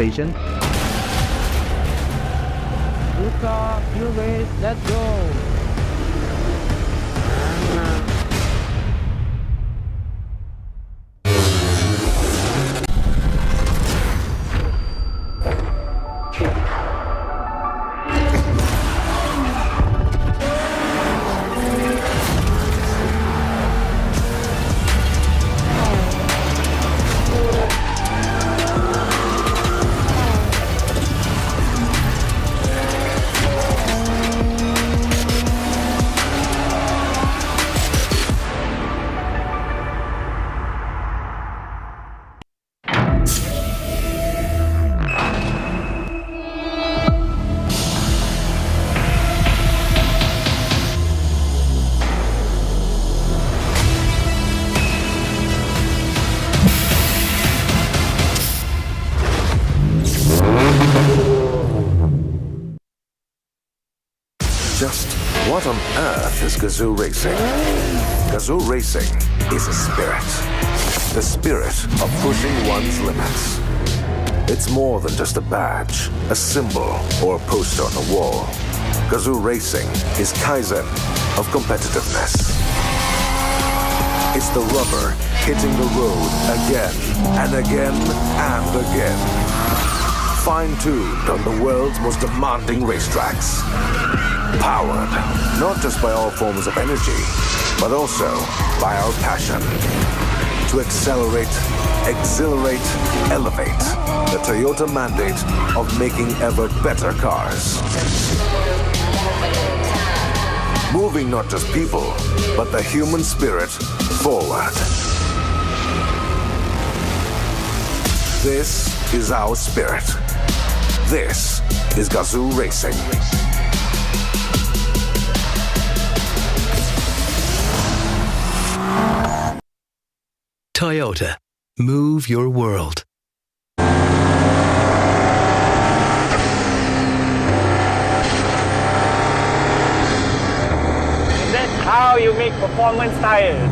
station. Good car, fuel race, let's go! Just what on earth is Gazoo Racing? Gazoo Racing is a spirit. The spirit of pushing one's limits. It's more than just a badge, a symbol, or a poster on the wall. Gazoo Racing is Kaizen of competitiveness. It's the rubber hitting the road again and again and again. Fine-tuned on the world's most demanding racetracks. Powered not just by all forms of energy, but also by our passion to accelerate, exhilarate, elevate the Toyota mandate of making ever better cars. Moving not just people, but the human spirit forward. This is our spirit. This is Gazoo Racing. Toyota. Move your world. That's how you make performance tires.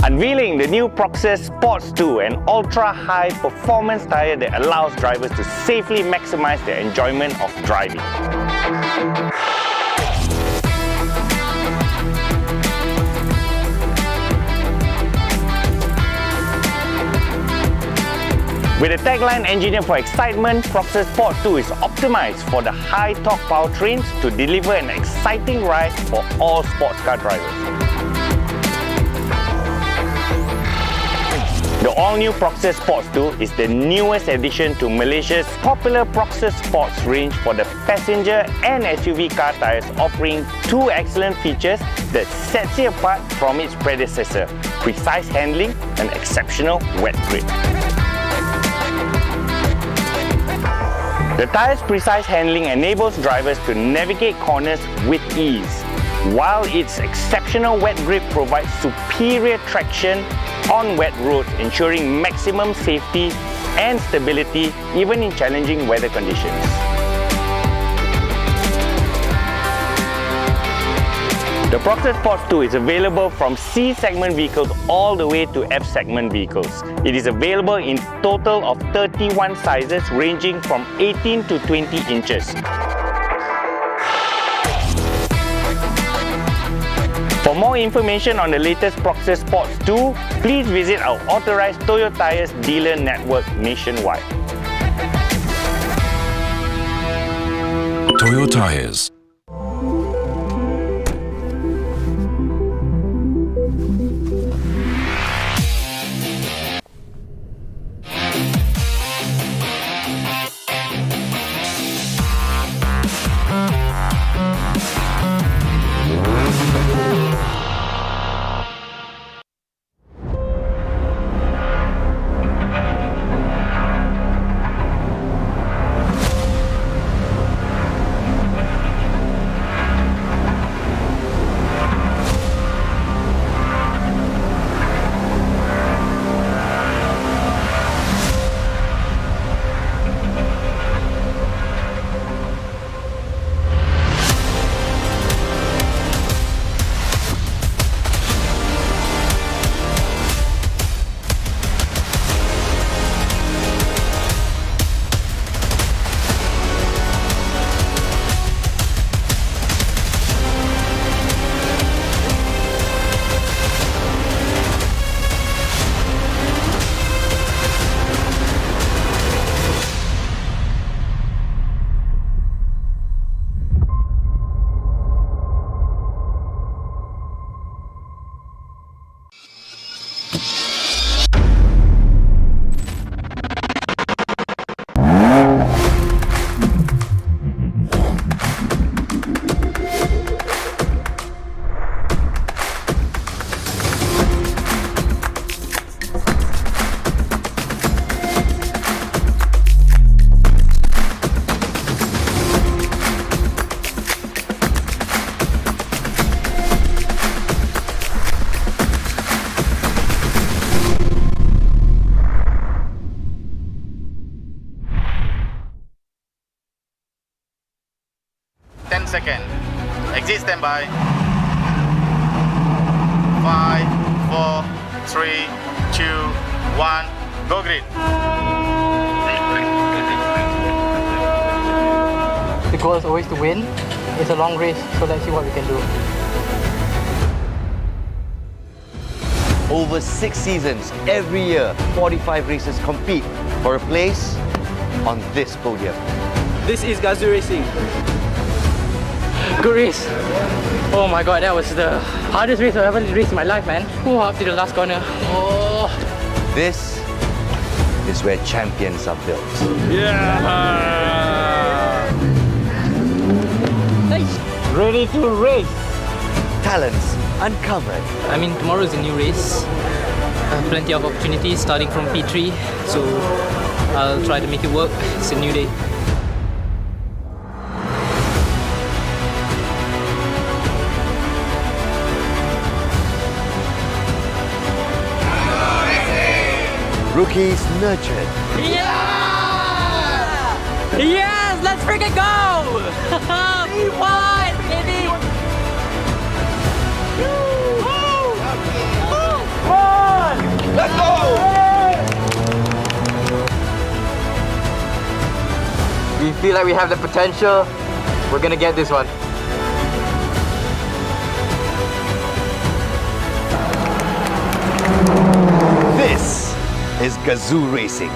Unveiling the new Proxes Sports 2, an ultra-high performance tire that allows drivers to safely maximize their enjoyment of driving. With a tagline engineered for excitement, Proxes Sport 2 is optimized for the high-torque powertrains to deliver an exciting ride for all sports car drivers. The all-new Proxes Sports 2 is the newest addition to Malaysia's popular Proxes Sports range for the passenger and SUV car tires, offering two excellent features that sets it apart from its predecessor: precise handling and exceptional wet grip. The tire's precise handling enables drivers to navigate corners with ease, while its exceptional wet grip provides superior traction on wet roads, ensuring maximum safety and stability even in challenging weather conditions. The Proxes Sports 2 is available from C-segment vehicles all the way to F-segment vehicles. It is available in total of 31 sizes ranging from 18 to 20 inches. For more information on the latest Proxes Sports 2, please visit our authorized Toyo Tires dealer network nationwide. Toyo Tires. by. 5, 4, 3, 2, 1, go green. The goal is always to win. It's a long race, so let's see what we can do. Over 6 seasons, every year, 45 racers compete for a place on this podium. This is Gazoo Racing. Good race. Oh my god, that was the hardest race I've ever raced in my life, man. Oh, up to the last corner. Oh. This is where champions are built. Nice. Ready to race. Talents uncovered. I mean, tomorrow is a new race. Plenty of opportunities starting from P3, so I'll try to make it work. It's a new day. Rookies nurtured. Yeah! Yes! Let's freaking go! We won, baby! Let's go! We feel like we have the potential. We're gonna get this one. This is Gazoo Racing.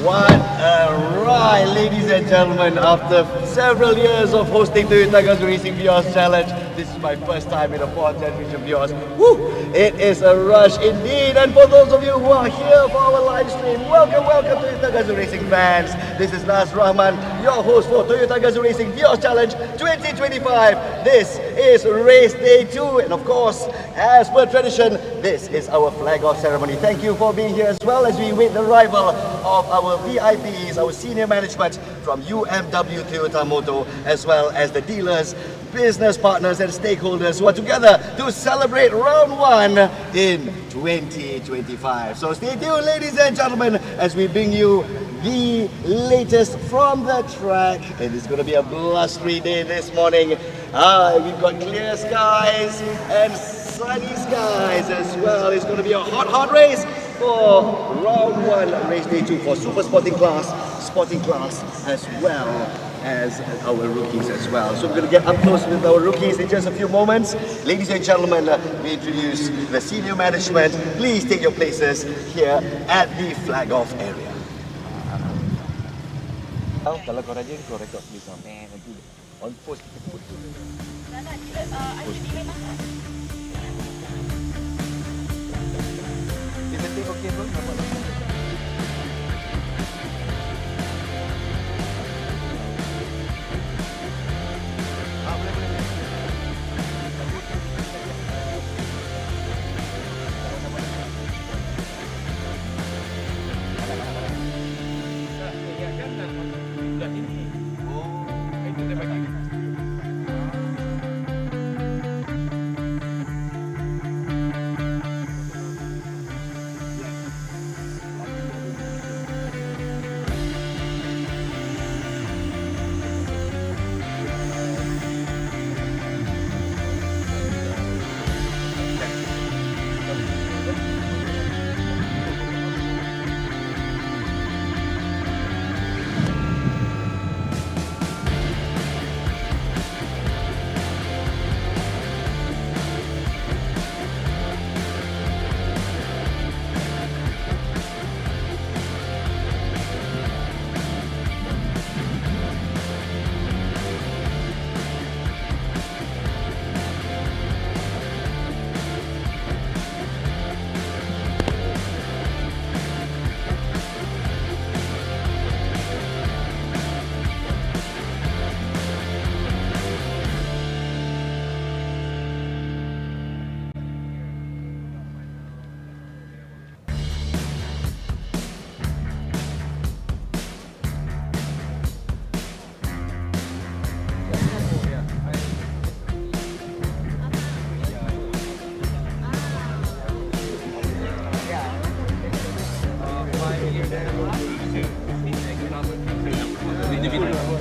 What a ride, ladies and gentlemen. After several years of hosting Toyota Gazoo Racing Vios Challenge, this is my first time in a 4th generation Vios. Woo! It is a rush indeed. And for those of you who are here for our live stream, welcome to Toyota Gazoo Racing fans. This is Nas Rahman, your host for Toyota Gazoo Racing Vios Challenge 2025. This is race day 2, and of course, as per tradition, this is our flag off ceremony. Thank you for being here as well as we wait the arrival of our VIPs, our senior management from UMW Toyota Motor, as well as the dealers, business partners and stakeholders who are together to celebrate round 1 in 2025. So stay tuned, ladies and gentlemen, as we bring you the latest from the track. It is going to be a blustery day this morning. We've got clear skies and sunny skies as well. It's going to be a hot race for round 1, race day 2 for super sporting class, as well as our rookies as well. So we're going to get up close with our rookies in just a few moments. Ladies and gentlemen, we introduce the senior management. Please take your places here at the flag off area. Kalau kau rajin, kau record please. Nanti on post kita put tu. Kita take okay bro, nampak tak?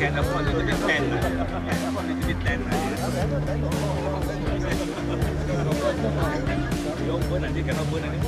can afford a little bit 10. Afford a little bit 10. You burn nanti, cannot burn nanti.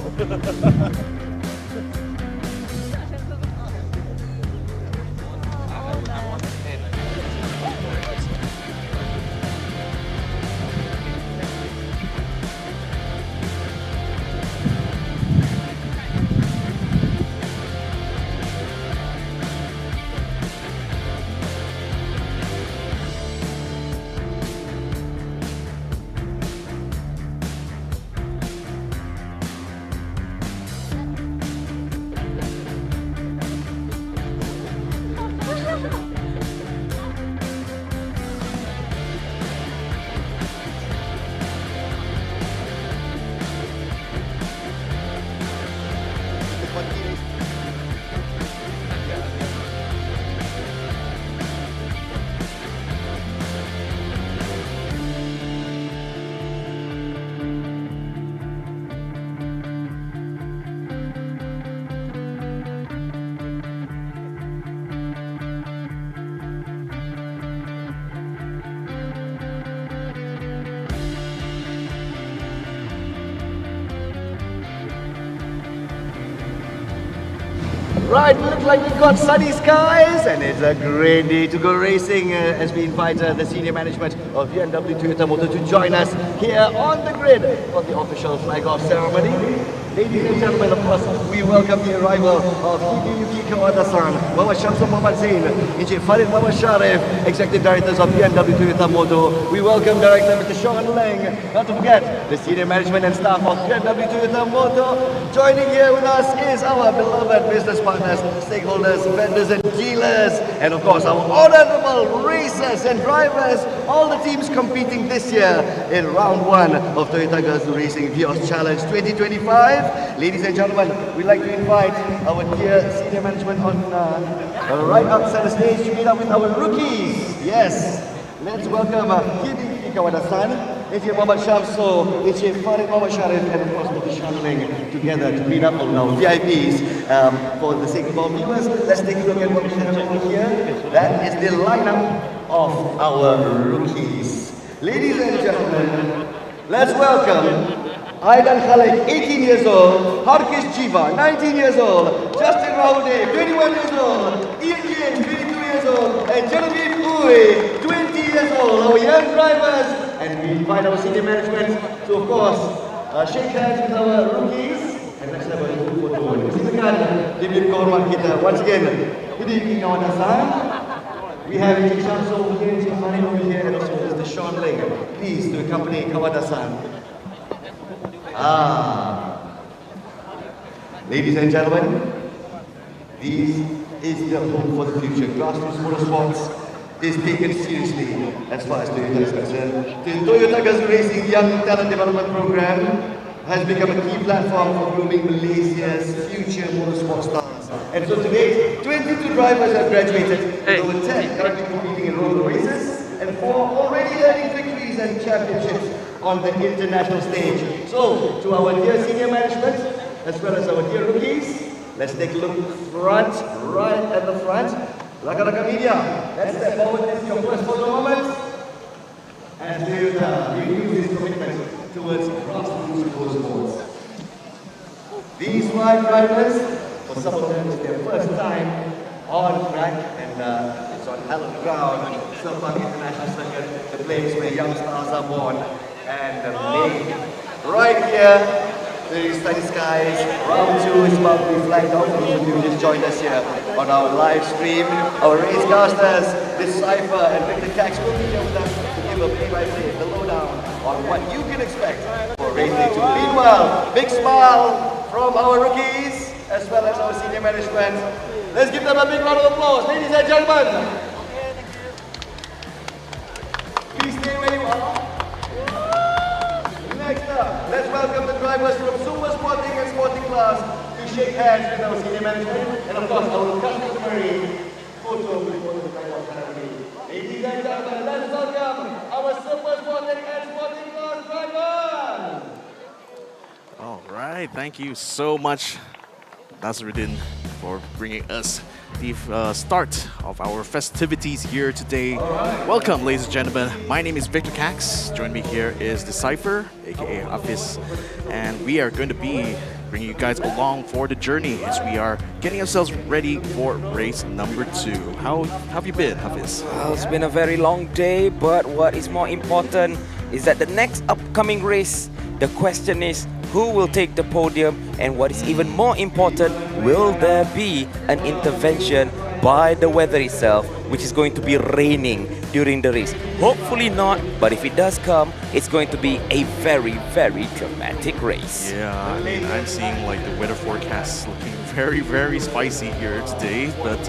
Right, looks like we've got sunny skies and it's a great day to go racing as we invite the senior management of BMW Toyota Motor to join us here on the grid for the official flag-off ceremony. Ladies and gentlemen, of course, we welcome the arrival of Hideyuki Kawada-san, Mama Shamsu Muhammad Zain, Encik Farid Muhammad Sharif, Executive Directors of BMW Toyota Motor. We welcome Director Mr. Sean Leng, not to forget the senior management and staff of BMW Toyota Motor. Joining here with us is our beloved business partners, stakeholders, vendors and dealers, and of course our honorable racers and drivers, all the teams competing this year in round 1 of Toyota Gazoo Racing Vios Challenge 2025. Ladies and gentlemen, we'd like to invite our dear senior management on right outside the stage to meet up with our rookies. Yes, let's welcome Hideyuki Kawada-san, Encik Muhammad Shamsu, Encik Farid Muhammad Sharif, and of course Mr. Sean Leng together to meet up on our VIPs. For the sake of our viewers, let's take a look at what we have over here. That is the lineup of our rookies. Ladies and gentlemen, let's welcome Aidan Khalid, 18 years old, Harkish Jiva, 19 years old, Justin Raude, 21 years old, Ian James, 22 years old, and Genevieve Uwe, 20 years old, our young drivers. And we invite our senior management to, of course, shake hands with our rookies. And let's have a group photo. Silakan diberi kehormatan kita. Once again, Hideyuki Kawada-san. We have Encik Shamsu over here, Encik Farid over here, and also Mr. Sean Leng. Please to accompany Kawada-san. Ladies and gentlemen, this is the hope for the future. Grassroots motorsports is taken seriously as far as Toyota is concerned. The Toyota Gazoo Racing Young Talent Development Program has become a key platform for grooming Malaysia's future motorsport stars. And so today, 22 drivers have graduated, with over 10 currently competing in road races, and 4 already earning victories and championships on the international stage. So, to our dear senior management, as well as our dear rookies, let's take a look front, right at the front. Rakan-rakan media, let's step forward. This is your first photo moment. And Toyota renews its commitment towards grassroots motorsports. These 5 drivers, for some of them, it's their first time on track, and it's on hallowed ground, Sepang International Circuit, the place where young stars are born and made. Right here, the sunny skies. Round 2 is about to be flagged off. You just joined us here on our live stream. Our racecasters, Decipher and Victor Cax will be here with us to give a play-by-play, the lowdown on what you can expect for race day 2. Meanwhile, big smile from our rookies as well as our senior management. Let's give them a big round of applause, ladies and gentlemen. Please stay where you are. Next up, let's welcome the drivers from Super Sporting and Sporting Class to shake hands with our senior management and of course our customary photo before the flag-off ceremony. Ladies and gentlemen, let's welcome our Super Sporting and Sporting Class drivers. All right, thank you so much, Nasruddin, for bringing us the start of our festivities here today. Welcome, ladies and gentlemen. My name is Victor Cax. Joining me here is Decipher, aka Hafiz, and we are going to be bringing you guys along for the journey as we are getting ourselves ready for race number 2. How have you been, Hafiz? Well, it's been a very long day, but what is more important is that the next upcoming race, the question is, who will take the podium, and what is even more important, will there be an intervention by the weather itself, which is going to be raining during the race? Hopefully not, but if it does come, it's going to be a very, very dramatic race. Yeah, I mean, I'm seeing like the weather forecast looking very, very spicy here today, but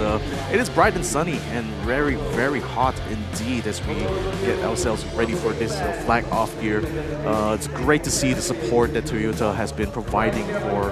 it is bright and sunny and very, very hot indeed as we get ourselves ready for this flag off here. It's great to see the support that Toyota has been providing for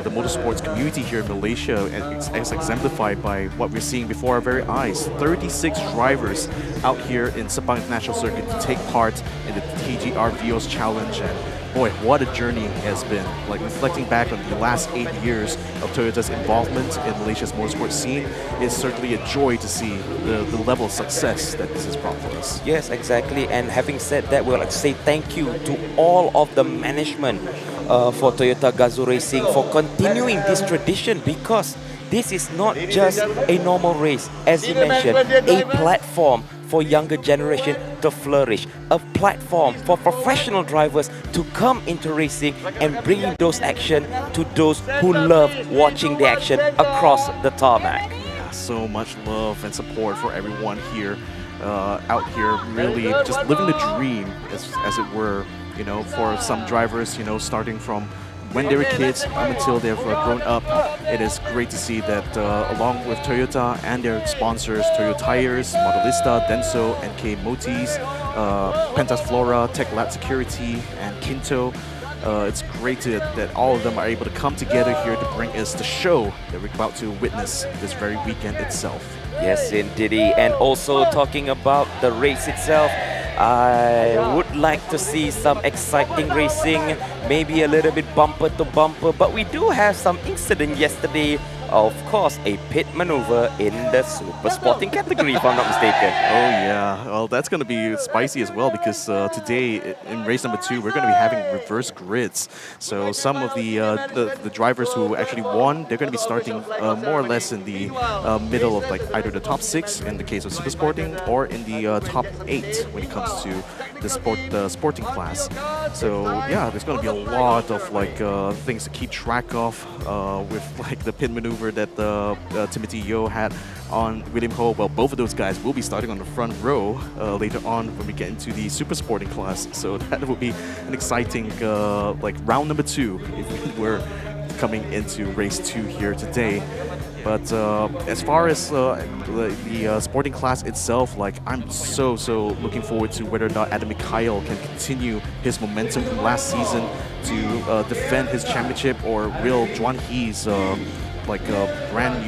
the motorsports community here in Malaysia, and it's exemplified by what we're seeing before our very eyes. 36 drivers out here in Sepang International Circuit to take part in the TGR Vios Challenge, and boy, what a journey it has been. Like, reflecting back on the last 8 years of Toyota's involvement in Malaysia's motorsport scene, is certainly a joy to see the level of success that this has brought for us. Yes, exactly. And having said that, we'd like to say thank you to all of the management for Toyota Gazoo Racing for continuing this tradition, because this is not just a normal race, as you mentioned, a platform for younger generation to flourish, a platform for professional drivers to come into racing and bring those action to those who love watching the action across the tarmac. Yeah, so much love and support for everyone here, out here, really just living the dream, as it were. You know, for some drivers, you know, starting from when they were kids up until they've grown up, it is great to see that along with Toyota and their sponsors, Toyo Tires, Modelista, Denso, NK Motis, Pentas Flora, Tech Lab Security, and Kinto, it's great that all of them are able to come together here to bring us the show that we're about to witness this very weekend itself. Yes, indeed. And also talking about the race itself, I would like to see some exciting racing, maybe a little bit bumper to bumper, but we do have some incident yesterday. Of course, a pit maneuver in the super sporting category, if I'm not mistaken. Oh yeah, well that's going to be spicy as well, because today in race number 2 we're going to be having reverse grids. So some of the drivers who actually won, they're going to be starting more or less in the middle of like either the top 6 in the case of super sporting, or in the top 8 when it comes to the sporting class. So yeah, there's going to be a lot of like things to keep track of with like the pit maneuver that Timothy Yeo had on William Ho. Well, both of those guys will be starting on the front row later on when we get into the super sporting class. So that will be an exciting like round number 2 if we're coming into race 2 here today. But as far as the sporting class itself, like, I'm so looking forward to whether or not Adam Mikhail can continue his momentum from last season to defend his championship, or will Juan He's like a brand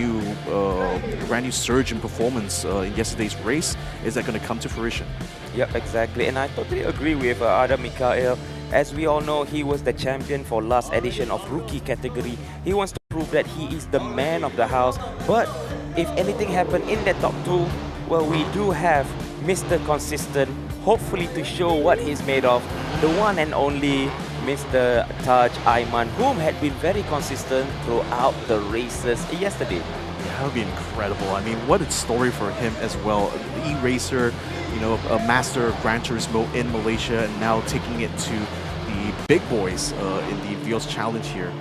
new surge in performance in yesterday's race, is that going to come to fruition? Yep, exactly. And I totally agree with Adam Mikhail. As we all know, he was the champion for last edition of rookie category. He wants to prove that he is the man of the house. But if anything happened in the top 2, well, we do have Mr. Consistent, hopefully to show what he's made of. The one and only Mr. Taj Aiman, whom had been very consistent throughout the races yesterday. Yeah, that would be incredible. I mean, what a story for him as well. E-racer, you know, a master of Gran Turismo in Malaysia, and now taking it to the big boys in the Vios Challenge here.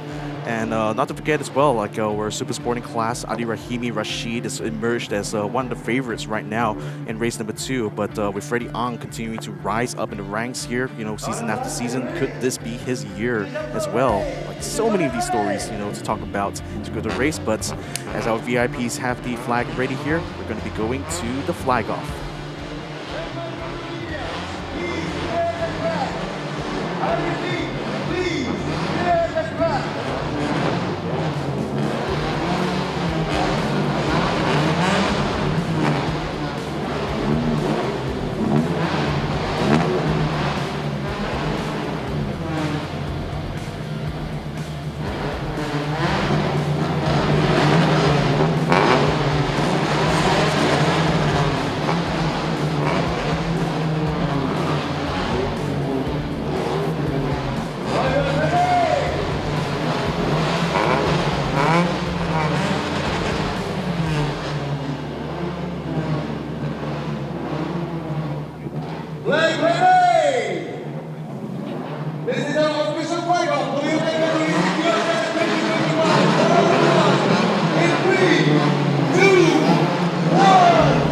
And not to forget as well, like our super sporting class, Adi Rahimi Rashid has emerged as one of the favorites right now in race number 2. But with Freddie Ang continuing to rise up in the ranks here, you know, season after season, could this be his year as well? Like, so many of these stories, you know, to talk about to go to the race. But as our VIPs have the flag ready here, we're going to be going to the flag off. Flag ready! This is our official flag off. Will you take it to in 3, 2, 1!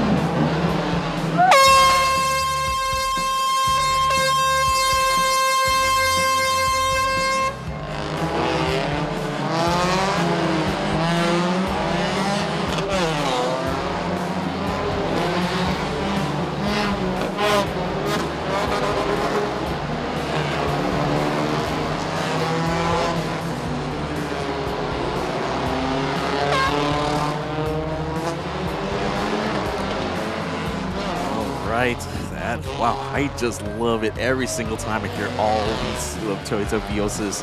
Right, wow, I just love it every single time I hear all these Toyota Vioses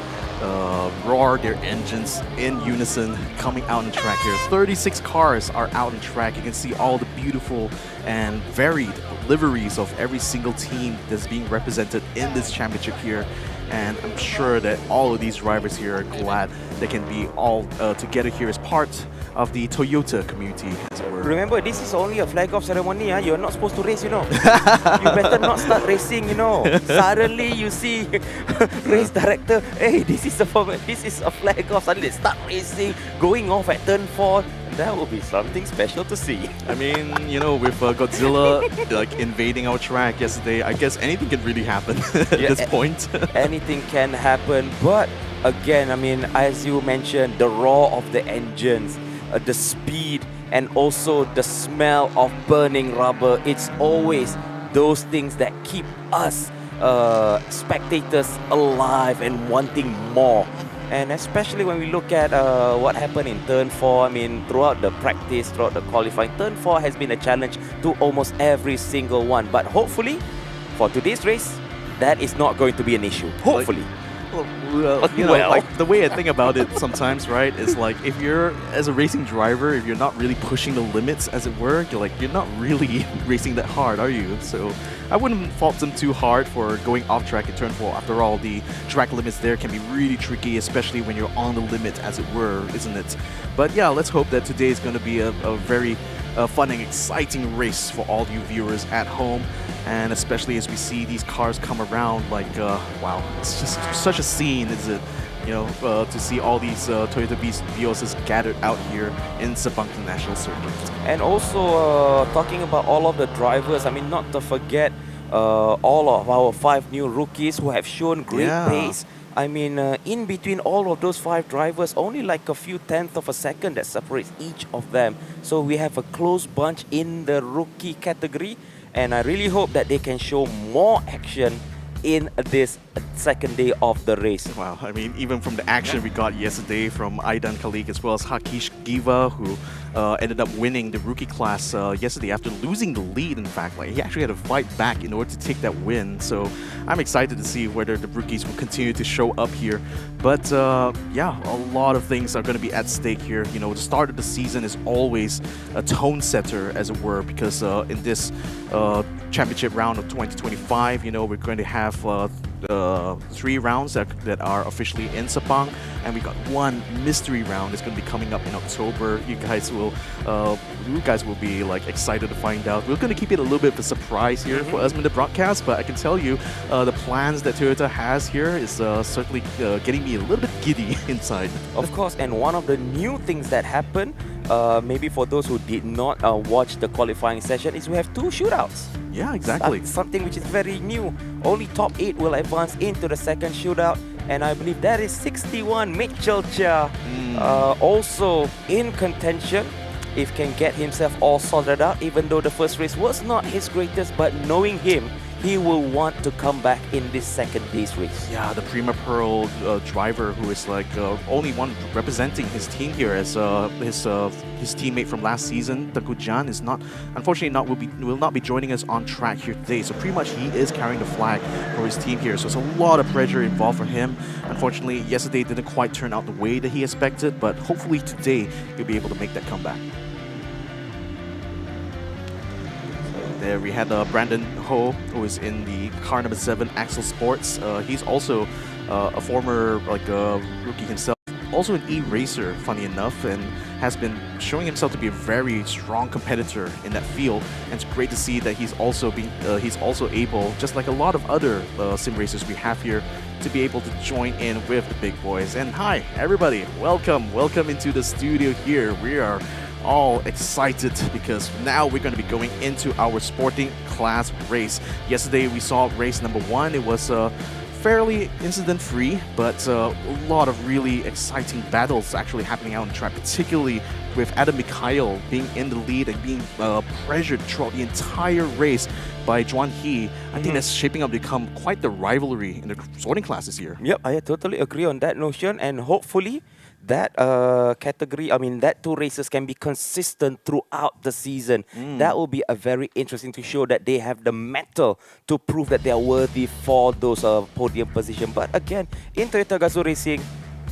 roar their engines in unison coming out on the track here. 36 cars are out on track. You can see all the beautiful and varied liveries of every single team that's being represented in this championship here. And I'm sure that all of these drivers here are glad they can be all together here as part of the Toyota community, as it were. Remember, this is only a flag off ceremony. You're not supposed to race, you know. You better not start racing, you know. Suddenly you see race director, hey, this is a flag off. Suddenly they start racing, going off at turn 4. That will be something special to see. I mean, you know, with Godzilla like invading our track yesterday, I guess anything can really happen at this point. Anything can happen, but again, I mean, as you mentioned, the roar of the engines, the speed, and also the smell of burning rubber. It's always those things that keep us spectators alive and wanting more. And especially when we look at what happened in turn 4, I mean, throughout the practice, throughout the qualifying, turn 4 has been a challenge to almost every single one. But hopefully, for today's race, that is not going to be an issue. Hopefully. Well, you know, like the way I think about it sometimes, right, is like if you're, as a racing driver, if you're not really pushing the limits, as it were, you're not really racing that hard, are you? So I wouldn't fault them too hard for going off track in turn 4. After all, the track limits there can be really tricky, especially when you're on the limit, as it were, isn't it? But yeah, let's hope that today is going to be a very fun and exciting race for all you viewers at home, and especially as we see these cars come around, like wow, it's just such a scene, is it? You know, to see all these Toyota Vioses gathered out here in Sepang International Circuit. And also talking about all of the drivers, I mean, not to forget all of our 5 new rookies who have shown great pace. I mean, in between all of those 5 drivers, only like a few tenths of a second that separates each of them. So we have a close bunch in the rookie category, and I really hope that they can show more action in this second day of the race. Wow, I mean, even from the action we got yesterday from Aidan Khalik as well as Hakish Giva, who ended up winning the rookie class yesterday after losing the lead. In fact, like, he actually had to fight back in order to take that win. So I'm excited to see whether the rookies will continue to show up here. But yeah, a lot of things are going to be at stake here. You know, the start of the season is always a tone setter, as it were, because in this championship round of 2025, you know, we're going to have 3 rounds that are officially in Sepang, and we got 1 mystery round that's going to be coming up in October. You guys will be like excited to find out. We're going to keep it a little bit of a surprise here for us in the broadcast, but I can tell you the plans that Toyota has here is certainly getting me a little bit giddy inside. Of course, and one of the new things that happened, maybe for those who did not watch the qualifying session, is we have 2 shootouts. Yeah, exactly. Something which is very new. Only top 8 will advance into the second shootout, and I believe that is 61 Mitchell Chia. Also in contention, if can get himself all sorted out, even though the first race was not his greatest, but knowing him, he will want to come back in this second day's race. Yeah, the Prima Pearl driver who is like only one representing his team here, as his teammate from last season, Tengku Jan, is not, unfortunately, will not be joining us on track here today. So pretty much he is carrying the flag for his team here. So it's a lot of pressure involved for him. Unfortunately, yesterday didn't quite turn out the way that he expected, but hopefully today he'll be able to make that comeback. There we had Brandon Ho, who is in the car number 7, Axel Sports. He's also a former rookie himself, also an e-racer, funny enough, and has been showing himself to be a very strong competitor in that field. And it's great to see that he's also able, just like a lot of other sim racers we have here, to be able to join in with the big boys. And hi, everybody, welcome into the studio here. We are all excited because now we're going to be going into our sporting class race. Yesterday we saw race number 1. It was fairly incident-free, but a lot of really exciting battles actually happening out on the track, particularly with Adam Mikhail being in the lead and being pressured throughout the entire race by Juan He. I think that's shaping up to become quite the rivalry in the sorting class this year. Yep, I totally agree on that notion, and hopefully that that two races can be consistent throughout the season. That will be a very interesting to show that they have the mettle to prove that they are worthy for those podium position. But again, in Toyota Gazoo Racing,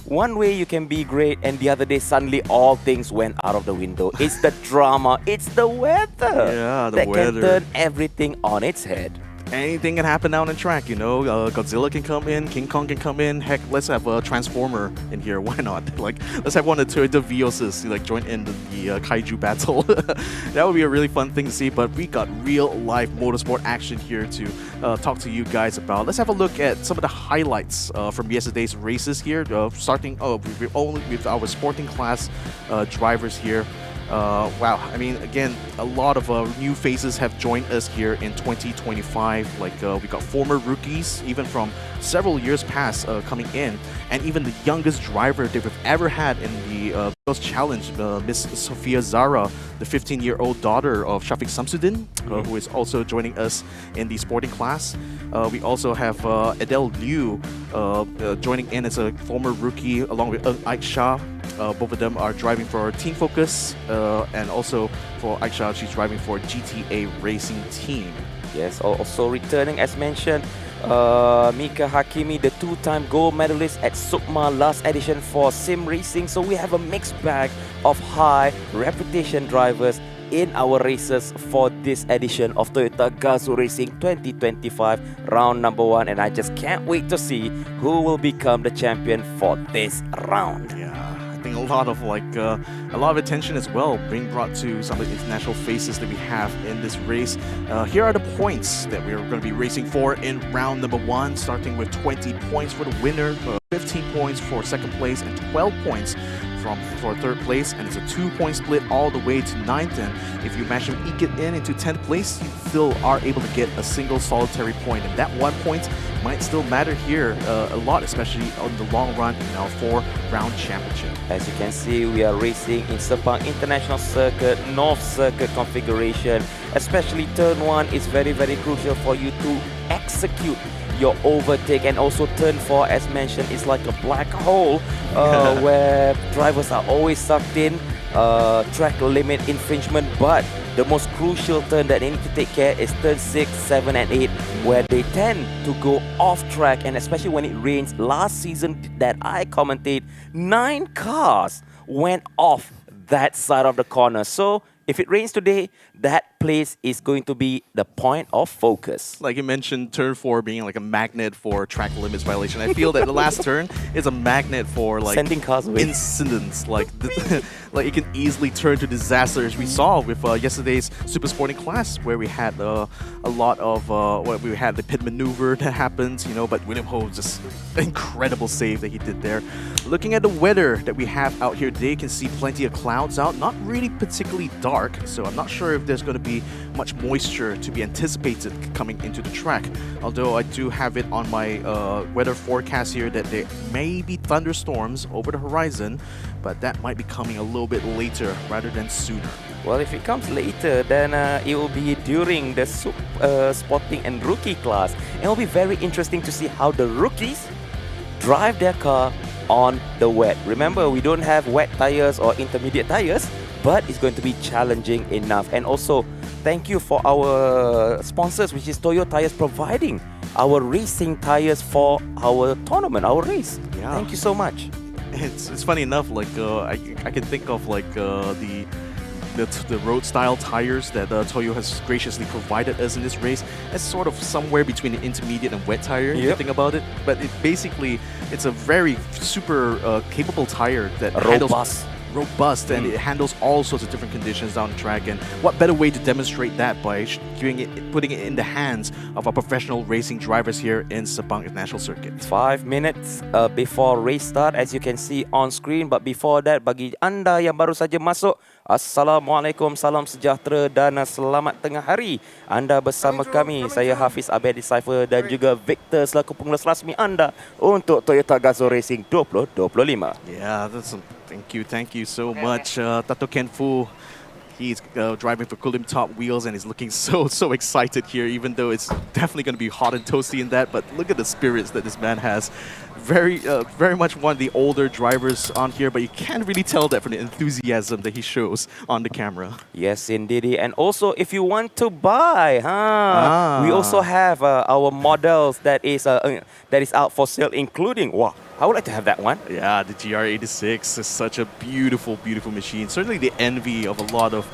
one way you can be great, and the other day suddenly all things went out of the window. It's the drama, it's the weather that can turn everything on its head. Anything can happen down the track, you know. Godzilla can come in, King Kong can come in. Heck, let's have a Transformer in here. Why not? Like, let's have one of the Toyota Vioses like join in the kaiju battle. That would be a really fun thing to see. But we got real life motorsport action here to talk to you guys about. Let's have a look at some of the highlights from yesterday's races here. Starting with our sporting class drivers here. Wow, I mean, again, a lot of new faces have joined us here in 2025. Like, we got former rookies, even from several years past, coming in. And even the youngest driver that we've ever had in the Vios Challenge, Miss Sophia Zara, the 15-year-old daughter of Shafiq Samsudin, who is also joining us in the sporting class. We also have Adele Liu joining in as a former rookie, along with Aisha. Both of them are driving for Team Focus, and also for Aisha, she's driving for GTA Racing Team. Yes, also returning as mentioned, Mika Hakimi, the two-time gold medalist at Sukma last edition for sim racing. So we have a mixed bag of high reputation drivers in our races for this edition of Toyota Gazoo Racing 2025 round number 1, and I just can't wait to see who will become the champion for this round. Yeah. I think a lot of attention as well being brought to some of the international faces that we have in this race. Here are the points that we're going to be racing for in round number 1, starting with 20 points for the winner, 15 points for second place, and 12 points for third place, and it's a 2-point split all the way to 9th. And if you manage to eke it into 10th place, you still are able to get a single solitary point, and that 1 point might still matter here a lot, especially on the long run in our 4-round championship. As you can see, we are racing in Sepang International Circuit, North Circuit configuration. Especially turn 1 is very, very crucial for you to execute your overtake, and also turn 4, as mentioned, is like a black hole where drivers are always sucked in, track limit infringement. But the most crucial turn that they need to take care is turn 6, 7 and 8, where they tend to go off track, and especially when it rains. Last season that I commentate, 9 cars went off that side of the corner. So if it rains today, that place is going to be the point of focus. Like you mentioned, turn 4 being like a magnet for track limits violation. I feel that the last turn is a magnet for like sending cars away. Incidents. Like like it can easily turn to disasters. We saw with yesterday's super sporting class, where we had a lot of we had the pit maneuver that happens, you know. But William Ho, just incredible save that he did there. Looking at the weather that we have out here today, you can see plenty of clouds out. Not really particularly dark, so I'm not sure if there's going to be much moisture to be anticipated coming into the track. Although I do have it on my weather forecast here that there may be thunderstorms over the horizon, but that might be coming a little bit later rather than sooner. Well, if it comes later, then it will be during the spotting and rookie class. It will be very interesting to see how the rookies drive their car on the wet. Remember, we don't have wet tires or intermediate tires, but it's going to be challenging enough. And also, thank you for our sponsors, which is Toyo Tires, providing our racing tires for our tournament, our race. Yeah. Thank you so much. It's funny enough, like I can think of like the the road style tires that Toyo has graciously provided us in this race. It's sort of somewhere between an intermediate and wet tire, if you think about it. But it's a very super capable tire that handles robust and it handles all sorts of different conditions down the track. And what better way to demonstrate that by putting it in the hands of our professional racing drivers here in Sabang International Circuit. 5 minutes before race start, as you can see on screen. But before that, bagi anda yang baru saja masuk, Assalamualaikum, salam sejahtera dan selamat tengah hari. Anda bersama kami, saya Hafiz Abedi Cypher dan juga Victor selaku pengulas rasmi anda untuk Toyota Gazoo Racing 2025. Yeah, thank you so much, Tato Kenfu. He's driving for Kulim Top Wheels and he's looking so excited here, even though it's definitely going to be hot and toasty in that. But look at the spirits that this man has. Very much one of the older drivers on here, but you can't really tell that from the enthusiasm that he shows on the camera. Yes, indeed. And also, if you want to buy, we also have our models that is out for sale, including, wow, I would like to have that one. Yeah, the GR86 is such a beautiful machine. Certainly the envy of a lot of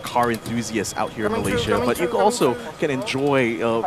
car enthusiasts out here in Malaysia. But you also can enjoy,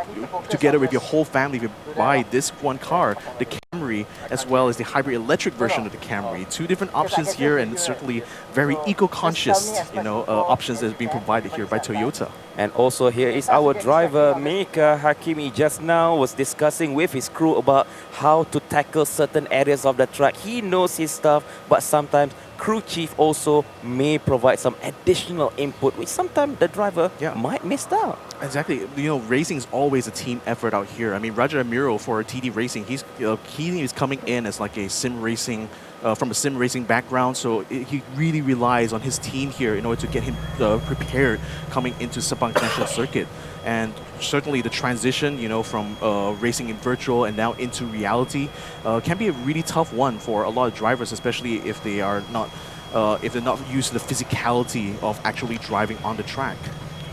together with your whole family, if you buy this one car, the Camry, as well as the hybrid electric version of the Camry. Two different options here, and certainly very eco-conscious, options that are being provided here by Toyota. And also here is our driver, Mika Hakimi, just now was discussing with his crew about how to tackle certain areas of the track. He knows his stuff, but sometimes crew chief also may provide some additional input, which sometimes the driver might miss out. Exactly. Racing is always a team effort out here. I mean, Raja Amiro for TD Racing, he is coming in as like a sim racing, from a sim racing background, so he really relies on his team here in order to get him prepared coming into Sabang International Circuit. And certainly the transition, from racing in virtual and now into reality, can be a really tough one for a lot of drivers, especially if they are not, if they're not used to the physicality of actually driving on the track.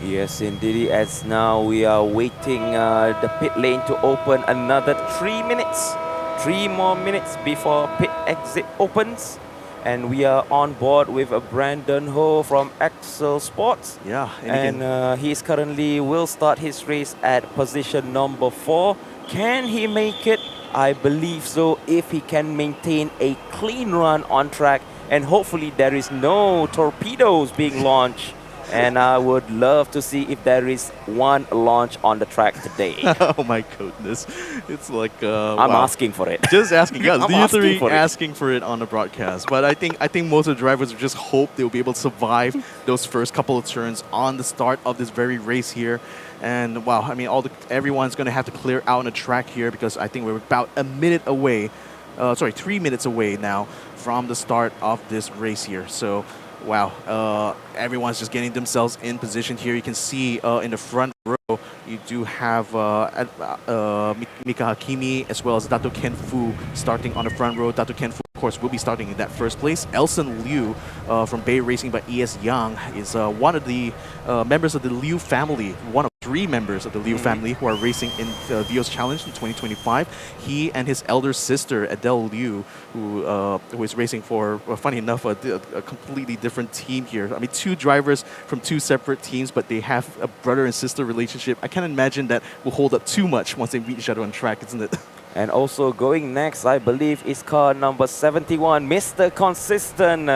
Yes, indeed. As now we are waiting the pit lane to open another 3 minutes. 3 more minutes before pit exit opens. And we are on board with Brandon Ho from Excel Sports. Yeah. And he currently will start his race at position number 4. Can he make it? I believe so, if he can maintain a clean run on track. And hopefully there is no torpedoes being launched. And I would love to see if there is one launch on the track today. Oh my goodness. It's like... I'm asking for it. Just asking. Yeah, asking for it on the broadcast. But I think most of the drivers just hope they'll be able to survive those first couple of turns on the start of this very race here. And wow, I mean, everyone's going to have to clear out on the track here, because I think we're about 3 minutes away now from the start of this race here. So... wow, everyone's just getting themselves in position here. You can see in the front row, you do have Mika Hakimi as well as Dato Ken Fu starting on the front row. Dato Ken Fu, of course, will be starting in that first place. Elson Liu from Bay Racing by ES Young is one of the members of the Liu family, one of 3 members of the Liu family who are racing in the Vios Challenge in 2025. He and his elder sister, Adele Liu, who is racing for, funny enough, a completely different team here. I mean, 2 drivers from 2 separate teams, but they have a brother and sister relationship. I can't imagine that will hold up too much once they meet each other on track, isn't it? And also going next, I believe, is car number 71, Mr. Consistent.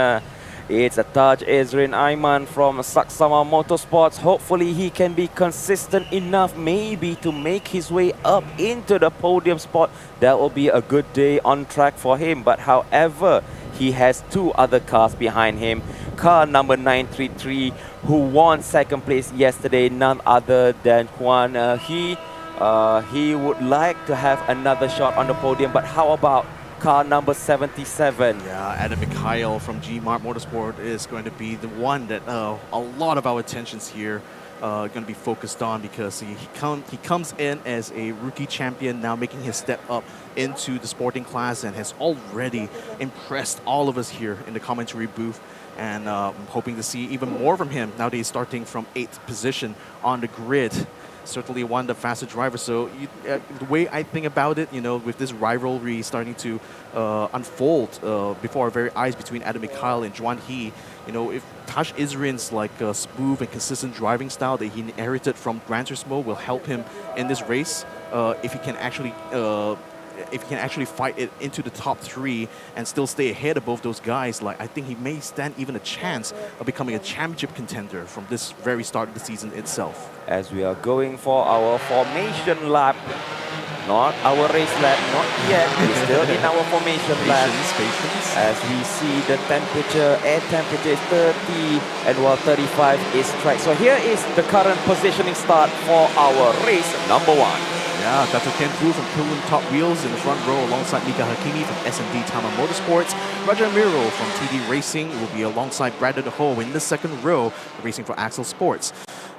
It's Taj Ezrin Aiman from Saksama Motorsports. Hopefully he can be consistent enough maybe to make his way up into the podium spot. That will be a good day on track for him. But however, he has 2 other cars behind him. Car number 933, who won 2nd place yesterday, none other than Juan He. He would like to have another shot on the podium, but how about car number 77? Yeah, Adam Mikhail from G-Mart Motorsport is going to be the one that a lot of our attentions here going to be focused on, because he comes in as a rookie champion, now making his step up into the sporting class, and has already impressed all of us here in the commentary booth. and hoping to see even more from him now that he's starting from 8th position on the grid. Certainly one of the faster drivers. So the way I think about it, with this rivalry starting to unfold before our very eyes between Adam Mikhail and Juan He, if Taj Isrin's smooth and consistent driving style that he inherited from Gran Turismo will help him in this race, if he can actually fight it into the top 3 and still stay ahead of both those guys, I think he may stand even a chance of becoming a championship contender from this very start of the season itself. As we are going for our formation lap, not our race lap, not yet. We're still in our formation lap. Patience. As we see the temperature, air temperature is 30 and while 35 is track. So here is the current positioning start for our race number 1. Yeah, Dr. Ken Fu from Pilgrim Top Wheels in the front row alongside Mika Hakimi from S&D Tama Motorsports. Raja Miro from TD Racing will be alongside Brandon Ho in the second row, racing for Axel Sports.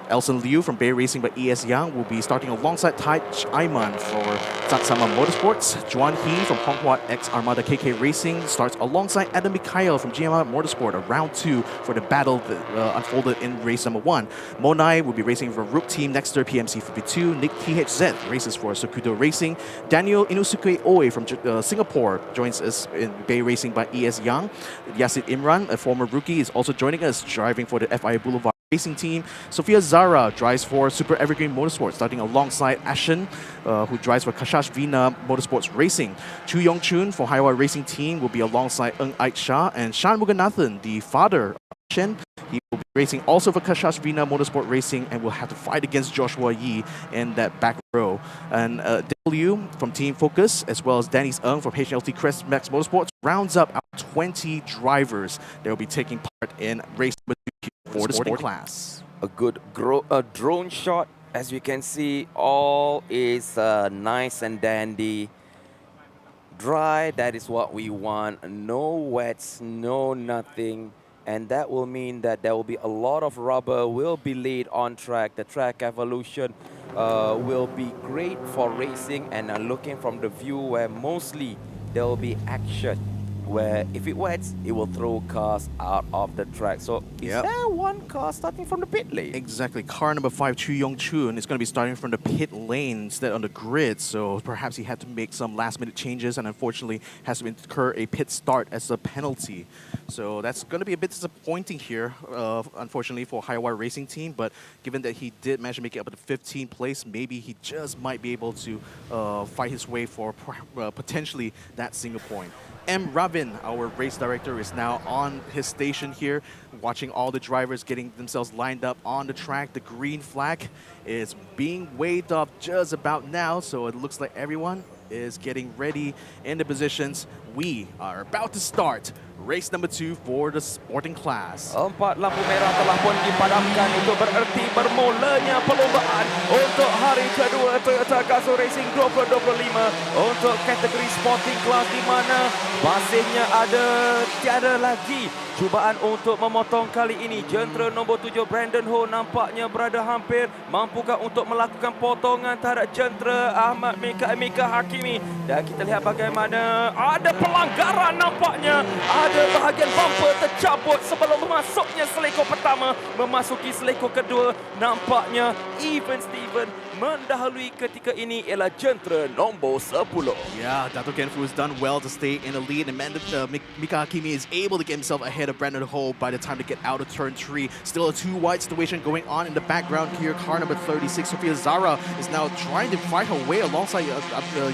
Elson Liu from Bay Racing by ES Yang will be starting alongside Tai Aiman for Satsama Motorsports. Juan He from Honghua X Armada KK Racing starts alongside Adam Mikhail from GMR Motorsport at round 2 for the battle that unfolded in race number 1. Monai will be racing for Rook Team Nexter PMC 52. Nick THZ races for Sakudo Racing. Daniel Inosuke Oe from Singapore joins us in Bay Racing by ES Yang. Yasid Imran, a former rookie, is also joining us, driving for the FIA Boulevard Racing team. Sophia Zara drives for Super Evergreen Motorsports, starting alongside Ashen, who drives for Kashash Vina Motorsports Racing. Chu Yong Chun for Haiwa Racing team will be alongside Eng Ait Shah, and Shan Muganathan, the father of Ashen. He will be racing also for Kashash Vina Motorsport Racing and will have to fight against Joshua Yi in that back row. And W from Team Focus, as well as Dennis Eng from HLT Crest Max Motorsports, rounds up our 20 drivers that will be taking part in race number 2 for the sporting class. A good drone shot. As you can see, all is nice and dandy. Dry, that is what we want. No wets, no nothing. And that will mean that there will be a lot of rubber will be laid on track. The track evolution will be great for racing, and looking from the view where mostly there will be action, where if it wets, it will throw cars out of the track. So is there one car starting from the pit lane? Exactly. Car number 5, Chu Yong Chun, is going to be starting from the pit lane instead on the grid. So perhaps he had to make some last-minute changes and unfortunately has to incur a pit start as a penalty. So that's going to be a bit disappointing here, unfortunately, for Haiwa Racing Team. But given that he did manage to make it up to 15th place, maybe he just might be able to fight his way for potentially that single point. M. Ravin, our race director, is now on his station here, watching all the drivers getting themselves lined up on the track. The green flag is being waved off just about now, so it looks like everyone is getting ready in the positions. We are about to start race number 2 for the sporting class. 4 lampu merah telah pun dipadamkan. Itu bererti bermulanya perlombaan untuk hari kedua Toyota Gazoo Racing 2025 untuk kategori sporting class, di mana masihnya tiada lagi cubaan untuk memotong kali ini. Jentera nombor 7 Brandon Ho nampaknya berada hampir. Mampukah untuk melakukan potongan terhadap jentera Ahmad Mika Hakimi? Dan kita lihat bagaimana ada pelanggaran nampaknya. Ada bahagian bumper tercabut sebelum memasuknya selekor pertama. Memasuki selekor kedua, nampaknya Even Steven mendahului ketika ini ialah jentera nombor 10. Yeah, Dato Kenfu has done well to stay in the lead, and Mika Hakimi is able to get himself ahead of Brandon Ho by the time to get out of turn 3. Still a 2-wide situation going on in the background here. Car number 36, Sophia Zara, is now trying to fight her way alongside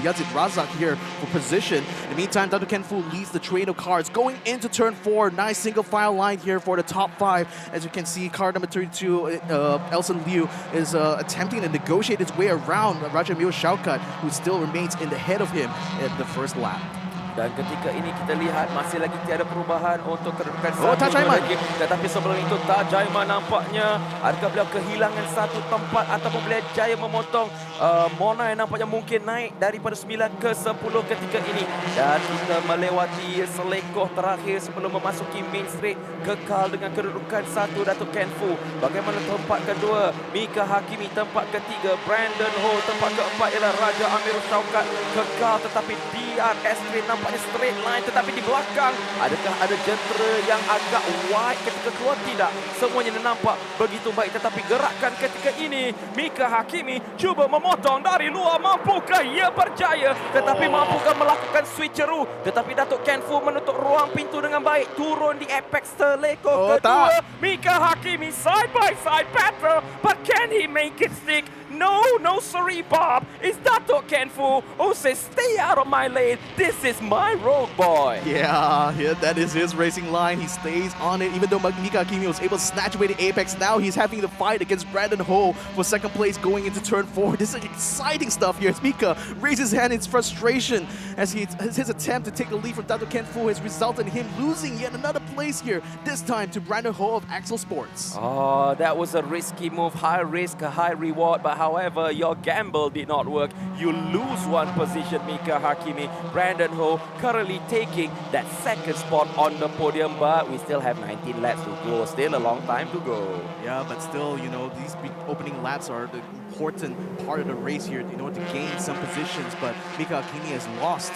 Yazid Razak here for position. In the meantime, Dato Kenfu leads the train of cars going into turn 4. Nice single file line here for the top 5. As you can see, car number 32, Elson Liu, is attempting to negotiate his way around Rajamil Shaukat, who still remains in the head of him at the first lap. Dan ketika ini kita lihat masih lagi tiada perubahan untuk kedudukan Taj Aiman. Tetapi sebelum itu Taj Aiman nampaknya adakah beliau kehilangan satu tempat ataupun beliau jaya memotong Monai nampaknya mungkin naik daripada 9 ke 10 ketika ini. Dan kita melewati selekor terakhir sebelum memasuki main straight, kekal dengan kedudukan 1 Datuk Kenfu. Bagaimana tempat kedua Mika Hakimi, tempat ketiga Brandon Ho, tempat keempat ialah Raja Amir Shaukat kekal, tetapi DRS nampak nampaknya straight line, tetapi di belakang adakah ada jentera yang agak wide ketika keluar? Tidak, semuanya nampak begitu baik, tetapi gerakan ketika ini Mika Hakimi cuba memotong dari luar. Mampukah ia berjaya? Tetapi mampukah melakukan switcheroo? Tetapi Datuk Ken Fu menutup ruang pintu dengan baik, turun di apex terlekor kedua. Mika Hakimi side by side battle, but can he make it stick? No, no sorry Bob. It's Datuk Ken Fu who says stay out of my lane. This is my road boy. Yeah, that is his racing line. He stays on it, even though Mika Hakimi was able to snatch away the apex. Now he's having to fight against Brandon Ho for second place going into turn 4. This is exciting stuff here as Mika raises his hand in frustration as his attempt to take the lead from Datuk Ken Fu has resulted in him losing yet another place here, this time to Brandon Ho of Axel Sports. Oh, that was a risky move. High risk, high reward. But however, your gamble did not work. You lose one position, Mika Hakimi. Brandon Ho currently taking that second spot on the podium, but we still have 19 laps to go. Still a long time to go. Yeah, but still, you know, these opening laps are the important part of the race here, you know, to gain some positions. But Mika Hakimi has lost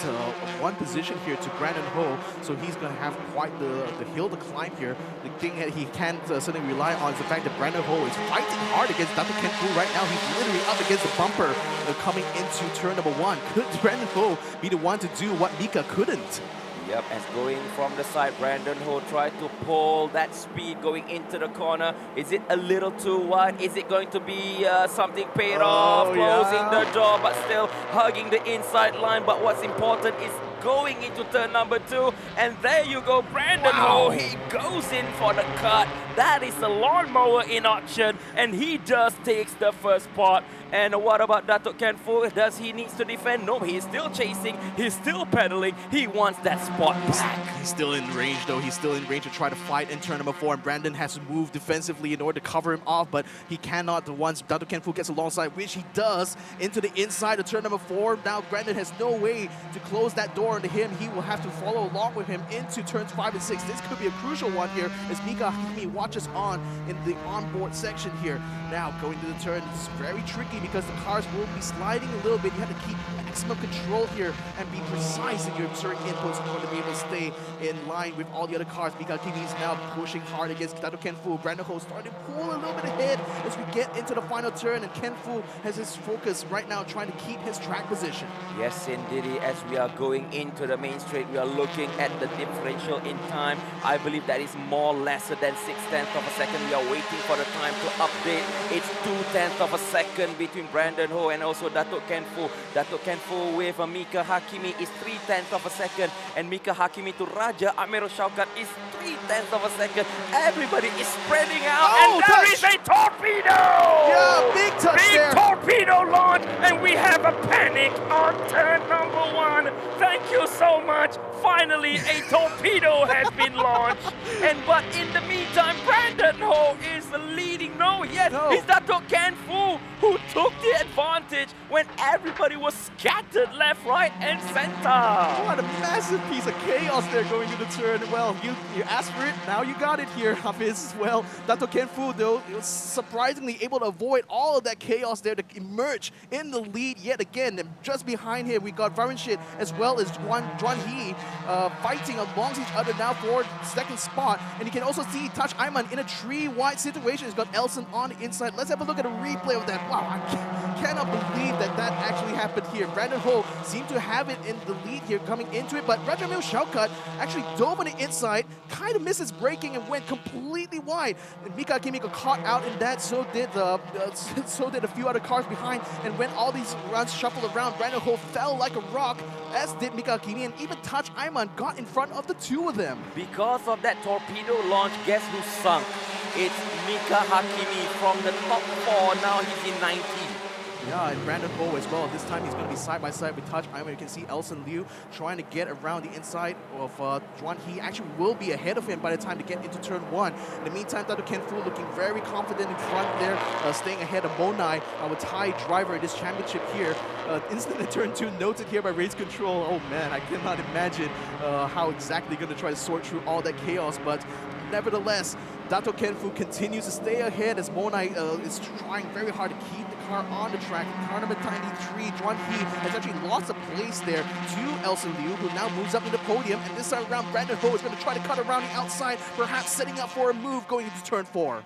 one position here to Brandon Ho, so he's going to have quite the hill to climb here. The thing that he can't certainly rely on is the fact that Brandon Ho is fighting hard against Datuk Ken Fu right now. He's literally up against the bumper coming into turn number 1. Could Brandon Ho be the one to do what Mika couldn't? Yep, as going from the side, Brandon Ho tried to pull that speed going into the corner. Is it a little too wide? Is it going to be something paid off? Closing the door, but still hugging the inside line. But what's important is going into turn number 2. And there you go, Brandon Ho. He goes in for the cut. That is a lawnmower in action. And he just takes the first spot. And what about Datuk Ken Fu? Does he needs to defend? No, he's still chasing. He's still pedaling. He wants that spot back. He's still in range, though. He's still in range to try to fight in turn number 4. And Brandon has to move defensively in order to cover him off, but he cannot once Datuk Ken Fu gets alongside, which he does, into the inside of turn number 4. Now Brandon has no way to close that door into him. He will have to follow along with him into turns 5 and 6. This could be a crucial one here as Mika Hakimi watches on in the onboard section here. Now going to the turn, it's very tricky because the cars will be sliding a little bit. You have to keep maximum control here and be precise in your certain inputs in order to be able to stay in line with all the other cars. Mika Hakimi is now pushing hard against Datuk Ken Fu. Brandon Ho starting to pull a little bit ahead as we get into the final turn, and Ken Fu has his focus right now trying to keep his track position. Yes, indeed. As we are going into the main straight, we are looking at the differential in time. I believe that is more lesser than 6/10 of a second. We are waiting for the time to update. It's 2/10 of a second between Brandon Ho and also Datuk Ken Fu. Datuk Ken Fu with Mika Hakimi is 3/10 of a second, and Mika Hakimi to Raja Amirul Shaukat is 3/10 of a second. Everybody is spreading out, and there is a torpedo! Yeah, big touch there. Big torpedo launch, and we have a panic on turn number 1. Thank you so much. Finally, a torpedo has been launched. But in the meantime, Brandon Ho is leading. No, it's Datuk Ken Fu who took the advantage when everybody was scattered left, right, and center. What a massive piece of chaos there going into the turn. Well, you asked for it, now you got it here, Hafiz, as well. Datuk Ken Fu, though, was surprisingly able to avoid all of that chaos there to emerge in the lead yet again. And just behind him, we got Varanshit as well as Juan He fighting amongst each other now for second spot. And you can also see Touch Ayman in a tree-wide situation. He's got Elson on the inside. Let's have a look at a replay of that. Wow, I cannot believe that actually happened here. Brandon Ho seemed to have it in the lead here coming into it, but Rajamil Shaukat actually dove on the inside, kind of misses braking and went completely wide. And Mika Hakimi got caught out in that, so did a few other cars behind. And when all these runs shuffled around, Brandon Ho fell like a rock, as did Mika Hakimi, and even Touch Ayman got in front of the two of them. Because of that torpedo launch, guess who sunk? It's Mika Hakimi from the top 4. Now he's in 19. Yeah, and Brandon Ho as well. This time he's going to be side by side with Touch Ayman. You can see Elson Liu trying to get around the inside of Juan. He actually will be ahead of him by the time to get into turn 1. In the meantime, Datuk Ken Fu looking very confident in front there, staying ahead of Monai, our Thai driver in this championship here. Instant in turn 2 noted here by Race Control. Oh man, I cannot imagine how exactly going to try to sort through all that chaos, but nevertheless, Dato Kenfu continues to stay ahead as Monai is trying very hard to keep the car on the track. Car number 93, Juan He, has actually lost a place there to Elson Liu, who now moves up to the podium. And this time around, Brandon Ho is going to try to cut around the outside, perhaps setting up for a move going into turn 4.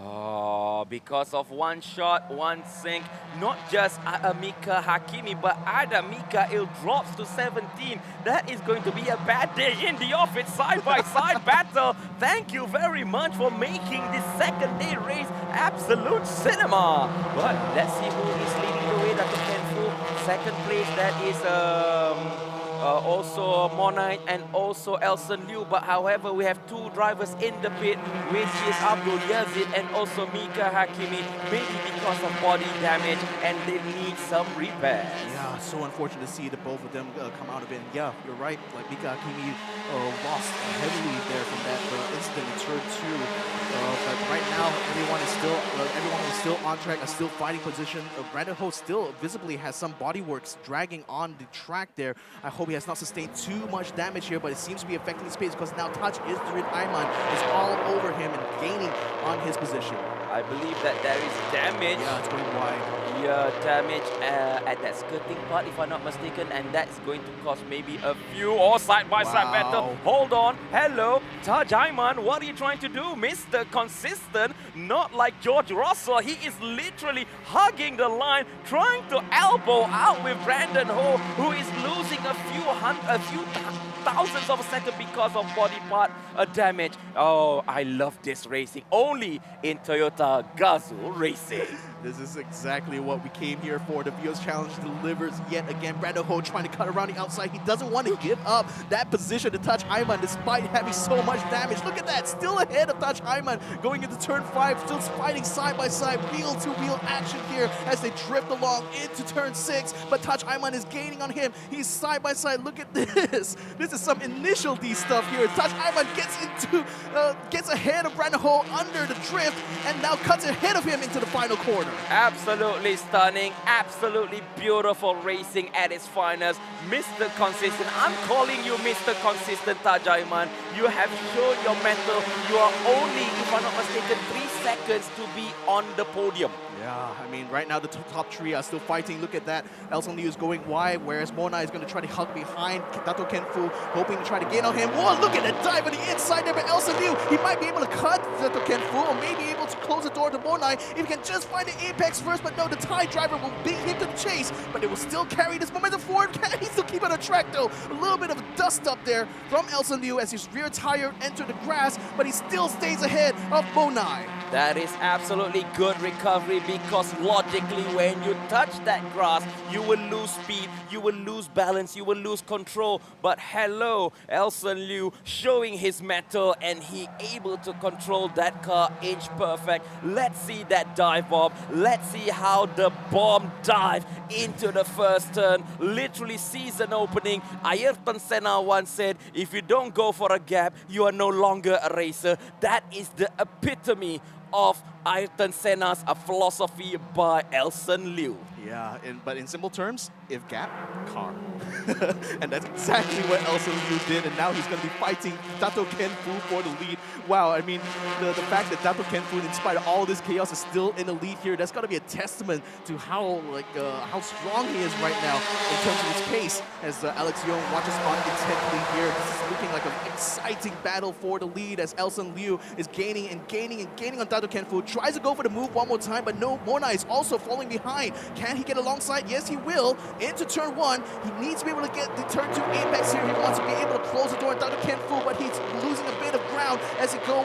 Oh, because of one shot, one sink, not just Mika Hakimi, but Ada Mikael drops to 17. That is going to be a bad day in the office side-by-side battle. Thank you very much for making this second day race absolute cinema. But let's see who is leading the way. That's Kenfu. Second place, that is also Monite and also Elson Liu, but however we have two drivers in the pit, which is Abdul Yazid and also Mika Hakimi, maybe because of body damage and they need some repairs. Yeah, so unfortunate to see the both of them come out of it. And yeah, you're right, like Mika Hakimi lost heavily there from that incident in turn 2. But right now, everyone is still on track, is still fighting position. Brandon Ho still visibly has some bodyworks dragging on the track there. I hope he has not sustained too much damage here, but it seems to be affecting his pace because now Touch is Ayman is all over him and gaining on his position. I believe that there is damage. Yeah, it's going wide. Yeah, damage at that skirting part, if I'm not mistaken, and that's going to cause maybe a few side-by-side battle. Hold on. Hello, Taj Ayman, what are you trying to do? Mr. Consistent, not like George Russell. He is literally hugging the line, trying to elbow out with Brandon Ho, who is losing a few thousands of a second because of body part damage. Oh, I love this racing. Only in Toyota Gazoo Racing. This is exactly what we came here for. The Vios Challenge delivers yet again. Brandon Ho trying to cut around the outside. He doesn't want to give up that position to Touch Ayman despite having so much damage. Look at that, still ahead of Touch Ayman going into turn 5, still fighting side by side, wheel-to-wheel action here as they drift along into turn 6. But Touch Ayman is gaining on him. He's side by side. Look at this. This is some initial D stuff here. Touch Ayman gets ahead of Brandon Ho under the drift and now cuts ahead of him into the final corner. Absolutely stunning, absolutely beautiful racing at its finest. Mr. Consistent, I'm calling you Mr. Consistent, Taj Ayman. You have shown your mettle. You are only, if I'm not mistaken, 3 seconds to be on the podium. Yeah, I mean, right now the top three are still fighting. Look at that. Elson Liu is going wide, whereas Mona is going to try to hug behind Dato Kenfu, hoping to try to gain on him. Whoa, look at that dive on the inside there by Elson Liu. He might be able to cut Dato Kenfu or maybe able to close the door to Mona if he can just find the apex first. But no, the Thai driver will beat him to the chase, but it will still carry this momentum forward. Can he still keep on the track though? A little bit of dust up there from Elson Liu as his rear tire entered the grass, but he still stays ahead of Monai. That is absolutely good recovery because logically when you touch that grass, you will lose speed, you will lose balance, you will lose control. But hello, Elson Liu showing his mettle and he able to control that car inch perfect. Let's see that dive bomb. Let's see how the bomb dive into the first turn. Literally season opening. Ayrton Senna once said, if you don't go for a gap, you are no longer a racer. That is the epitome of Ayrton Senna's philosophy by Elson Liu. Yeah, but in simple terms, if gap, car. And that's exactly what Elson Liu did, and now he's going to be fighting Dato Kenfu for the lead. Wow, I mean, the fact that Dato Kenfu, in spite of all this chaos, is still in the lead here, that's got to be a testament to how strong he is right now in terms of his pace. As Alex Young watches on intently here, this is looking like an exciting battle for the lead as Elson Liu is gaining and gaining and gaining on Dato Kenfu. Tries to go for the move one more time, but no, Mona is also falling behind. Can he get alongside? Yes, he will. Into turn 1, he needs to be able to get the turn 2 apex here. He wants to be able to close the door on Dato Kenfu, but he's losing a bit of ground as he goes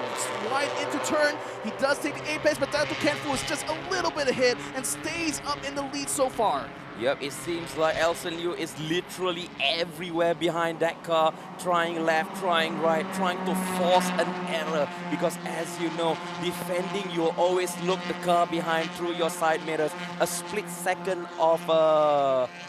wide into turn. He does take the apex, but Dato Kenfu is just a little bit ahead and stays up in the lead so far. Yep, it seems like Elson Liu is literally everywhere behind that car, trying left, trying right, trying to force an error. Because as you know, defending, you'll always look the car behind through your side mirrors. A split second of,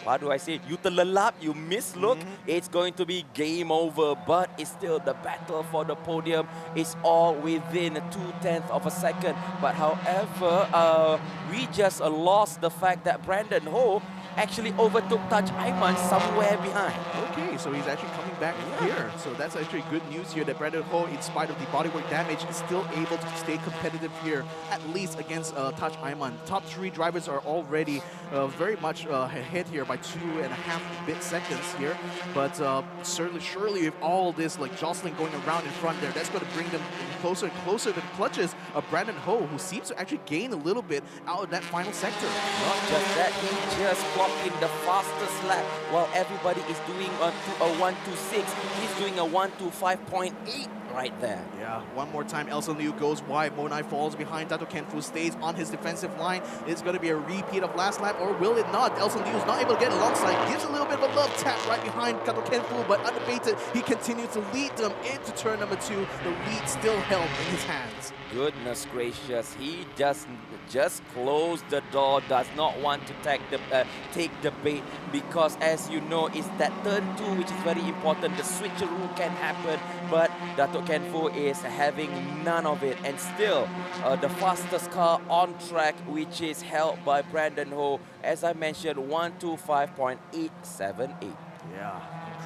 what do I say, you telelap, you mislook, it's going to be game over. But it's still the battle for the podium. It's all within 0.2 of a second. But however, we just lost the fact that Brandon Ho actually overtook Taj Aiman somewhere behind. Okay, so he's actually coming back here. So that's actually good news here that Brandon Ho, in spite of the bodywork damage, is still able to stay competitive here, at least against Taj Aiman. Top 3 drivers are already very much ahead here by 2.5 bit seconds here. But surely with all this like jostling going around in front there, that's going to bring them closer and closer to the clutches of Brandon Ho, who seems to actually gain a little bit out of that final sector. Not just that, he just clocked in the fastest lap while everybody is doing a 1:26. He's doing a 1:25.8 right there. Yeah, one more time, Elson Liu goes wide. Monai falls behind. Dato Kenfu stays on his defensive line. It's going to be a repeat of last lap, or will it not? Elson Liu is not able to get alongside. Gives a little bit of a love tap right behind Dato Kenfu, but unabated, he continues to lead them into turn number 2. The lead still held in his hands. Goodness gracious, he just closed the door, does not want to take the bait, because as you know, it's that turn 2 which is very important. The switcheroo can happen, but Dato Kenfu is having none of it, and still the fastest car on track, which is held by Brandon Ho, as I mentioned, 1:25.878. Yeah.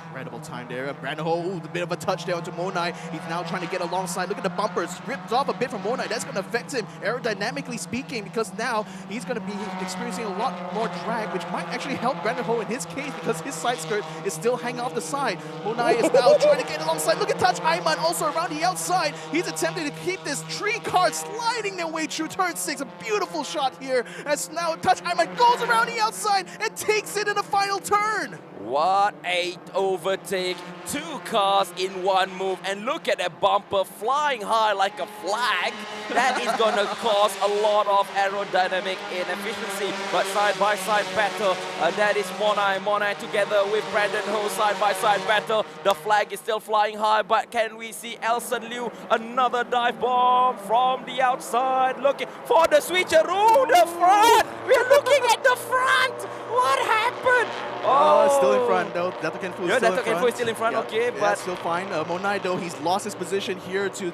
Incredible time there. Brandon Ho, ooh, a bit of a touchdown to Monai. He's now trying to get alongside. Look at the bumpers. Ripped off a bit from Monai. That's going to affect him aerodynamically speaking, because now he's going to be experiencing a lot more drag, which might actually help Brandon Ho in his case, because his side skirt is still hanging off the side. Monai is now trying to get alongside. Look at Taj Aiman also around the outside. He's attempting to keep this 3 cars sliding their way through turn 6. A beautiful shot here as now Taj Aiman goes around the outside and takes it in the final turn. What a overtake. 2 cars in one move, and look at that bumper flying high like a flag. That is going to cause a lot of aerodynamic inefficiency, but side-by-side battle, that is Monai together with Brandon Ho, side-by-side battle. The flag is still flying high, but can we see Elson Liu, another dive bomb from the outside, looking for the switcheroo, the front. We're looking at the front. What happened? Oh, still in front though. Dato Kenfu is still in front. Is still in front, okay, yeah, but still fine. Monai though, he's lost his position here to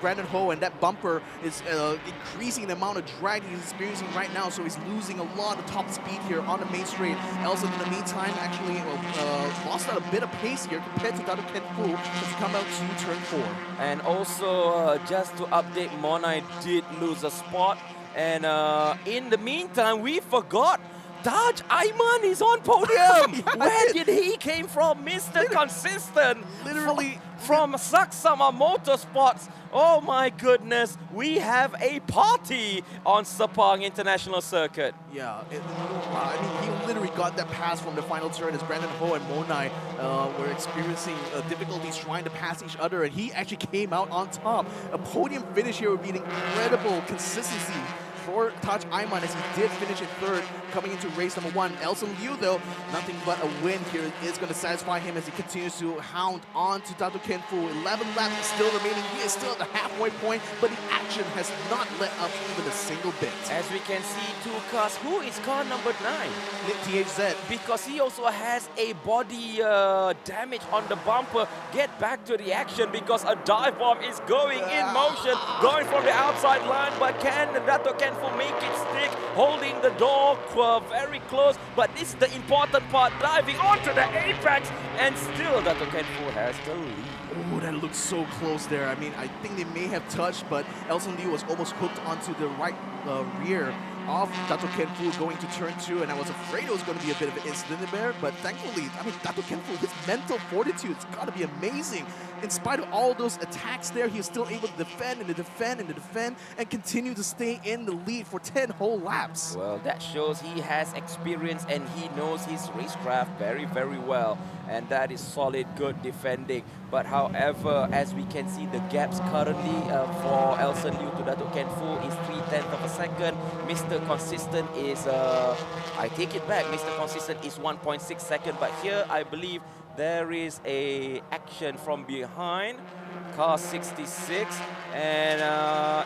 Brandon Ho, and that bumper is increasing the amount of drag he's experiencing right now, so he's losing a lot of top speed here on the main straight. Elson, in the meantime, actually lost out a bit of pace here compared to Dato Kenfu as he come out to turn 4. And also, just to update, Monai did lose a spot, and in the meantime, we forgot Taj Aiman is on podium. Where did he came from, Mr. Consistent? Literally from Saksama Motorsports. Oh my goodness, we have a party on Sepang International Circuit. Yeah, I mean, he literally got that pass from the final turn as Brandon Ho and Monai were experiencing difficulties trying to pass each other, and he actually came out on top. A podium finish here would be an incredible consistency for Taj Aiman, as he did finish in 3rd coming into race number 1. Elson Liu, though, nothing but a win here is going to satisfy him as he continues to hound on to Dato Kenfu. 11 laps still remaining. He is still at the halfway point, but the action has not let up even a single bit. As we can see, 2 cars. Who is car number 9? Nick THZ. Because he also has a body damage on the bumper. Get back to the action, because a dive bomb is going in motion, going from the outside line, but can Dato Kenfu make it stick, holding the door very close, but this is the important part, diving onto the apex, and still Dato Kenfu has the lead. Oh, that looks so close there. I mean, I think they may have touched, but Elson Liu was almost hooked onto the right rear of Dato Kenfu going to turn 2, and I was afraid it was going to be a bit of an incident there, but thankfully, I mean, Dato Kenfu, his mental fortitude, it's got to be amazing. In spite of all those attacks there, he was still able to defend and to defend and to defend and continue to stay in the lead for 10 whole laps. Well, that shows he has experience and he knows his racecraft very, very well, and that is solid, good defending. But however, as we can see, the gaps currently for Elson Liu to Dato Kenfu is 3/10 of a second. Mr. Consistent is, I take it back, Mr. Consistent is 1.6 seconds, but here I believe there is a action from behind. Car 66, and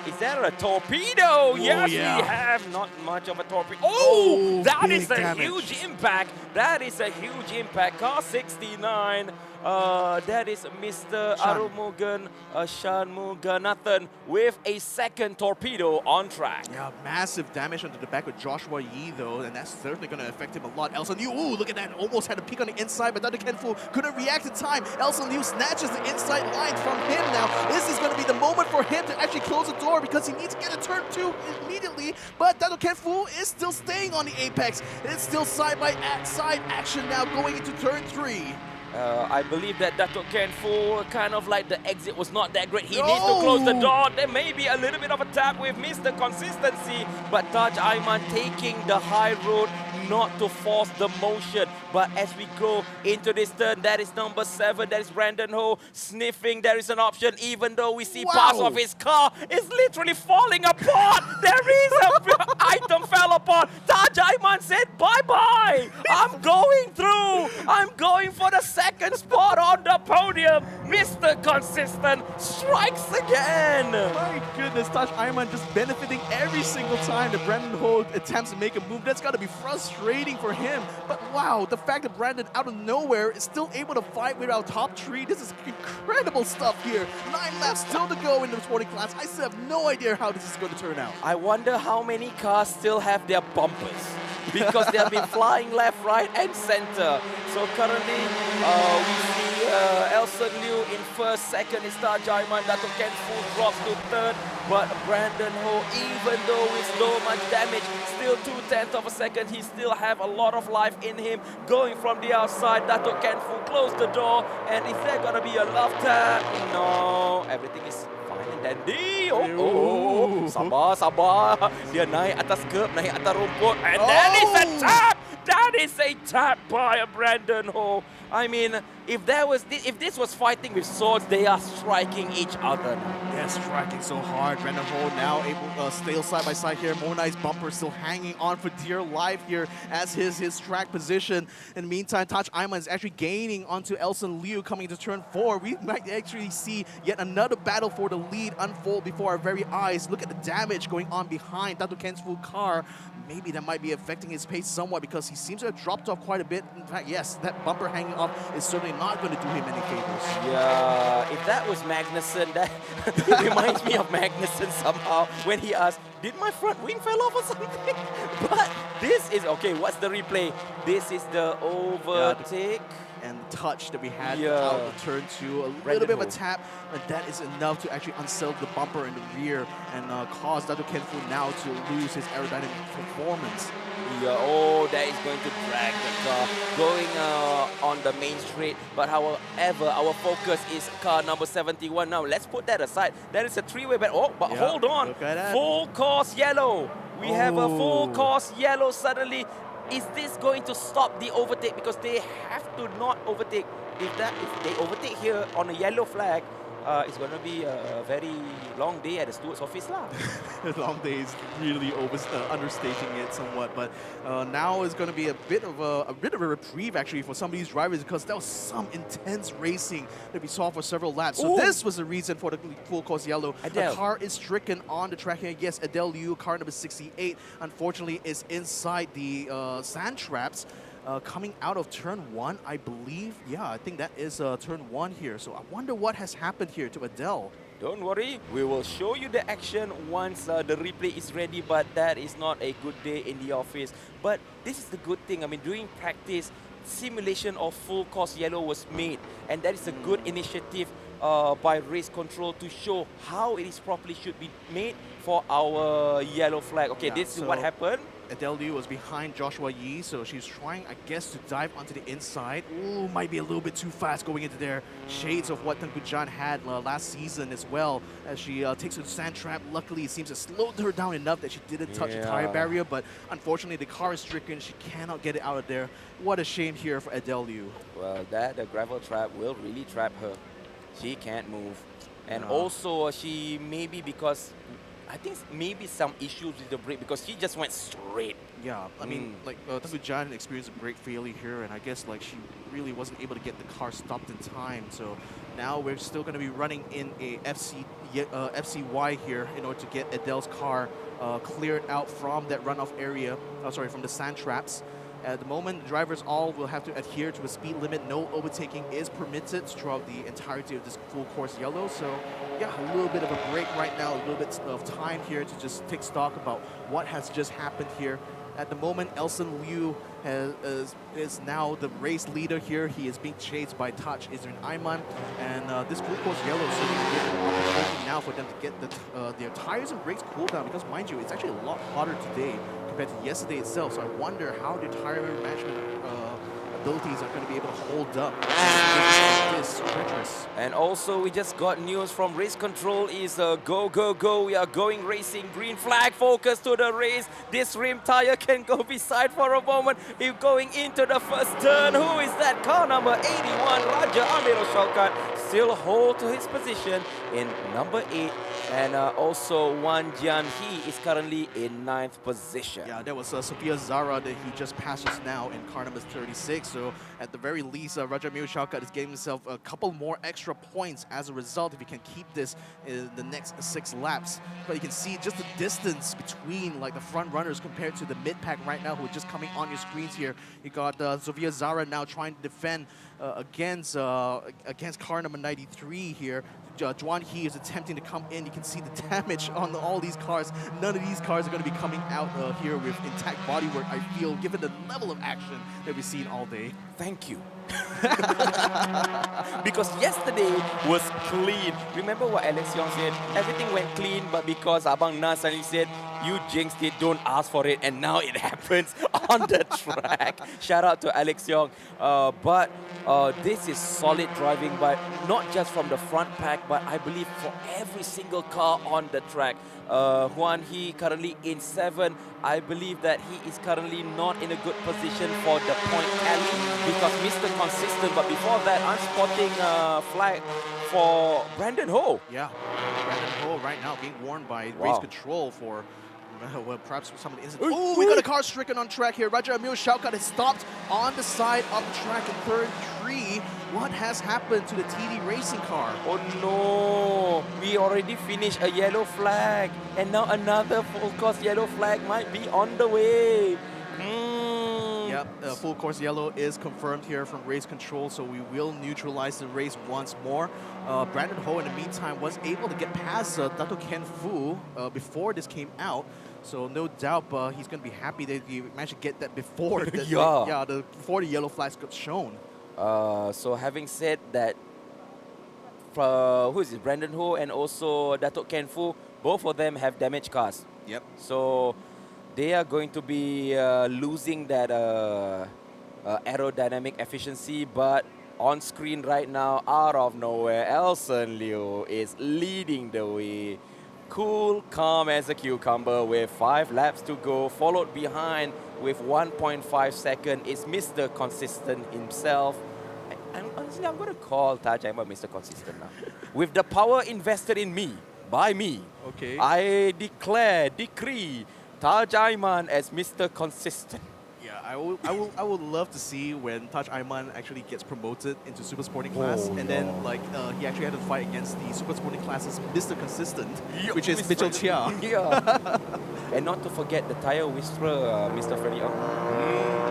is there a torpedo? Yes, yeah. We have not much of a torpedo. Oh, that is a damage. huge impact. That is a huge impact. Car 69 That is Mr. Arumugan Shanmuganathan with a second torpedo on track. Yeah, massive damage onto the back of Joshua Yi though, and that's certainly going to affect him a lot. Elson Liu, ooh, look at that, almost had a peek on the inside, but Dr. Ken Fu couldn't react in time. Elson Liu snatches the inside line from him now. This is going to be the moment for him to actually close the door because he needs to get a turn 2 immediately, but Dr. Ken Fu is still staying on the apex. It's still side-by-side action now going into turn 3. I believe that Dato' Ken Fu, kind of like the exit was not that great. He needs to close the door. There may be a little bit of a tap with Mr. Consistency, but Taj Aiman taking the high road not to force the motion. But as we go into this turn, that is number 7, that is Brandon Ho sniffing. There is an option, even though we see parts of his car is literally falling apart. There is a item fell apart. Taj Aiman said, bye-bye. I'm going through. I'm going for the second spot on the podium. Mr. Consistent strikes again. My goodness, Taj Aiman just benefiting every single time that Brandon Ho attempts to make a move. That's got to be frustrating for him. But wow, the fact that Brandon out of nowhere is still able to fight with our top 3, this is incredible stuff here. 9 laps still to go in the sporting class. I still have no idea how this is going to turn out. I wonder how many cars still have their bumpers because they have been flying left, right, and center. So currently, we see Elson Liu in first, second is Taj Aiman, Dato' Ken Fu drops to third, but Brandon Ho, even though with so much damage, still 2/10 of a second, he still have a lot of life in him. Going from the outside, Dato' Ken Fu close the door, and is there gonna be a love tap? No, everything is fine and dandy. Sabar. Dia naik atas curb, naik atas rumput, and that is a tap! That is a tap by a Brandon Ho. I mean, if this was fighting with swords, they are striking each other now. Yeah, striking so hard. Brandon Ho now able to stay side by side here. Monai's bumper still hanging on for dear life here as his track position. In the meantime, Taj Aiman is actually gaining onto Elson Liu coming to turn 4. We might actually see yet another battle for the lead unfold before our very eyes. Look at the damage going on behind Dato' Ken Fu's car. Maybe that might be affecting his pace somewhat because he seems to have dropped off quite a bit. In fact, yes, that bumper hanging off is certainly not going to do him any favors. Yeah, if that was Magnussen, that reminds me of Magnussen somehow when he asked, did my front wing fell off or something? But this is, okay, what's the replay? This is the overtake. And the touch that we had out of turn 2, a little bit of a tap, and that is enough to actually unsettle the bumper in the rear and cause Dato' Ken Fu now to lose his aerodynamic performance. Yeah, oh, that is going to drag the car going on the main straight. But however, our focus is car number 71 now. Let's put that aside. That is a 3-way battle. Oh, but hold on. Full course yellow. We have a full course yellow suddenly. Is this going to stop the overtake? Because they have to not overtake. If they overtake here on a yellow flag, it's going to be a very long day at the steward's office lah. Long day is really understating it somewhat, but now is going to be a bit of a reprieve actually for some of these drivers because that was some intense racing that we saw for several laps. So this was the reason for the full course yellow. The car is stricken on the track here. Yes, Adele Liu, car number 68, unfortunately is inside the sand traps. Coming out of turn 1, I believe. Yeah, I think that is turn 1 here. So I wonder what has happened here to Adele. Don't worry, we will show you the action once the replay is ready, but that is not a good day in the office. But this is the good thing. I mean, during practice, simulation of full course yellow was made, and that is a good initiative by race control to show how it is properly should be made for our yellow flag. Okay, this is what happened. Adele Liu was behind Joshua Yi, so she's trying, I guess, to dive onto the inside. Ooh, might be a little bit too fast going into there. Shades of what Tengku Jan had last season as well, as she takes her sand trap. Luckily, it seems to slow her down enough that she didn't touch the tire barrier, but unfortunately, the car is stricken. She cannot get it out of there. What a shame here for Adele Liu. Well, the gravel trap will really trap her. She can't move. And also, she maybe because I think maybe some issues with the brake because she just went straight. Yeah, I mean, like Tengku Jan experienced a brake failure here, and I guess like she really wasn't able to get the car stopped in time. So now we're still going to be running in a FCY here in order to get Adele's car cleared out from that runoff area. Sorry, from the sand traps. At the moment, the drivers all will have to adhere to a speed limit. No overtaking is permitted throughout the entirety of this full course yellow. So yeah, a little bit of a break right now, a little bit of time here to just take stock about what has just happened here. At the moment, Elson Liu is now the race leader here. He is being chased by Taj Izrin Ayman, and this full course yellow is certainly an opportunity now for them to get their tires and brakes cooled down, because mind you, it's actually a lot hotter today compared to yesterday itself. So I wonder how the tire management abilities are going to be able to hold up this treacherous. And also, we just got news from race control is go, go, go. We are going racing. Green flag, focus to the race. This rim tire can go beside for a moment. We're going into the first turn. Who is that? Car number 81, Raja Amir Shaukat, still hold to his position in number 8. And also, Wan Jian He is currently in 9th position. Yeah, that was Sophia Zara that he just passed us now in car number 36. So at the very least, Raja Amir Shaukat is getting himself a couple more extra points as a result if he can keep this in the next 6 laps. But you can see just the distance between like the front runners compared to the mid pack right now, who are just coming on your screens here. You got Sophia Zara now trying to defend against car number 93 here. Juan He is attempting to come in. You can see the damage on all these cars. None of these cars are going to be coming out here with intact bodywork, I feel, given the level of action that we've seen all day. Thank you. Because yesterday was clean. Remember what Alex Yong said? Everything went clean, but because Abang Nas suddenly said, you jinxed it, don't ask for it, and now it happens on the track. Shout out to Alex Yong. But this is solid driving, but not just from the front pack, but I believe for every single car on the track. Juan He currently in 7. I believe that he is currently not in a good position for the point tally because Mr. Consistent. But before that, I'm spotting a flag for Brandon Ho. Yeah, Brandon Ho right now being warned by race control for well, perhaps some of the incidents. Oh, we got a car stricken on track here. Raja Amir Shaukat has stopped on the side of the track in third tree. What has happened to the TD racing car? Oh no, we already finished a yellow flag, and now another full course yellow flag might be on the way. Yep, full course yellow is confirmed here from race control, so we will neutralize the race once more. Brandon Ho, in the meantime, was able to get past Dato Ken Fu before this came out. So no doubt he's going to be happy that he managed to get that before before the yellow flags got shown. So having said that, who is it? Brandon Ho and also Dato' Ken Fu, both of them have damaged cars. Yep. So they are going to be losing that aerodynamic efficiency, but on screen right now, out of nowhere, Elson Liu is leading the way. Cool, calm as a cucumber with 5 laps to go. Followed behind with 1.5 seconds is Mr. Consistent himself. Honestly, I'm going to call Taj Ayman Mr. Consistent now. With the power invested in me, by me, okay, I decree Taj Ayman as Mr. Consistent. Yeah, I would love to see when Taj Ayman actually gets promoted into Super Sporting class, and then like he actually had to fight against the Super Sporting class's Mr. Consistent, which is Mitchell Chia. Yeah. And not to forget the tire whisperer, Mr. Freddie Ong.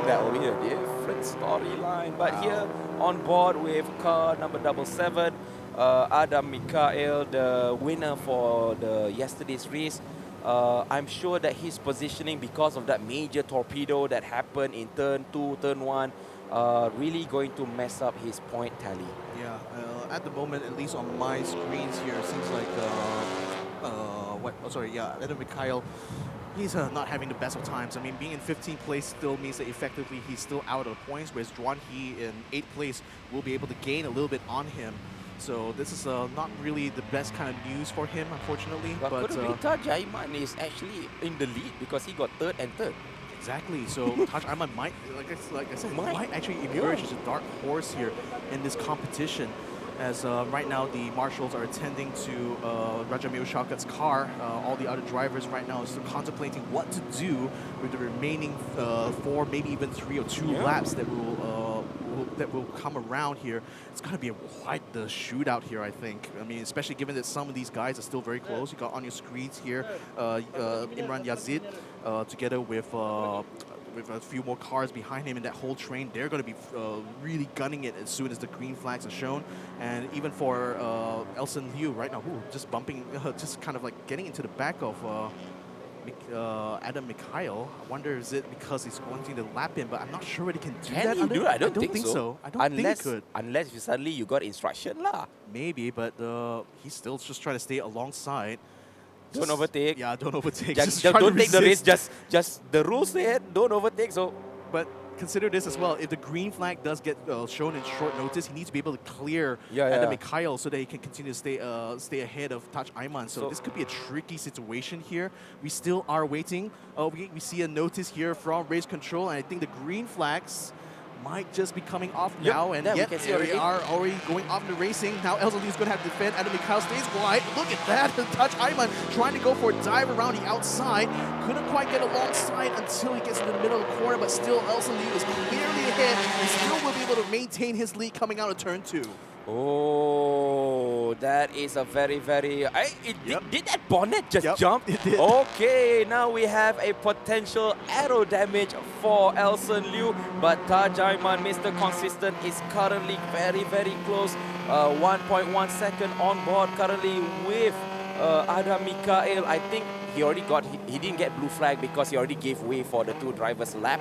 That will be a different storyline. But here on board with car number 77, Adam Mikael, the winner for the yesterday's race. I'm sure that his positioning, because of that major torpedo that happened in turn 2, turn 1, really going to mess up his point tally. Yeah, at the moment, at least on my screens here, it seems like Adam Mikhail, he's not having the best of times. I mean, being in 15th place still means that effectively he's still out of the points, whereas Juan He in 8th place will be able to gain a little bit on him. So this is not really the best kind of news for him, unfortunately. But could it be Taj Ayman is actually in the lead because he got 3rd and 3rd? Exactly. So Taj Ayman might, like I said, might actually emerge as a dark horse here in this competition. As right now the marshals are attending to Rajamil Shaukat's car. All the other drivers right now are still contemplating what to do with the remaining 4, maybe even 3 or 2 laps that will come around here. It's going to be quite the shootout here, I think. I mean, especially given that some of these guys are still very close. You got on your screens here Imran Yazid together with with a few more cars behind him in that whole train, they're going to be really gunning it as soon as the green flags are shown. And even for Elson Liu right now, just bumping, just kind of like getting into the back of Adam Mikhail. I wonder, is it because he's wanting to lap him, but I'm not sure whether he can do that. Can he do it? I don't think so. I don't think he could. Unless suddenly you got instruction lah. Maybe, but he's still just trying to stay alongside. Don't overtake. Yeah, don't overtake. Just don't take the race. Just the rules say don't overtake. So, but consider this as well. If the green flag does get shown in short notice, he needs to be able to clear Adam Mikhail so that he can continue to stay ahead of Taj Ayman. So this could be a tricky situation here. We still are waiting. We see a notice here from race control, and I think the green flags might just be coming off now, and yet we are already going off the racing. Now Elson Liu is going to have to defend. Adam Mikhail stays wide. Look at that. Taj Ayman trying to go for a dive around the outside. Couldn't quite get alongside until he gets in the middle of the corner, but still Elson Liu is clearly ahead and still will be able to maintain his lead coming out of turn 2. Oh, that is a very... Did that bonnet just jump? It did. Okay, now we have a potential aero damage for Elson Liu, but Taj Ayman, Mr. Consistent, is currently very close. 1.1 second on board currently with Adam Mikhail. I think he already he didn't get blue flag because he already gave way for the two drivers lap.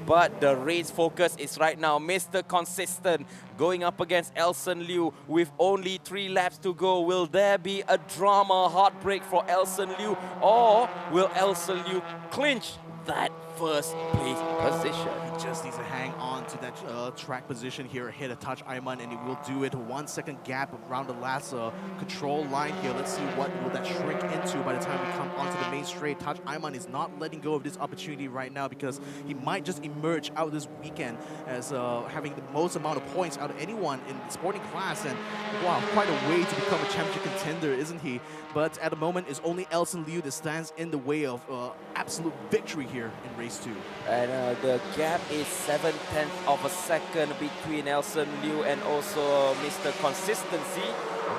But the race focus is right now Mr. Consistent going up against Elson Liu with only 3 laps to go. Will there be a drama heartbreak for Elson Liu, or will Elson Liu clinch that first place position? He just needs to hang on to that track position here ahead of Taj Ayman, and he will do it. 1 second gap around the last control line here. Let's see what will that shrink into by the time we come onto the main straight. Taj Ayman is not letting go of this opportunity right now because he might just emerge out this weekend as having the most amount of points out of anyone in the sporting class, and wow, quite a way to become a championship contender, isn't he? But at the moment, it's only Elson Liu that stands in the way of absolute victory here in race 2. And the gap is 7/10 of a second between Elson Liu and also Mr. Consistency.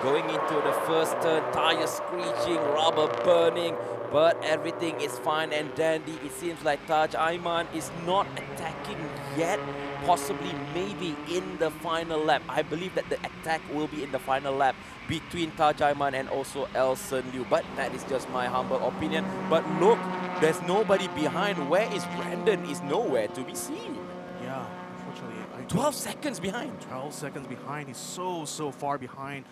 Going into the first turn, tires screeching, rubber burning, but everything is fine and dandy. It seems like Taj Ayman is not attacking yet, possibly maybe in the final lap. I believe that the attack will be in the final lap between Taj Ayman and also Elson Liu, but that is just my humble opinion. But look, there's nobody behind. Where is Brandon? Is nowhere to be seen. Yeah, unfortunately. 12 seconds behind. 12 seconds behind. He's so far behind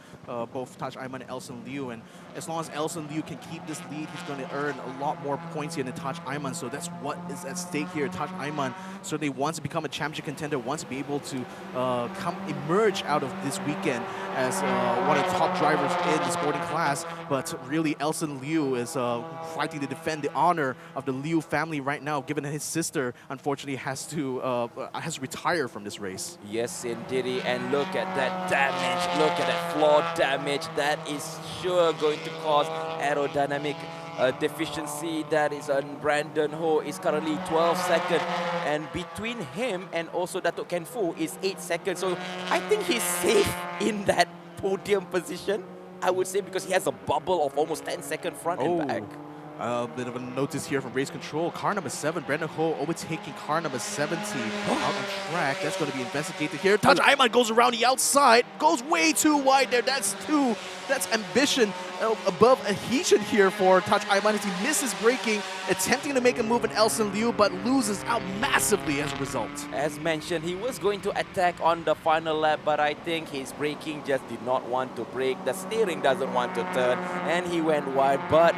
both Taj Ayman and Elson Liu. And as long as Elson Liu can keep this lead, he's going to earn a lot more points here than Taj Ayman. So that's what is at stake here. Taj Ayman certainly wants to become a championship contender, wants to be able to emerge out of this weekend as one of the top drivers in the sporting class. But really, Elson Liu is fighting to defend the honor of the Liu family right now, given that his sister, unfortunately, has to retire from this race. Yes, indeed. And look at that damage. Look at that floor damage. That is sure going to cause aerodynamic deficiency. That is on Brandon Ho. Is currently 12 seconds. And between him and also Datuk Ken Fu is 8 seconds. So I think he's safe in that podium position, I would say, because he has a bubble of almost 10 seconds front and back. A bit of a notice here from race control. Car number 7, Brandon Ho overtaking car number 70 out on track. That's going to be investigated here. Taj Ayman goes around the outside, goes way too wide there. That's ambition above adhesion here for Taj Ayman as he misses braking, attempting to make a move in Elson Liu, but loses out massively as a result. As mentioned, he was going to attack on the final lap, but I think his braking just did not want to brake. The steering doesn't want to turn, and he went wide. But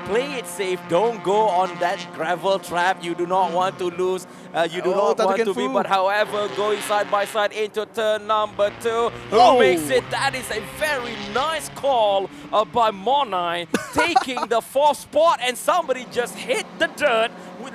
play it safe. Don't go on that gravel trap. You do not want to lose. You do not want to be. But however, going side by side into turn number 2. Who makes it? That is a very nice call by Monai, taking the 4th spot, and somebody just hit the dirt.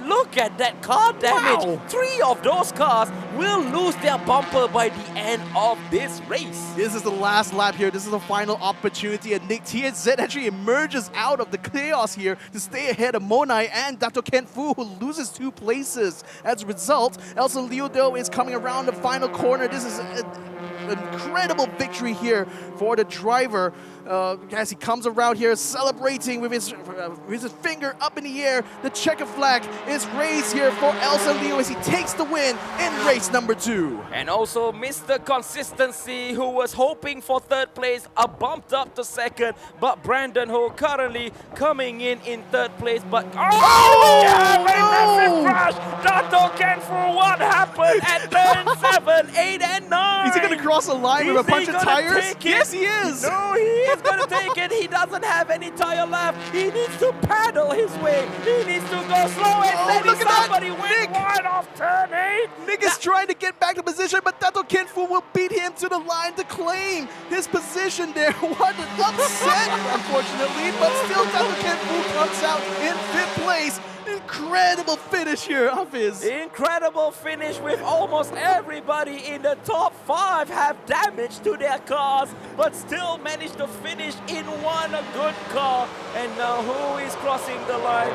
Look at that car damage. Wow. 3 of those cars will lose their bumper by the end of this race. This is the last lap here. This is the final opportunity, and Nick TNZ actually emerges out of the chaos here to stay ahead of Monai and Dato Ken Fu, who loses 2 places. As a result, Elson Liu, though, is coming around the final corner. This is incredible victory here for the driver. As he comes around here celebrating with his finger up in the air. The checker flag is raised here for Elson Liu as he takes the win in race number 2. And also Mr. Consistency, who was hoping for third place, bumped up to second. But Brandon Ho currently coming in third place. But massive crash! Dato Kenfu, what happened at turn 7, 8, and 9? Is he going to cross the line with a bunch of tires? Yes, he is! No, he is going to take it. He doesn't have any tire left. He needs to paddle his way. He needs to go slow and steady. Somebody went wide off turn 8. Nick is trying to get back to position, but Dato Kenfu will beat him to the line to claim his position there. What an upset, unfortunately, but still Dato Kenfu comes out in 5th place. Incredible finish here of his. Incredible finish with almost everybody in the top 5 have damage to their cars, but still managed to finish in one good car. And now who is crossing the line?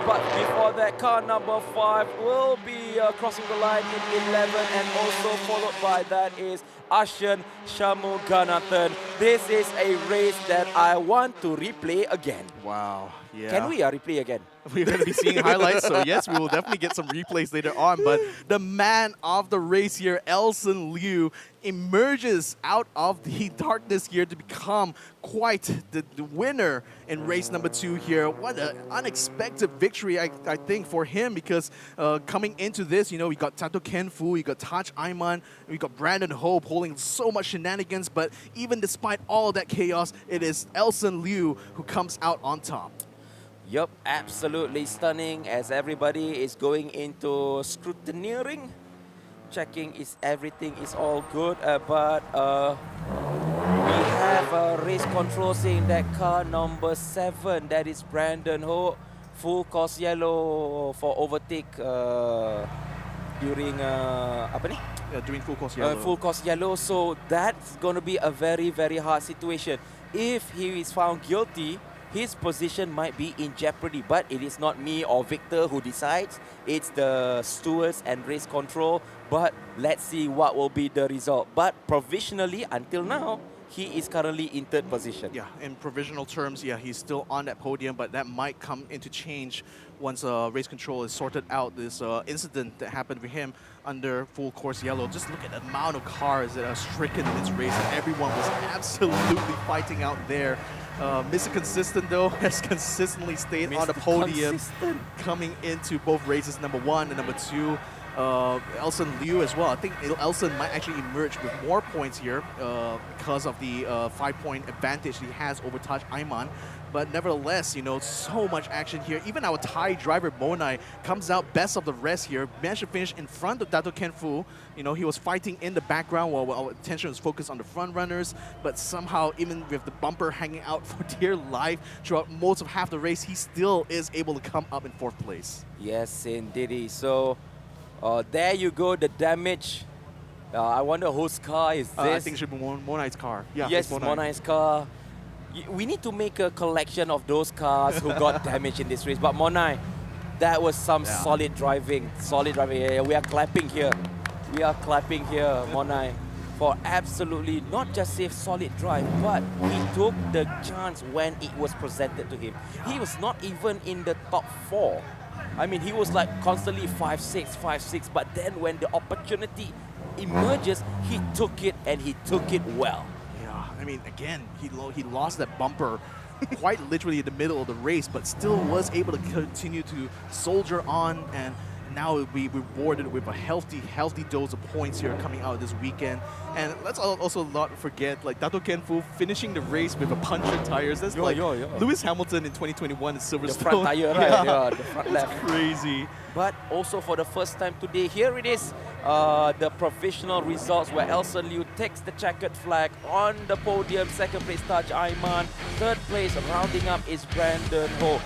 But before that, car number 5 will be crossing the line in 11, and also followed by that is Ashen Shamuganathan. This is a race that I want to replay again. Wow. Yeah. Can we replay again? We're going to be seeing highlights, so yes, we will definitely get some replays later on. But the man of the race here, Elson Liu, emerges out of the darkness here to become quite the winner in race number 2 here. What an unexpected victory, I think, for him, because coming into this, you know, we got Dato Kenfu, we got Taj Aiman, we got Brandon Ho pulling so much shenanigans, but even despite all of that chaos, it is Elson Liu who comes out on top. Yup, absolutely stunning as everybody is going into scrutineering, checking is everything is all good, but we have race control saying that car number 7, that is Brandon Ho, full course yellow for overtake during apa ni? Doing full course yellow. Full course yellow, so that's going to be a very, very hard situation. If he is found guilty, his position might be in jeopardy, but it is not me or Victor who decides. It's the stewards and race control, but let's see what will be the result. But provisionally, until now, he is currently in 3rd position. Yeah, in provisional terms, yeah, he's still on that podium, but that might come into change once race control is sorted out this incident that happened with him under full course yellow. Just look at the amount of cars that are stricken in this race. Everyone was absolutely fighting out there. Mr. Consistent, though, has consistently stayed on the podium coming into both races, number 1 and number 2. Elson Liu as well. I think Elson might actually emerge with more points here because of the 5-point advantage he has over Taj Aiman. But nevertheless, you know, so much action here. Even our Thai driver, Monai, comes out best of the rest here. Managed to finish in front of Dato Kenfu. You know, he was fighting in the background while our attention was focused on the front runners. But somehow, even with the bumper hanging out for dear life throughout most of half the race, he still is able to come up in 4th place. Yes, indeed. So, there you go, the damage. I wonder whose car is this? I think it should be Monai's car. Yeah, yes, Monai's car. We need to make a collection of those cars who got damaged in this race. But Monai, that was some solid driving. Solid driving. Yeah, we are clapping here. We are clapping here, Monai, for absolutely not just safe, solid drive, but he took the chance when it was presented to him. He was not even in the top 4. I mean, he was like constantly 5-6, 5-6, but then when the opportunity emerges, he took it and he took it well. Yeah, I mean, again, he lost that bumper quite literally in the middle of the race, but still was able to continue to soldier on, and now we'll be rewarded with a healthy dose of points here coming out this weekend. And let's also not forget, like, Dato Kenfu finishing the race with a punctured tires. That's Lewis Hamilton in 2021 in Silverstone. The front tire, right? Yeah, the front That's left. crazy. But also for the first time today, here it is, the provisional results where Elson Liu takes the checkered flag on the podium. 2nd place, Taj Aiman. 3rd place, rounding up, is Brandon Ho.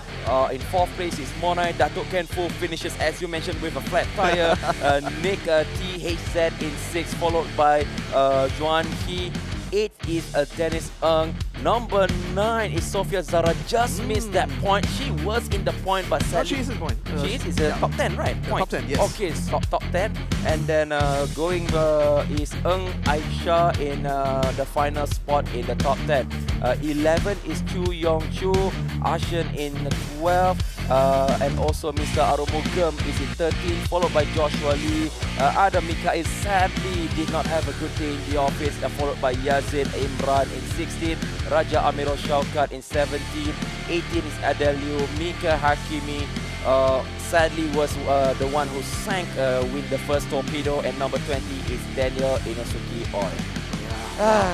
In 4th place is Monai. Dato Kenfu finishes, as you mentioned, with a flat tire. Nick THZ in 6th, followed by Juan He. 8 is Dennis Ng. Number 9 is Sofia Zara. Just missed that point. She was in the point, but sadly... she is in point. She is a top 10, right? Point. Top 10, yes. Okay, top 10. And then going is Ng Aisha in the final spot in the top 10. 11 is Chu Yong Chu. Ashen in 12. And also Mr. Arumugam is in 13, followed by Joshua Lee. Adam Mikael sadly did not have a good day in the office, followed by Yazid Imran in 16, Raja Amirul Shaukat in 17, 18 is Adelio, Mika Hakimi sadly was the one who sank with the first torpedo, and number 20 is Daniel Inosuke Oi.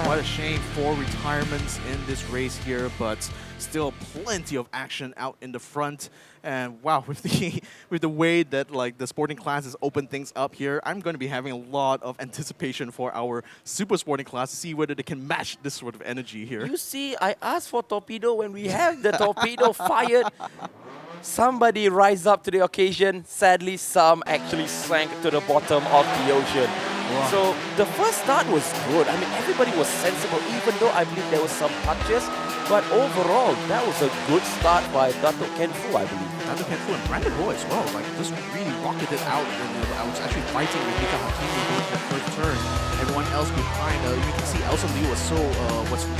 What a shame, 4 retirements in this race here, but still plenty of action out in the front. And wow, with the way that like the sporting class has opened things up here, I'm going to be having a lot of anticipation for our super sporting class to see whether they can match this sort of energy here. You see, I asked for torpedo. When we have the torpedo fired, somebody rise up to the occasion. Sadly, some actually sank to the bottom of the ocean. Wow. So the first start was good. I mean, everybody was sensible, even though I believe there was some touches. But overall, that was a good start by Dato Ken Fu, I believe. Dato Ken Fu and Brandon Roy as well. Like, just really rocketed out. And I was actually fighting with Mika Hakimi going to that first turn. Everyone else behind, you can see Elson Liu was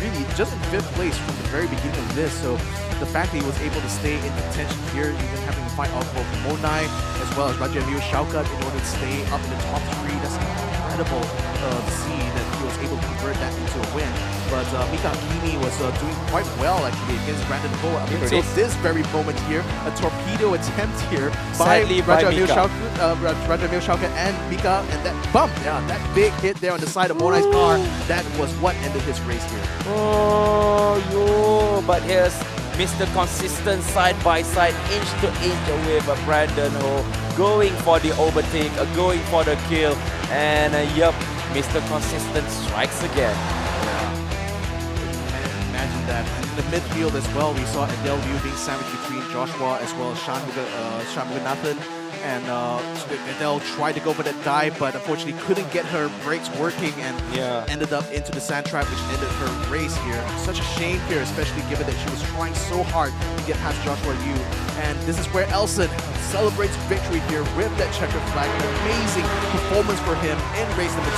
really just in 5th place from the very beginning of this. So the fact that he was able to stay in contention here, even having to fight off both Monai as well as Raja Emil Shaukat in order to stay up in the top 3, that's incredible to see that he was able to convert that into a win. But Mika Hakimi was doing quite well actually against Brandon Ho. I mean, so this very moment here, a torpedo attempt here by Raja Emil Shaukat and Mika, and that bump, that big hit there on the side of Monai's car, that was what ended his race here. Oh, yo! But here's Mr. Consistent side by side, inch to inch away from Brandon Ho, going for the overtake, going for the kill, and yup, Mr. Consistent strikes again. Imagine that. And in the midfield as well, we saw Adele Liu being sandwiched between Joshua as well as Sean Muganathan. And Adele tried to go for that dive, but unfortunately couldn't get her brakes working and ended up into the sand trap, which ended her race here. Such a shame here, especially given that she was trying so hard to get past Joshua Liu. And this is where Elson celebrates victory here with that checkered flag. An amazing performance for him in race number 2.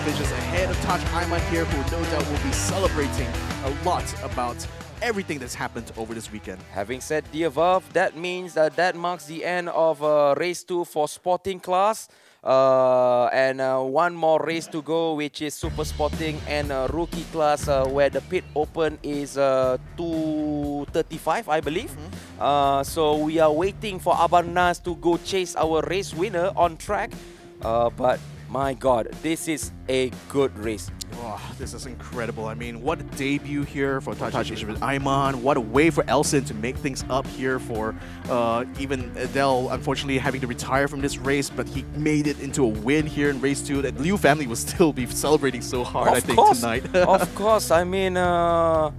Finishes ahead of Taj Ayman here, who no doubt will be celebrating a lot about everything that's happened over this weekend. Having said the above, that means that marks the end of race 2 for sporting class. And one more race to go, which is super sporting and rookie class, where the pit open is 2:35, I believe. So we are waiting for Abanas to go chase our race winner on track. But my God, this is a good race. Oh, this is incredible. I mean, what a debut here for Taj Ayman. What a way for Elson to make things up here for even Adele, unfortunately, having to retire from this race, but he made it into a win here in race 2. The Liu family will still be celebrating so hard, I think, tonight. Of course. I mean, the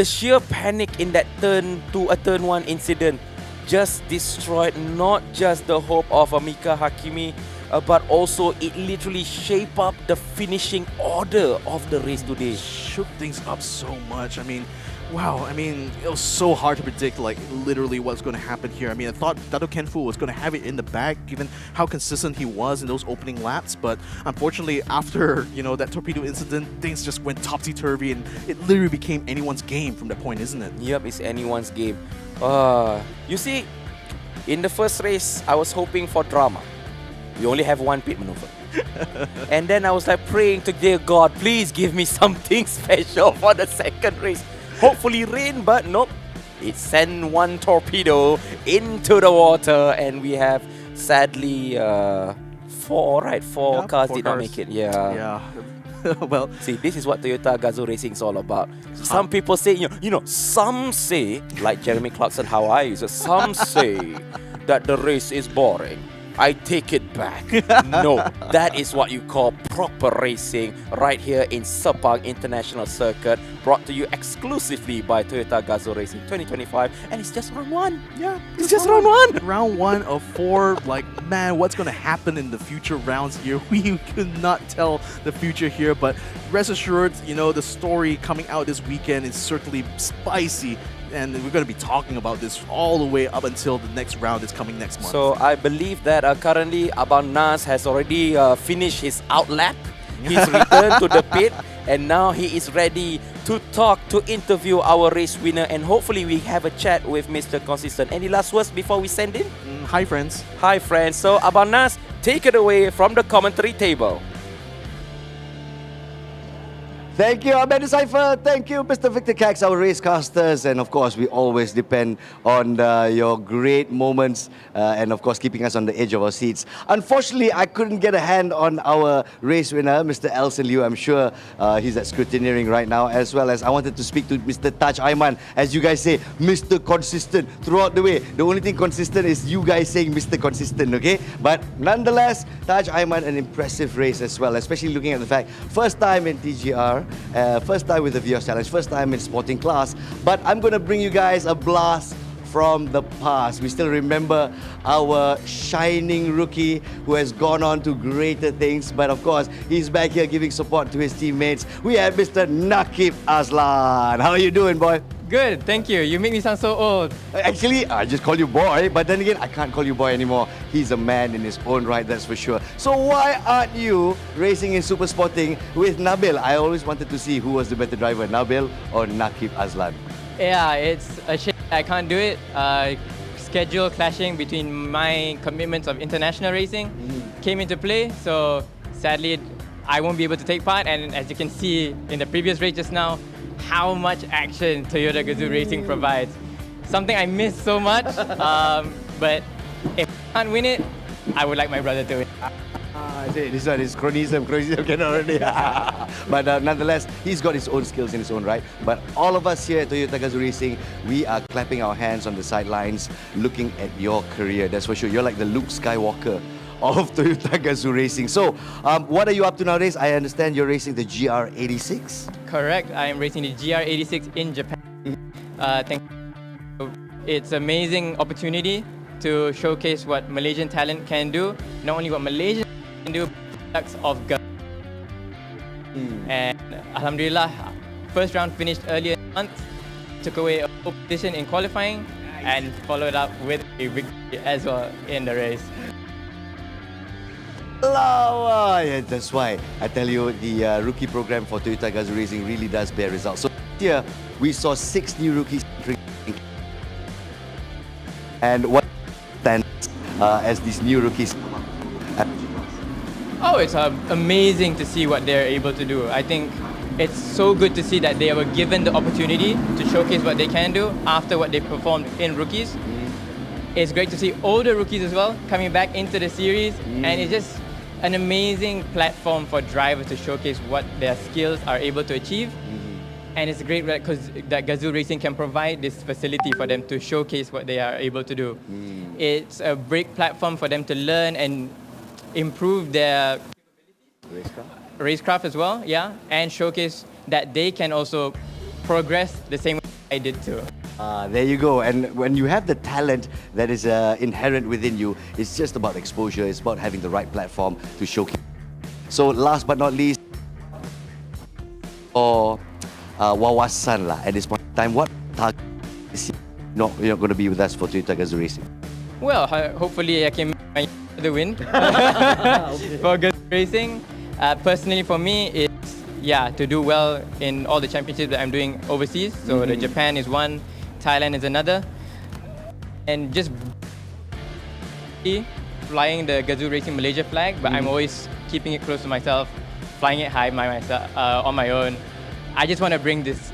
sheer panic in that turn 1 incident just destroyed not just the hope of Mika Hakimi, but also it literally shaped up the finishing order of the race today. Shook things up so much. I mean, wow. I mean, it was so hard to predict, like, literally what's going to happen here. I mean, I thought Dato Ken Fu was going to have it in the bag, given how consistent he was in those opening laps. But unfortunately, after, that torpedo incident, things just went topsy-turvy, and it literally became anyone's game from that point, isn't it? Yep, it's anyone's game. You see, in the first race, I was hoping for drama. We only have one pit maneuver. And then I was like praying to dear God, please give me something special for the second race. Hopefully rain, but nope. It sent one torpedo into the water, and we have sadly four cars did not make it. Yeah. Well, see, this is what Toyota Gazoo Racing is all about. Some people say, some say, like Jeremy Clarkson, how I use it, some say that the race is boring. I take it back. No, that is what you call proper racing right here in Sepang International Circuit, brought to you exclusively by Toyota Gazoo Racing 2025, and it's just round 1. Yeah, it's just round 1. Round 1 of 4. Like, man, what's going to happen in the future rounds here? We could not tell the future here, but rest assured, you know, the story coming out this weekend is certainly spicy. And we're going to be talking about this all the way up until the next round is coming next month. So I believe that currently Abang Nas has already finished his outlap. He's returned to the pit, and now he is ready to talk, to interview our race winner, and hopefully we have a chat with Mr. Consistent. Any last words before we send in? Hi, friends. Hi, friends. So Abang Nas, take it away from the commentary table. Thank you, Ahmed Cypher. Thank you, Mr. Victor Cax, our racecasters. And of course, we always depend on your great moments and of course, keeping us on the edge of our seats. Unfortunately, I couldn't get a hand on our race winner, Mr. Elson Liu. I'm sure he's at scrutineering right now, as well as I wanted to speak to Mr. Taj Aiman. As you guys say, Mr. Consistent throughout the way. The only thing consistent is you guys saying Mr. Consistent, okay? But nonetheless, Taj Aiman, an impressive race as well, especially looking at the fact, first time in TGR, first time with the Vios Challenge, first time in sporting class. But I'm going to bring you guys a blast from the past. We still remember our shining rookie who has gone on to greater things. But of course, he's back here giving support to his teammates. We have Mr. Nakib Azlan. How are you doing, boy? Good, thank you. You make me sound so old. Actually, I just call you boy, but then again, I can't call you boy anymore. He's a man in his own right, that's for sure. So why aren't you racing in Super Sporting with Nabil? I always wanted to see who was the better driver, Nabil or Nakib Azlan. Yeah, it's a shame I can't do it. Schedule clashing between my commitments of international racing came into play, so sadly I won't be able to take part. And as you can see in the previous race just now, how much action Toyota Gazoo Racing provides. Something I miss so much, but if I can't win it, I would like my brother to win. I say this one is chronism cannot already. But nonetheless, he's got his own skills in his own right. But all of us here at Toyota Gazoo Racing, we are clapping our hands on the sidelines, looking at your career. That's for sure. You're like the Luke Skywalker of Toyota Gazoo Racing. So, what are you up to nowadays? I understand you're racing the GR86. Correct. I am racing the GR86 in Japan. It's an amazing opportunity to showcase what Malaysian talent can do. Not only what Malaysian can do, but products of Gazoo. And Alhamdulillah, first round finished earlier in the month. Took away a pole position in qualifying and followed up with a victory as well in the race. Yeah, that's why I tell you the rookie program for Toyota Gazoo Racing really does bear results. So here we saw 6 new rookies and what stands as these new rookies. Oh, it's amazing to see what they're able to do. I think it's so good to see that they were given the opportunity to showcase what they can do after what they performed in rookies. It's great to see older rookies as well coming back into the series, and it's just an amazing platform for drivers to showcase what their skills are able to achieve. And it's great because that Gazoo Racing can provide this facility for them to showcase what they are able to do. It's a great platform for them to learn and improve their racecraft as well, yeah, and showcase that they can also progress the same way I did too. There you go. And when you have the talent that is inherent within you, it's just about exposure. It's about having the right platform to showcase. So last but not least, or wawasan lah. At this point in time, what target is you're not going to be with us for Toyota Gazoo Racing? Well, hopefully I can make the win for Gazoo Racing. Personally, for me, it's to do well in all the championships that I'm doing overseas. So the Japan is one, Thailand is another, and just flying the Gazoo Racing Malaysia flag. But I'm always keeping it close to myself, flying it high by myself on my own. I just want to bring this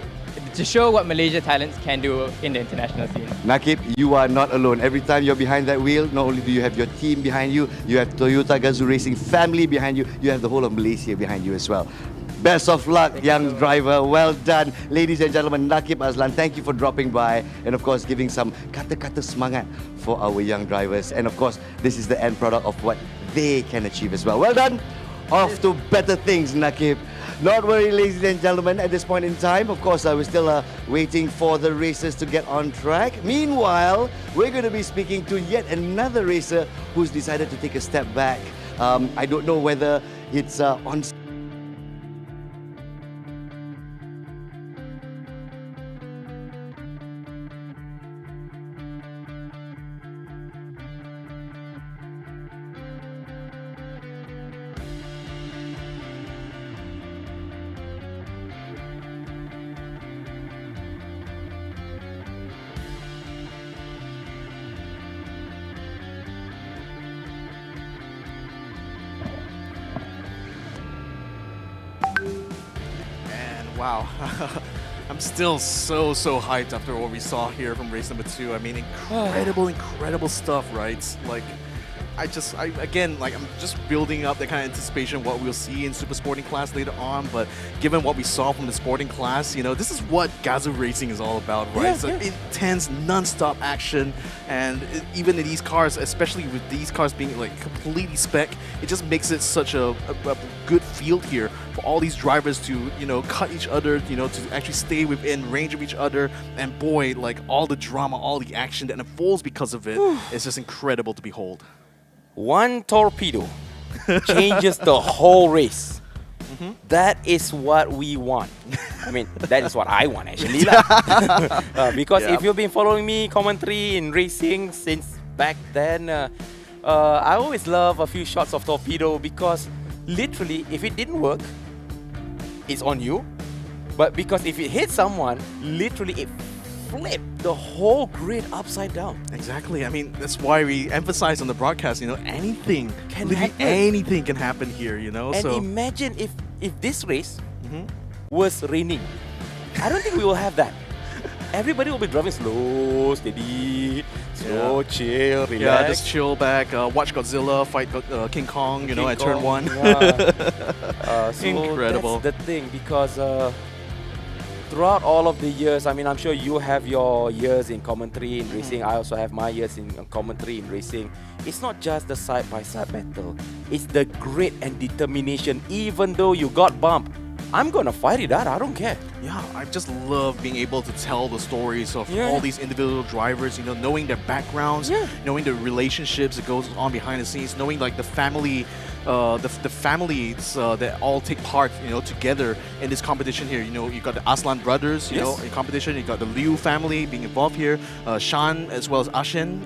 to show what Malaysia talents can do in the international scene. Nakib, you are not alone. Every time you're behind that wheel, not only do you have your team behind you, you have Toyota Gazoo Racing family behind you, you have the whole of Malaysia behind you as well. Best of luck, young driver. Well done. Ladies and gentlemen, Nakib Azlan, thank you for dropping by and of course giving some kata-kata semangat for our young drivers. And of course, this is the end product of what they can achieve as well. Well done. Off to better things, Nakib. Not worry, ladies and gentlemen, at this point in time, of course, we're still waiting for the racers to get on track. Meanwhile, we're going to be speaking to yet another racer who's decided to take a step back. I don't know whether it's on... Wow, I'm still so hyped after what we saw here from race number 2. I mean, incredible stuff, right? Like, I'm just building up that kind of anticipation of what we'll see in Super Sporting class later on. But given what we saw from the Sporting class, you know, this is what Gazoo racing is all about, right? Intense, non-stop action, and even in these cars, especially with these cars being like completely spec, it just makes it such a good field here for all these drivers to, you know, cut each other, you know, to actually stay within range of each other. And boy, like all the drama, all the action that unfolds because of it, it's just incredible to behold. One torpedo changes the whole race. That is what we want. I mean, that is what I want actually. Because if you've been following me commentary in racing since back then, I always love a few shots of torpedo because literally, if it didn't work, it's on you. But because if it hits someone, literally it flipped the whole grid upside down. Exactly. I mean, that's why we emphasize on the broadcast, you know, anything can happen here, you know. And imagine if this race was raining. I don't think we will have that. Everybody will be driving slow, steady, chill, relax. Yeah, just chill back, watch Godzilla fight King Kong, you know, at turn 1. So incredible. That's the thing, because throughout all of the years, I mean, I'm sure you have your years in commentary in racing. I also have my years in commentary in racing. It's not just the side-by-side battle. It's the grit and determination. Even though you got bumped, I'm gonna fight it out. I don't care. Yeah, I just love being able to tell the stories of all these individual drivers, you know, knowing their backgrounds, knowing the relationships that goes on behind the scenes, knowing like the family, the families that all take part, you know, together in this competition here. You know, you got the Aslan brothers, you know, in competition. You got the Liu family being involved here, Shan as well as Ashen,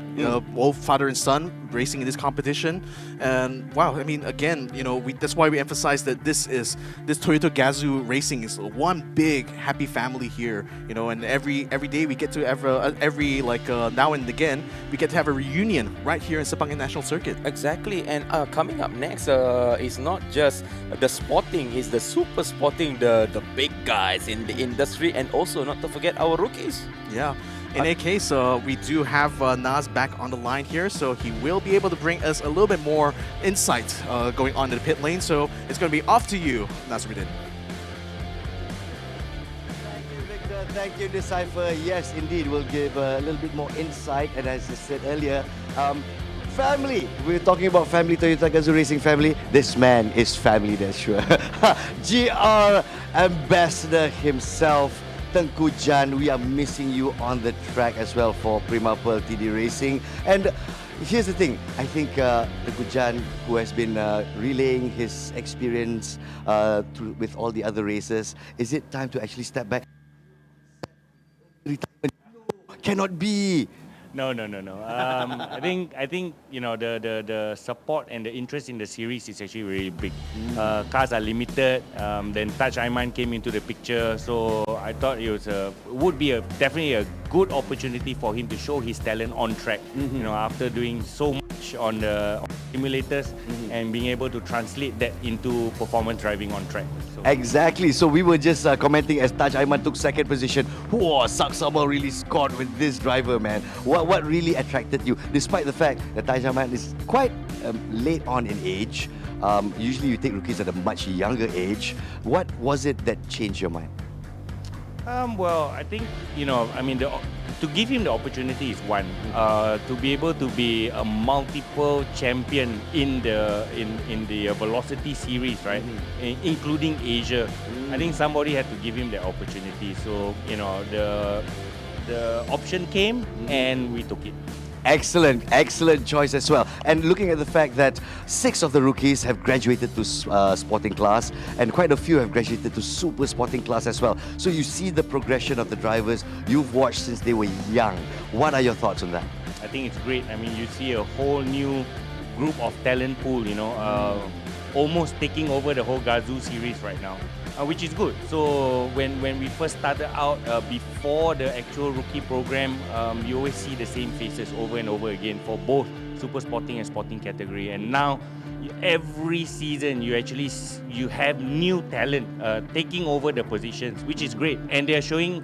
both father and son racing in this competition. And wow, I mean, again, you know, that's why we emphasize that this Toyota Gazoo Racing is one big happy family here, you know. And every day we get to now and again we get to have a reunion right here in Sepang International Circuit. Exactly. And coming up next is not just the sporting, it's the super sporting, the big guys in the industry, and also not to forget our rookies. Yeah. In any case, we do have Nas back on the line here, so he will be able to bring us a little bit more insight going on in the pit lane. So it's going to be off to you, Nasruddin. Thank you, Victor. Thank you, Decipher. Yes, indeed, we'll give a little bit more insight. And as I said earlier, family. We're talking about family, Toyota Gazoo Racing family. This man is family, that's sure. GR Ambassador himself, Tengku Jan, we are missing you on the track as well for Prima Pearl TD Racing. And here's the thing, I think Tengku Jan, who has been relaying his experience with all the other racers, is it time to actually step back? Cannot be. No. I think you know the support and the interest in the series is actually really big. Cars are limited. Then Taj Aiman came into the picture, so I thought it was definitely a good opportunity for him to show his talent on track. You know, after doing so much on the simulators and being able to translate that into performance driving on track. So. Exactly. So we were just commenting as Taj Aiman took second position. Whoa, Saksama really scored with this driver, man. What really attracted you, despite the fact that Taj Aiman is quite late on in age? Usually you take rookies at a much younger age. What was it that changed your mind? Well, I think, to give him the opportunity is one. To be able to be a multiple champion in the Velocity series, right? Including Asia. I think somebody had to give him the opportunity. So, the option came and we took it. Excellent choice as well. And looking at the fact that 6 of the rookies have graduated to sporting class and quite a few have graduated to super sporting class as well. So you see the progression of the drivers you've watched since they were young. What are your thoughts on that? I think it's great. I mean, you see a whole new group of talent pool, almost taking over the whole Gazoo series right now, which is good. So when we first started out, before the actual rookie program, you always see the same faces over and over again for both super sporting and sporting category. And now, every season, you have new talent taking over the positions, which is great. And they're showing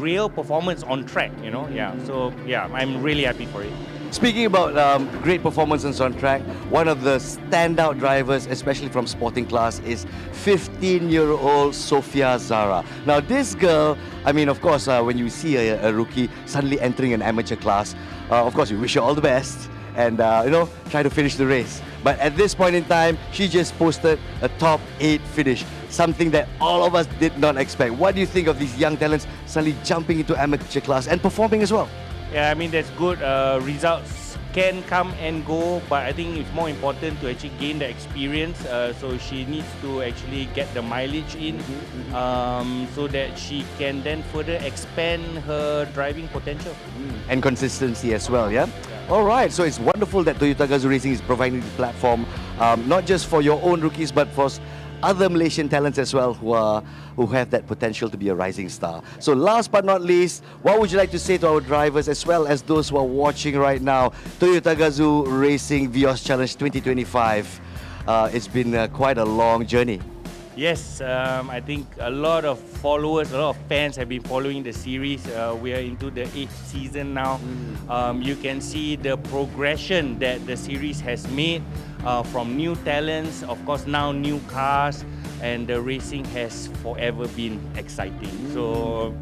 real performance on track, Yeah. So yeah, I'm really happy for it. Speaking about great performances on track, one of the standout drivers, especially from sporting class, is 15-year-old Sofia Zara. Now this girl, of course, when you see a rookie suddenly entering an amateur class, of course you wish her all the best and try to finish the race. But at this point in time, she just posted a top 8 finish, something that all of us did not expect. What do you think of these young talents suddenly jumping into amateur class and performing as well? Yeah, that's good. Results can come and go, but I think it's more important to actually gain the experience. So she needs to actually get the mileage in, so that she can then further expand her driving potential. And consistency as well, yeah? All right, so it's wonderful that Toyota Gazoo Racing is providing the platform, not just for your own rookies, but for other Malaysian talents as well who have that potential to be a rising star. So last but not least, what would you like to say to our drivers as well as those who are watching right now? Toyota Gazoo Racing Vios Challenge 2025. It's been quite a long journey. Yes, I think a lot of followers, a lot of fans have been following the series. We are into the 8th season now. You can see the progression that the series has made from new talents, of course now new cars, and the racing has forever been exciting. So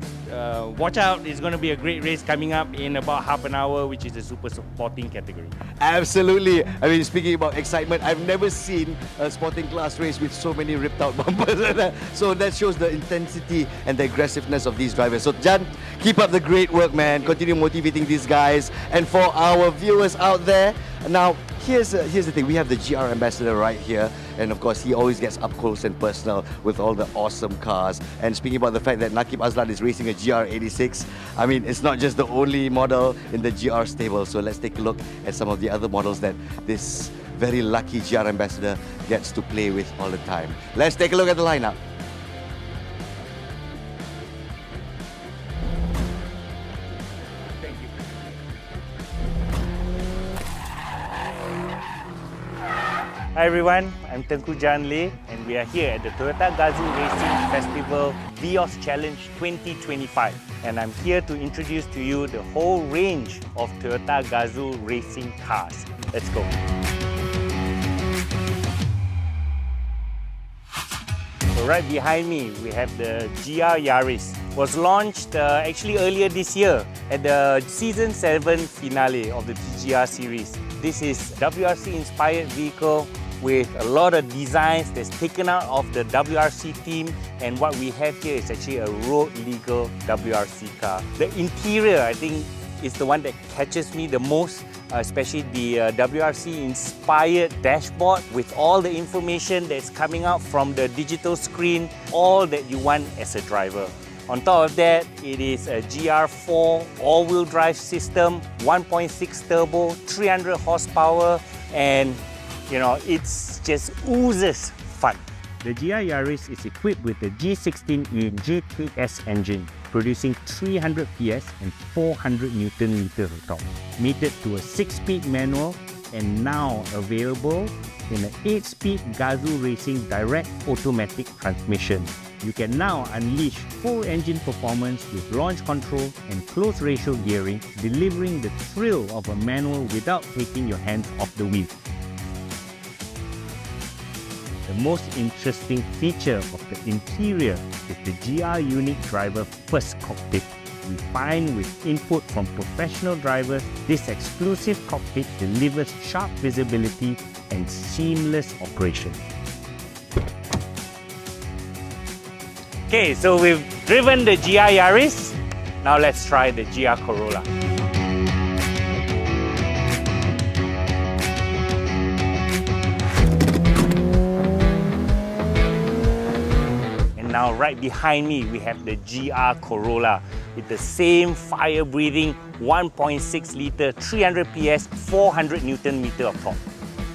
watch out, it's going to be a great race coming up in about half an hour, which is the super sporting category. Absolutely. Speaking about excitement, I've never seen a sporting class race with so many ripped out bumpers. So that shows the intensity and the aggressiveness of these drivers. So Jan, keep up the great work, man. Continue motivating these guys. And for our viewers out there, now here's the thing. We have the GR ambassador right here, and of course he always gets up close and personal with all the awesome cars. And speaking about the fact that Nakib Azlan is racing a GR86, it's not just the only model in the GR stable. So let's take a look at some of the other models that this very lucky GR ambassador gets to play with all the time. Let's take a look at the lineup. Hi everyone, I'm Tengku Janle and we are here at the Toyota Gazoo Racing Festival Vios Challenge 2025. And I'm here to introduce to you the whole range of Toyota Gazoo racing cars. Let's go. So right behind me, we have the GR Yaris. It was launched actually earlier this year at the Season 7 finale of the TGR series. This is WRC-inspired vehicle with a lot of designs that's taken out of the WRC theme, and what we have here is actually a road legal WRC car. The interior, I think, is the one that catches me the most, especially the WRC-inspired dashboard with all the information that's coming out from the digital screen, all that you want as a driver. On top of that, it is a GR4 all-wheel drive system, 1.6 turbo, 300 horsepower, and it's just oozes fun. The GR Yaris is equipped with the G16E GTS engine, producing 300 PS and 400 Newton meters of torque, mated to a 6-speed manual and now available in an 8-speed Gazoo Racing direct automatic transmission. You can now unleash full engine performance with launch control and close ratio gearing, delivering the thrill of a manual without taking your hands off the wheel. the most interesting feature of the interior is the GR Unique Driver First Cockpit. Refined with input from professional drivers, this exclusive cockpit delivers sharp visibility and seamless operation. Okay, so we've driven the GR Yaris. Now let's try the GR Corolla. Now right behind me we have the GR Corolla with the same fire-breathing 1.6 litre 300 PS 400 Newton meter of torque.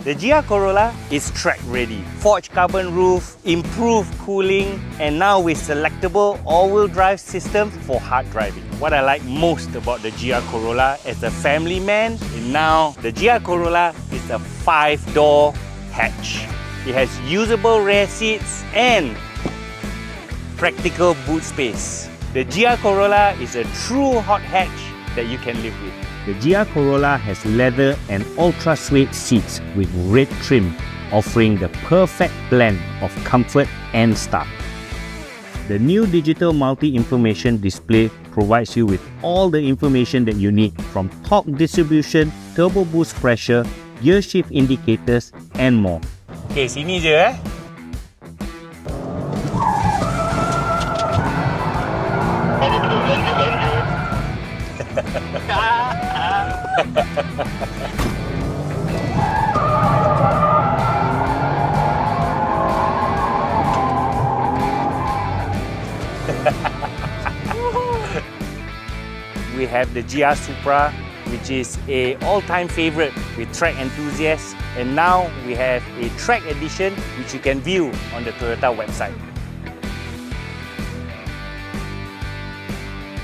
The GR Corolla is track ready. Forged carbon roof, improved cooling, and now with selectable all-wheel drive system for hard driving. What I like most about the GR Corolla as a family man is now the GR Corolla is a 5-door hatch. It has usable rear seats and practical boot space. The GR Corolla is a true hot hatch that you can live with. The GR Corolla has leather and ultra suede seats with red trim, offering the perfect blend of comfort and style. The new digital multi-information display provides you with all the information that you need, from torque distribution, turbo boost pressure, gear shift indicators, and more. Okay, sini je We have the GR Supra, which is a all-time favorite with track enthusiasts, and now we have a track edition which you can view on the Toyota website.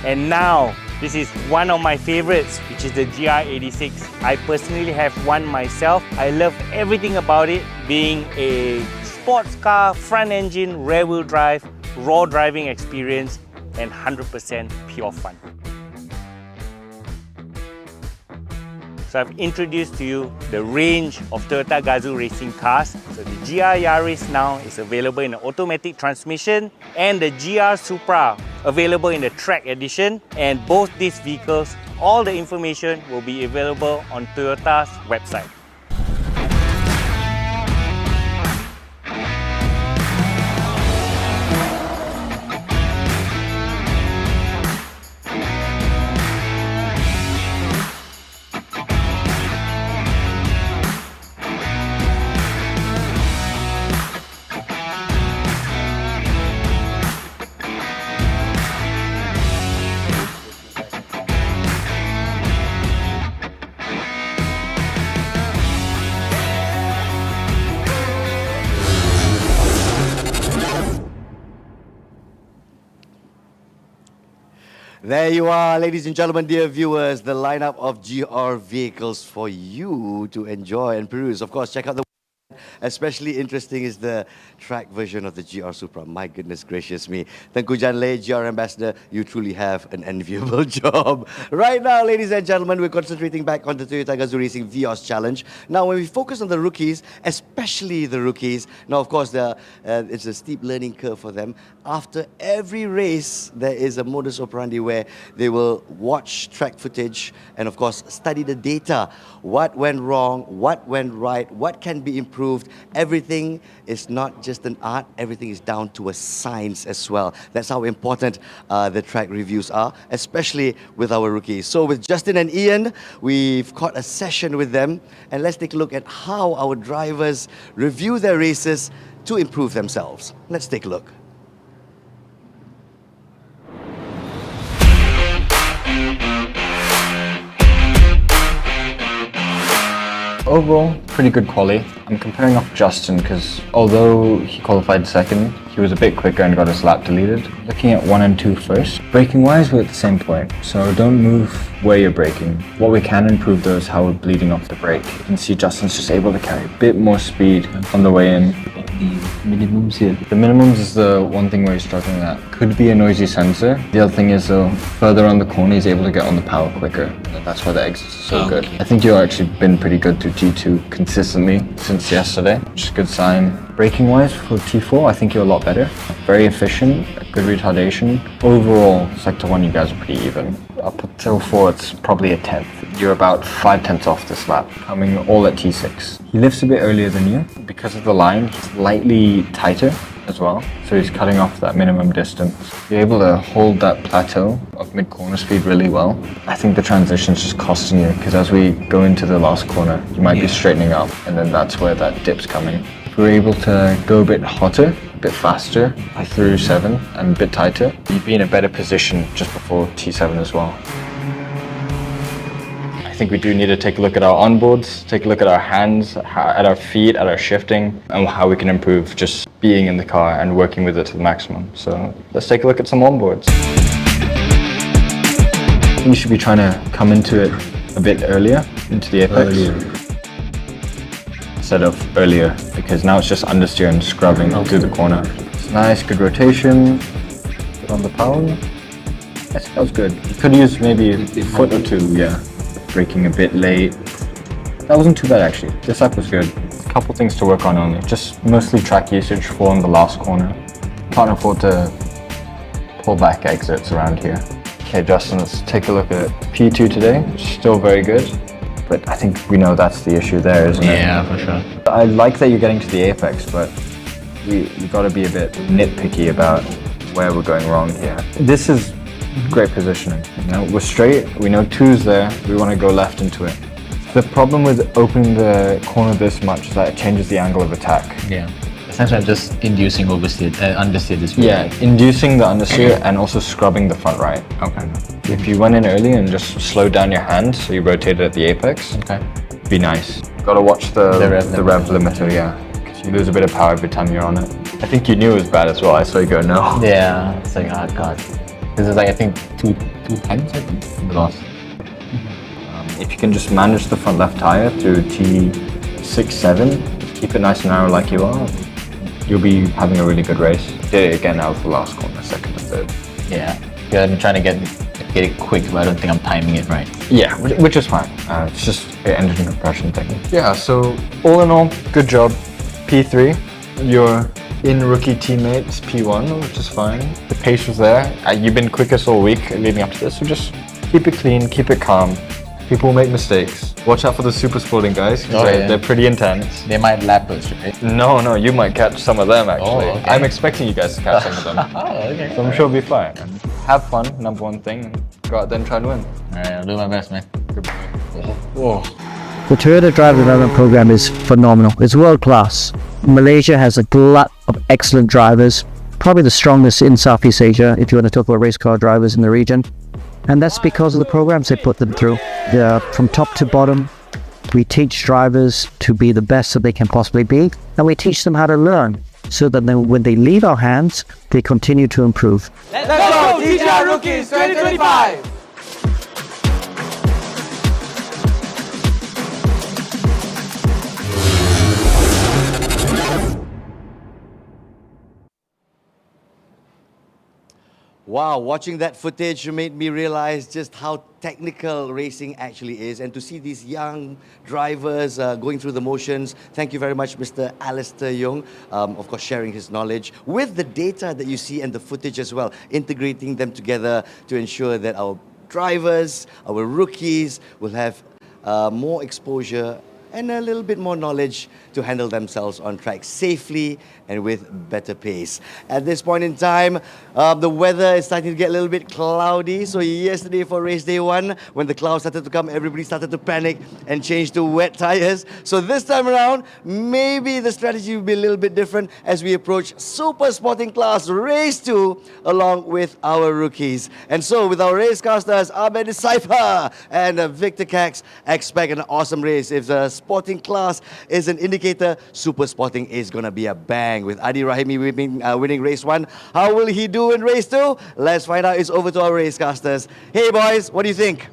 And now, this is one of my favorites, which is the GR86. I personally have one myself. I love everything about it, being a sports car, front engine, rear wheel drive, raw driving experience, and 100% pure fun. So I've introduced to you the range of Toyota Gazoo racing cars. So the GR Yaris now is available in the automatic transmission, and the GR Supra available in the track edition. And both these vehicles, all the information will be available on Toyota's website. There you are, ladies and gentlemen, dear viewers, the lineup of GR vehicles for you to enjoy and peruse. Of course, check out the especially interesting is the track version of the GR Supra. My goodness gracious me. Tengku Janlei, GR Ambassador, you truly have an enviable job. Right now, ladies and gentlemen, we're concentrating back on the Toyota Gazoo Racing Vios Challenge. Now, when we focus on the rookies, especially the rookies, now, of course, it's a steep learning curve for them. After every race, there is a modus operandi where they will watch track footage and, of course, study the data. What went wrong? What went right? What can be improved? Everything is not just an art, everything is down to a science as well. That's how important the track reviews are, especially with our rookies. So with Justin and Ian, we've caught a session with them, and let's take a look at how our drivers review their races to improve themselves. Let's take a look. Overall, pretty good quali. I'm comparing off Justin because although he qualified second, he was a bit quicker and got his lap deleted. Looking at 1 and 2 first, braking wise we're at the same point, so don't move where you're braking. What we can improve though is how we're bleeding off the brake. You can see Justin's just able to carry a bit more speed on the way in. the minimums here? The minimums is the one thing where he's struggling at. Could be a noisy sensor. The other thing is though, further on the corner he's able to get on the power quicker. And that's why the exits are so good. I think you've actually been pretty good through T2 consistently since yesterday, which is a good sign. Braking wise for T4, I think you're a lot better. Very efficient, good retardation. Overall, Sector 1 you guys are pretty even. Up until 4 it's probably a 10th. You're about 5 tenths off this lap, coming all at T6. He lifts a bit earlier than you. Because of the line, he's slightly tighter as well. So he's cutting off that minimum distance. You're able to hold that plateau of mid-corner speed really well. I think the transition's just costing you, because as we go into the last corner, you might be straightening up, and then that's where that dip's coming. If we're able to go a bit hotter, a bit faster, through 7 and a bit tighter, you'd be in a better position just before T7 as well. I think we do need to take a look at our onboards, take a look at our hands, at our feet, at our shifting, and how we can improve just being in the car and working with it to the maximum. So let's take a look at some onboards. You should be trying to come into it a bit earlier, into the apex. Instead of earlier, because now it's just understeer and scrubbing through the corner. It's nice, good rotation. Good on the power. I think that was good. You could use maybe a foot or two, yeah. Braking a bit late. That wasn't too bad actually. This lap was good. A couple things to work on only. Just mostly track usage for on the last corner. Can't afford to pull back exits around here. Okay, Justin, let's take a look at P2 today. Still very good. But I think we know that's the issue there, isn't it? Yeah, for sure. I like that you're getting to the apex, but we've got to be a bit nitpicky about where we're going wrong here. This is great positioning. You know, we're straight, we know 2's there, we want to go left into it. The problem with opening the corner this much is that it changes the angle of attack. Yeah. Essentially, I'm just inducing understeer this way. Yeah, inducing the understeer and also scrubbing the front right. Okay. If you went in early and just slowed down your hand so you rotated at the apex, be nice. Gotta watch the rev limiter, yeah. Because you lose a bit of power every time you're on it. I think you knew it was bad as well, I saw you go no. Yeah, it's like, oh god. This is like, I think, two times, I think, lost. If you can just manage the front left tire through T6, 7, keep it nice and narrow like you are, you'll be having a really good race. Did it again out of the last corner, 2nd and 3rd. Yeah, I've been trying to get it quick, but I don't think I'm timing it right. Yeah, which is fine. It's just an engine compression thing. Yeah, so all in all, good job. P3, your in-rookie teammates P1, which is fine. The pace was there. You've been quickest all week leading up to this, so just keep it clean, keep it calm. People will make mistakes. Watch out for the super sporting guys, because they're pretty intense. They might lap us, right? No, you might catch some of them actually. Oh, okay. I'm expecting you guys to catch some of them. Oh, okay. So I'm sure it'll be fine. Have fun, number one thing. Go out there and try and win. Alright, I'll do my best, man. Whoa. The Toyota Driver Development Program is phenomenal. It's world class. Malaysia has a glut of excellent drivers, probably the strongest in Southeast Asia if you want to talk about race car drivers in the region. And that's because of the programs they put them through. From top to bottom, we teach drivers to be the best that they can possibly be, and we teach them how to learn, so that then when they leave our hands, they continue to improve. Let's go, TGR Rookies 2025! Wow, watching that footage made me realize just how technical racing actually is, and to see these young drivers going through the motions. Thank you very much, Mr. Alistair Young, of course sharing his knowledge with the data that you see and the footage as well, integrating them together to ensure that our drivers, our rookies will have more exposure and a little bit more knowledge to handle themselves on track safely and with better pace. At this point in time, the weather is starting to get a little bit cloudy. So yesterday for race day 1, when the clouds started to come, everybody started to panic and change to wet tires. So this time around, maybe the strategy will be a little bit different as we approach Super Sporting Class Race 2 along with our rookies. And so with our racecasters, Ahmed Cypher and Victor Cax, expect an awesome race. If the Sporting Class is an indicator, Super Sporting is going to be a bang. With Adi Rahimi winning race 1. How will he do in race 2? Let's find out. It's over to our racecasters. Hey boys, what do you think?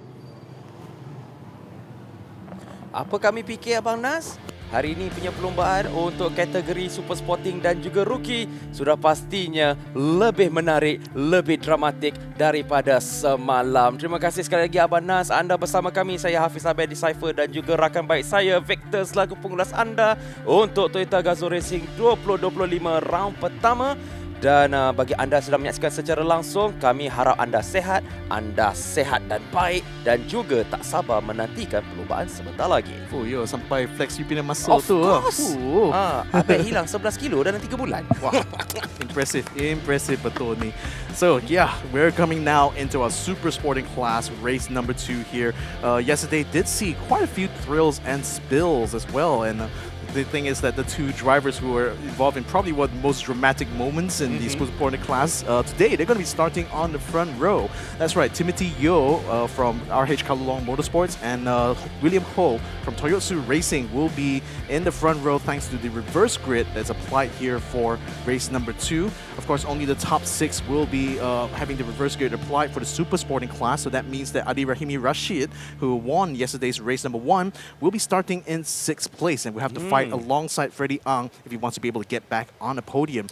Apa kami fikir, Abang Nas? hari ini punya perlombaan untuk kategori Super Sporting dan juga Rookie sudah pastinya lebih menarik, lebih dramatik daripada semalam. Terima kasih sekali lagi Abang Nas, anda bersama kami. Saya Hafiz Abedi Cypher dan juga rakan baik saya Victor selaku pengulas anda untuk Toyota Gazoo Racing 2025 round pertama. Dan bagi anda yang sedang menyaksikan secara langsung, kami harap anda sehat dan baik dan juga tak sabar menantikan perlombaan sebentar lagi. Oh yo, sampai flex you punya muscle tu. Of course. Abang hilang 11 kilo dalam 3 bulan. Wow, impressive betul ni. So yeah, we're coming now into our super sporting class, race number 2 here. Yesterday did see quite a few thrills and spills as well, and the thing is that the two drivers who were involved in probably one of the most dramatic moments in the super sporting class, today they're going to be starting on the front row. That's right, Timothy Yeo from RH Kalulong Motorsports and William Ho from Toyotsu Racing will be in the front row thanks to the reverse grid that's applied here for race number 2. Of course, only the top 6 will be having the reverse grid applied for the super sporting class, so that means that Adi Rahimi Rashid, who won yesterday's race number 1, will be starting in 6th place, and we have to fight alongside Freddie Ang if he wants to be able to get back on the podium.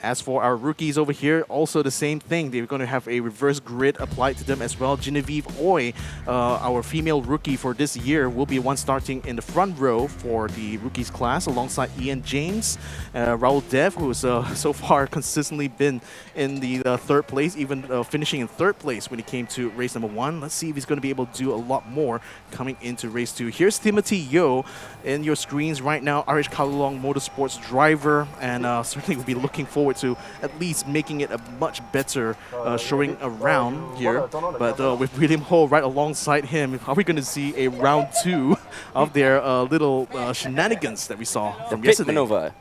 As for our rookies over here, also the same thing. They're going to have a reverse grid applied to them as well. Genevieve Oy, our female rookie for this year, will be one starting in the front row for the rookies class alongside Ian James. Raul Dev, who's so far consistently been in the 3rd place, even finishing in 3rd place when he came to race number 1. Let's see if he's going to be able to do a lot more coming into race 2. Here's Timothy Yeo in your screens right now, RH Kalulong Motorsports driver, and certainly we'll be looking forward to at least making it a much better showing around here. But with William Ho right alongside him, are we going to see a round 2 of their little shenanigans that we saw from yesterday? Maneuver.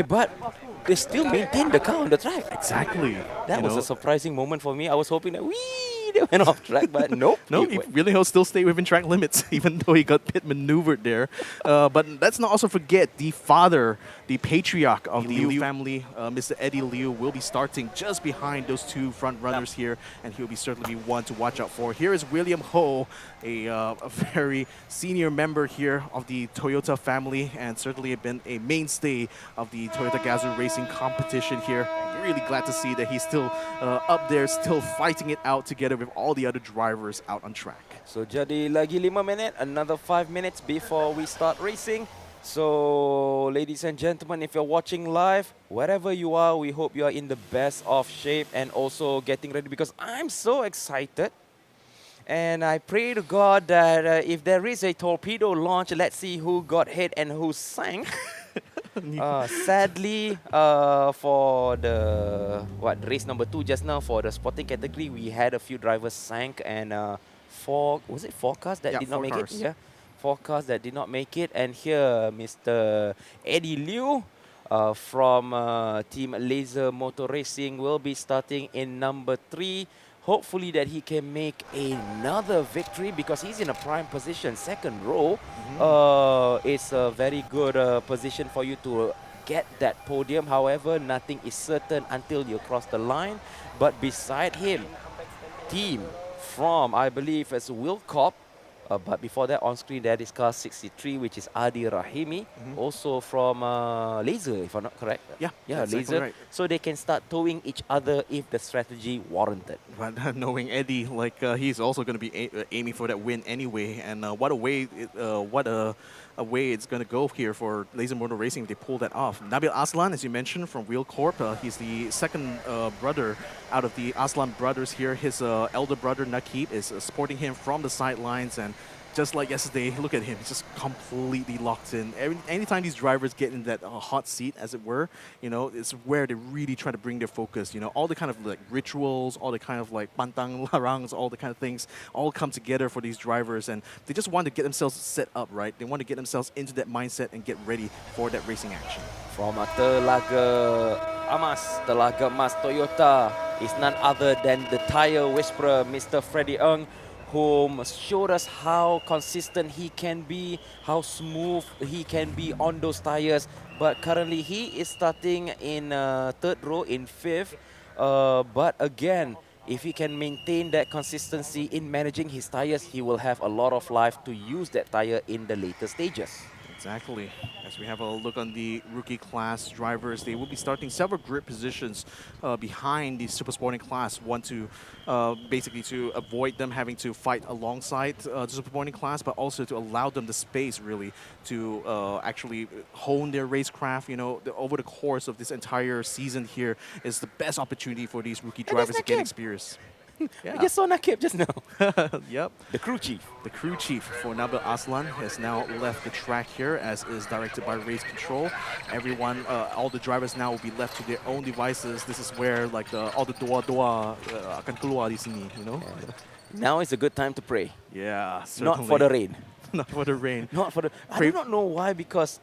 But they still maintain the car on the track. Exactly. That was a surprising moment for me. I was hoping that they went off track, but nope. No, William Ho still stayed within track limits, even though he got pit maneuvered there. But let's not also forget the father, the patriarch of the Liu family, Mr. Eddie Liu, will be starting just behind those two front runners here, and he'll be certainly one to watch out for. Here is William Ho, a very senior member here of the Toyota family, and certainly been a mainstay of the Toyota Gazoo Racing competition here. Really glad to see that he's still up there, still fighting it out together with all the other drivers out on track. So jadi lagi 5 minit, another 5 minutes before we start racing. So ladies and gentlemen, if you're watching live, wherever you are, we hope you are in the best of shape and also getting ready, because I'm so excited. And I pray to God that if there is a torpedo launch, let's see who got hit and who sank. Sadly, for the race number 2 just now, for the sporting category, we had a few drivers sank, and four cars that did not make it? Yeah, 4 cars that did not make it. And here, Mr. Eddie Liu from Team Laser Motor Racing will be starting in number 3. Hopefully that he can make another victory, because he's in a prime position. 2nd row is a very good position for you to get that podium. However, nothing is certain until you cross the line. But beside him, team from, I believe, as Wilcop. But before that, on screen, there is car 63, which is Adi Rahimi, also from Laser, if I'm not correct. Yeah, Laser. Exactly right. So they can start towing each other if the strategy warranted. But knowing Eddie, like he's also going to be aiming for that win anyway, and what a way it's going to go here for Laser Motor Racing if they pull that off. Nabil Aslan, as you mentioned, from Wheel Corp, he's the 2nd brother out of the Aslan brothers here. His elder brother Nakib is supporting him from the sidelines, and just like yesterday, look at him, he's just completely locked in. Anytime these drivers get in that hot seat, as it were, you know, it's where they really try to bring their focus. You know, all the kind of like rituals, all the kind of like pantang larangs, all the kind of things all come together for these drivers, and they just want to get themselves set up right. They want to get themselves into that mindset and get ready for that racing action. From Telaga Mas Toyota is none other than the tire whisperer, Mr. Freddie Ng, whom showed us how consistent he can be, how smooth he can be on those tires. But currently he is starting in 3rd row in 5th. But again, if he can maintain that consistency in managing his tires, he will have a lot of life to use that tire in the later stages. Exactly. As we have a look on the rookie class drivers, they will be starting several grid positions behind the super sporting class. One to basically to avoid them having to fight alongside the super sporting class, but also to allow them the space really to actually hone their racecraft. You know, over the course of this entire season here is the best opportunity for these rookie drivers to gain experience. Yeah. I just saw Nakib just now. Yep. The crew chief. The crew chief for Nabil Aslan has now left the track here, as is directed by race control. Everyone, all the drivers now will be left to their own devices. This is where like all the doa akan keluar di sini, you know. Yeah. Now is a good time to pray. Yeah, certainly. Not for the rain. Not for the rain. Not for the. I do not know why, because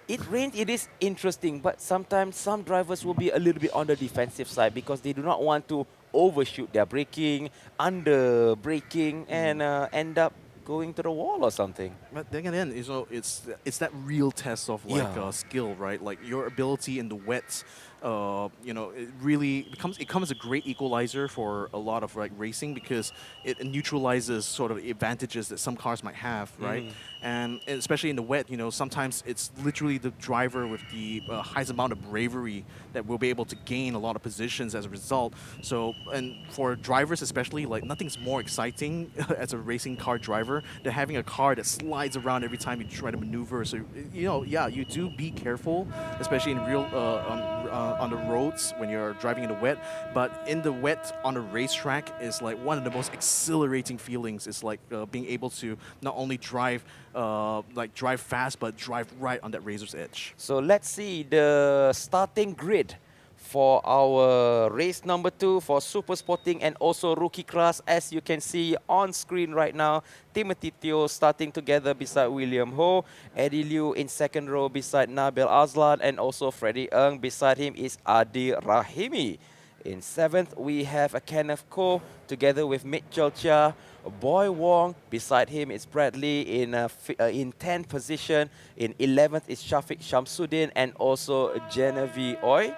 it rains. It is interesting, but sometimes some drivers will be a little bit on the defensive side because they do not want to overshoot their braking, under braking, and end up going to the wall or something. But then again, you know, it's that real test of like skill, right? Like your ability in the wet. You know, it really becomes a great equalizer for a lot of like racing, because it neutralizes sort of advantages that some cars might have, right? And especially in the wet, you know, sometimes it's literally the driver with the highest amount of bravery that will be able to gain a lot of positions as a result. So, and for drivers especially, like nothing's more exciting as a racing car driver than having a car that slides around every time you try to maneuver. So, you know, yeah, you do be careful, especially in real on the roads when you're driving in the wet. But in the wet on a racetrack is like one of the most exhilarating feelings. It's like being able to not only drive fast, but drive right on that razor's edge. So let's see the starting grid for our race number 2 for Super Sporting and also Rookie Class. As you can see on screen right now, Timothy Teo starting together beside William Ho, Eddie Liu in second row beside Nabil Aslan, and also Freddie Ng. Beside him is Adi Rahimi. In 7th, we have a Kenneth Koh together with Mitchell Chia, Boy Wong. Beside him is Bradley in 10th position. In 11th is Shafiq Shamsuddin and also Genevieve Oi.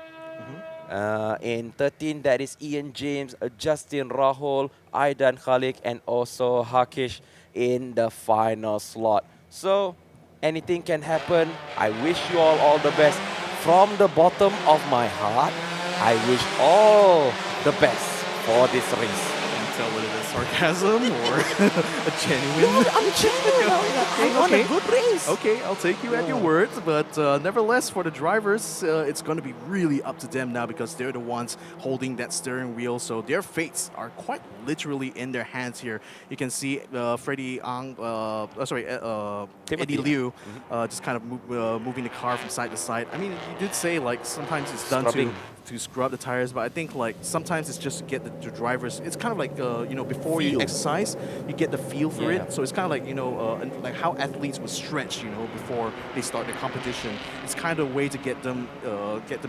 In 13th, that is Ian James, Justin Rahul, Aidan Khalik, and also Hakish in the final slot. So anything can happen. I wish you all the best. From the bottom of my heart, I wish all the best for this race. Tell whether it's sarcasm or a genuine. No, I'm genuine. I want a good race. Okay, I'll take you at your words, but nevertheless, for the drivers, it's going to be really up to them now, because they're the ones holding that steering wheel. So their fates are quite literally in their hands here. You can see Freddie Ang, Eddie Liu, just kind of moving the car from side to side. I mean, you did say like sometimes it's done to scrub the tires, but I think like sometimes it's just to get the drivers. It's kind of like you know, before you exercise, you get the feel for it. So it's kind of like, you know, like how athletes would stretch, you know, before they start the competition. It's kind of a way to get them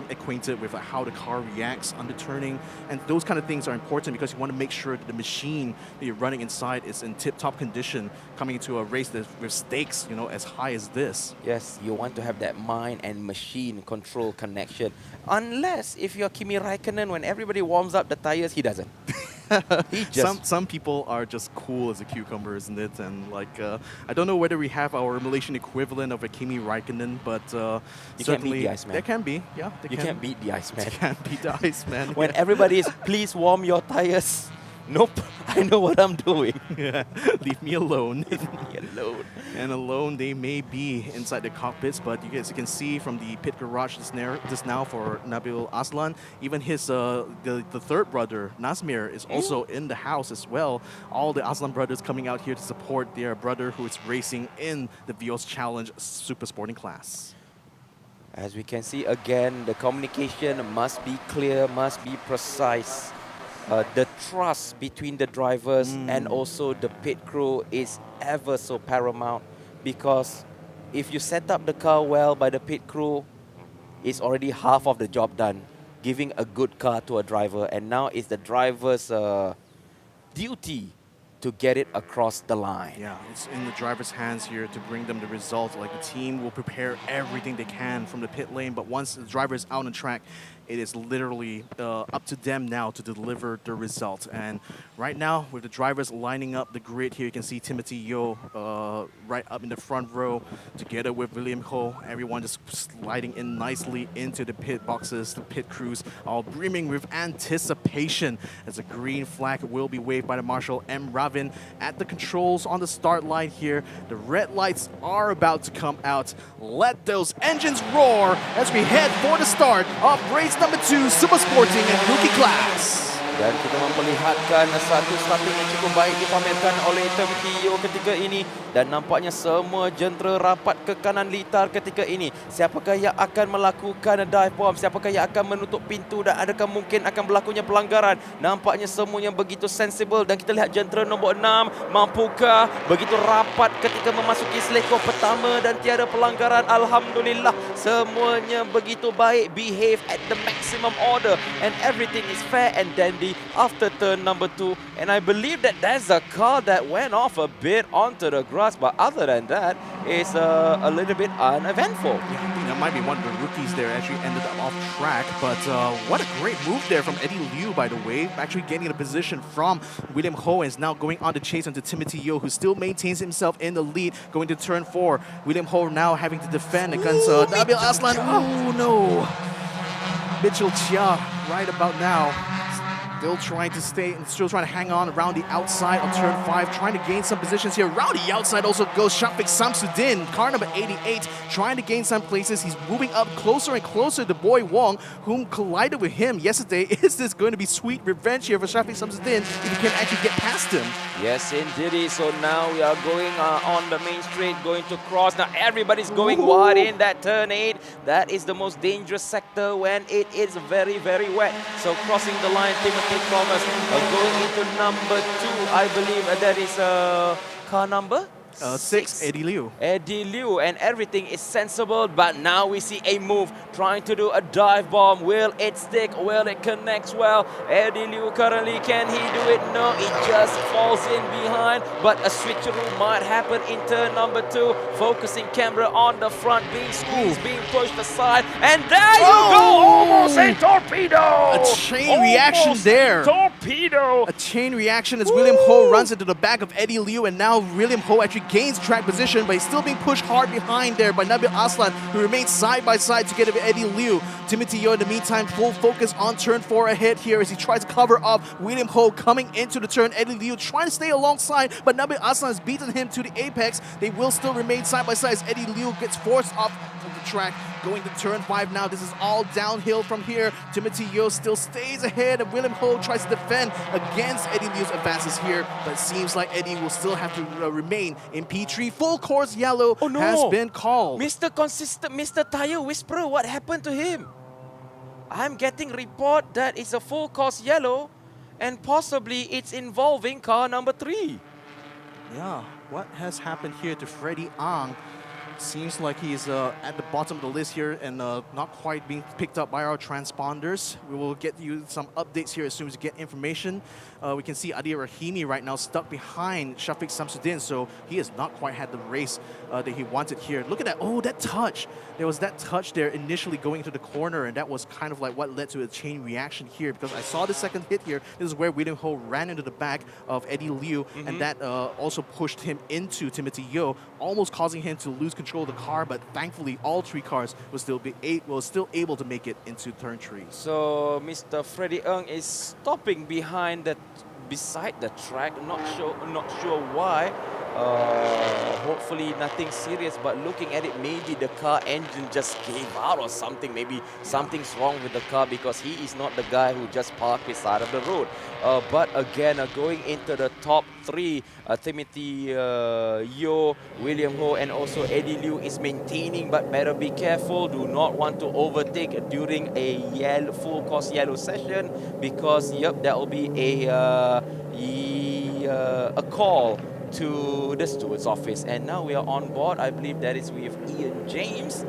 acquainted with how the car reacts under turning, and those kind of things are important because you want to make sure that the machine that you're running inside is in tip-top condition coming into a race with stakes, you know, as high as this. Yes, you want to have that mind and machine control connection. Unless if you're Kimi Raikkonen, when everybody warms up the tires, he doesn't. He just some people are just cool as a cucumber, isn't it? And like I don't know whether we have our Malaysian equivalent of a Kimi Raikkonen, but you certainly can't beat the Iceman. There can be, yeah. You can't beat the Iceman. You can't beat the Iceman. When everybody is, please warm your tires. Nope, I know what I'm doing. Yeah, leave me alone. Leave me alone. And alone they may be inside the cockpits, but you guys can see from the pit garage just now for Nabil Aslan, even his the third brother Nazmir is also in the house as well. All the Aslan brothers coming out here to support their brother who is racing in the Vios Challenge Super Sporting class. As we can see again, the communication must be clear, must be precise. The trust between the drivers and also the pit crew is ever so paramount, because if you set up the car well by the pit crew, it's already half of the job done, giving a good car to a driver, and now it's the driver's duty to get it across the line. Yeah, it's in the driver's hands here to bring them the result. Like the team will prepare everything they can from the pit lane, but once the driver is out on track, it is literally up to them now to deliver the result. And right now, with the drivers lining up the grid here, you can see Timothy Yeo right up in the front row, together with William Ho. Everyone just sliding in nicely into the pit boxes, the pit crews, all brimming with anticipation as a green flag will be waved by the Marshal M. Ravin at the controls on the start line here. The red lights are about to come out. Let those engines roar as we head for the start of race number 2, Super Sporting and Rookie Class. Dan kita memperlihatkan satu starting yang cukup baik dipamerkan oleh Timothy Yeo ketika ini. Dan nampaknya semua jentera rapat ke kanan litar ketika ini. Siapakah yang akan melakukan dive bomb? Siapakah yang akan menutup pintu? Dan adakah mungkin akan berlakunya pelanggaran? Nampaknya semuanya begitu sensible. Dan kita lihat jentera nombor 6. Mampukah begitu rapat ketika memasuki selekor pertama dan tiada pelanggaran? Alhamdulillah. Semuanya begitu baik. Behave at the maximum order. And everything is fair and dandy after turn number 2, and I believe that that's a car that went off a bit onto the grass, but other than that, it's a little bit uneventful. Yeah, I think that might be one of the rookies there actually ended up off track, but what a great move there from Eddie Liu, by the way, actually getting a position from William Ho and is now going on the chase onto Timothy Yeo, who still maintains himself in the lead going to turn 4. William Ho now having to defend against Nabil Aslan. Oh no! Mitchell Chia right about now. Still trying to stay and still trying to hang on around the outside of turn 5, trying to gain some positions here. Around the outside also goes Shafiq Samsudin, car number 88, trying to gain some places. He's moving up closer and closer to Boy Wong, whom collided with him yesterday. Is this going to be sweet revenge here for Shafiq Samsudin if he can actually get past him? Yes, indeed. So now we are going on the main straight, going to cross. Now everybody's going wide in that turn 8. That is the most dangerous sector when it is very, very wet. So crossing the line, Timothy Thomas going into number 2. I believe that is car number 6, Eddie Liu. Eddie Liu, and everything is sensible, but now we see a move trying to do a dive bomb. Will it stick? Will it connect well? Eddie Liu currently, can he do it? No, it just falls in behind, but a switcheroo might happen in turn number 2. Focusing camera on the front, being squeezed, being pushed aside, and there you go! Almost a torpedo! A chain reaction there. Torpedo! A chain reaction as William Ho runs into the back of Eddie Liu, and now William Ho actually gains track position, but he's still being pushed hard behind there by Nabil Aslan, who remains side by side together with Eddie Liu. Timothy Yeo, in the meantime, full focus on turn 4 ahead here as he tries to cover up William Ho coming into the turn. Eddie Liu trying to stay alongside, but Nabil Aslan has beaten him to the apex. They will still remain side by side as Eddie Liu gets forced off of the track. Going to turn 5 now. This is all downhill from here. Timothy Yeo still stays ahead, and William Ho tries to defend against Eddie Liu's advances here, but it seems like Eddie will still have to remain in P3. Full course yellow has been called. Mr. Consistent, Mr. Tire Whisperer, what happened to him? I'm getting report that it's a full course yellow, and possibly it's involving car number 3. Yeah, what has happened here to Freddie Ang? Seems like he's at the bottom of the list here and not quite being picked up by our transponders. We will get you some updates here as soon as we get information. We can see Adi Rahimi right now stuck behind Shafiq Samsudin, so he has not quite had the race that he wanted here. Look at that. Oh, that touch. There was that touch there initially going into the corner, and that was kind of like what led to a chain reaction here, because I saw the second hit here. This is where William Ho ran into the back of Eddie Liu, and that also pushed him into Timothy Yeo, almost causing him to lose control of the car, but thankfully all 3 cars will still able to make it into turn 3. So Mr. Freddie Ng is stopping behind beside the track. Not sure why. Hopefully nothing serious, but looking at it, maybe the car engine just gave out or something. Maybe something's wrong with the car, because he is not the guy who just parked beside of the road. But again, going into the top 3, Timothy Yeo, William Ho, and also Eddie Liu is maintaining, but better be careful. Do not want to overtake during a full course yellow session, because that will be a call to the steward's office. And now we are on board. I believe that is with Ian James.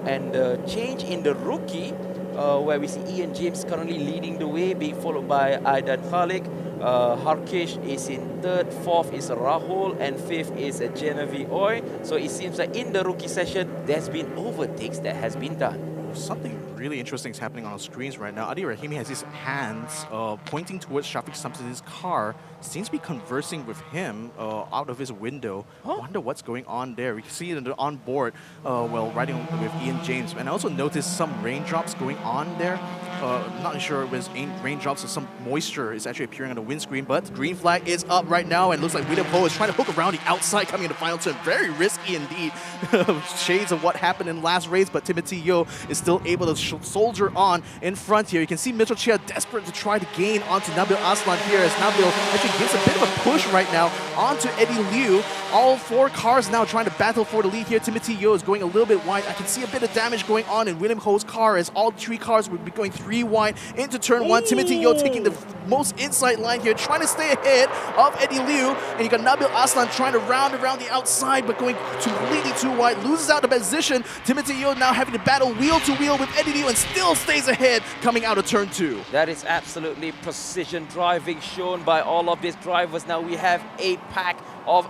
And the change in the rookie, where we see Ian James currently leading the way, being followed by Aidan Khalik. Harkish is in 3rd, 4th is Rahul, and 5th is Genevieve Oy. So it seems like in the rookie session, there's been overtakes that has been done. Something really interesting is happening on our screens right now. Adi Rahimi has his hands pointing towards Shafiq Samson's car. Seems to be conversing with him out of his window. Wonder what's going on there. We can see it on board while riding with Ian James. And I also noticed some raindrops going on there. Not sure if it was raindrops or some moisture is actually appearing on the windscreen, but green flag is up right now, and it looks like William Ho is trying to hook around the outside coming in the final turn. Very risky indeed. Shades of what happened in the last race, but Timothy Yeo is still able to soldier on in front here. You can see Mitchell Chia desperate to try to gain onto Nabil Aslan here, as Nabil actually gives a bit of a push right now onto Eddie Liu. All 4 cars now trying to battle for the lead here. Timothy Yeo is going a little bit wide. I can see a bit of damage going on in William Ho's car, as all 3 cars would be going 3 wide into turn 1. Timothy Yeo taking the most inside line here, trying to stay ahead of Eddie Liu. And you got Nabil Aslan trying to round around the outside, but going completely too wide. Loses out the position. Timothy Yeo now having to battle wheel to wheel with Eddie Liu and still stays ahead coming out of turn 2. That is absolutely precision driving shown by all of these drivers. Now we have a pack of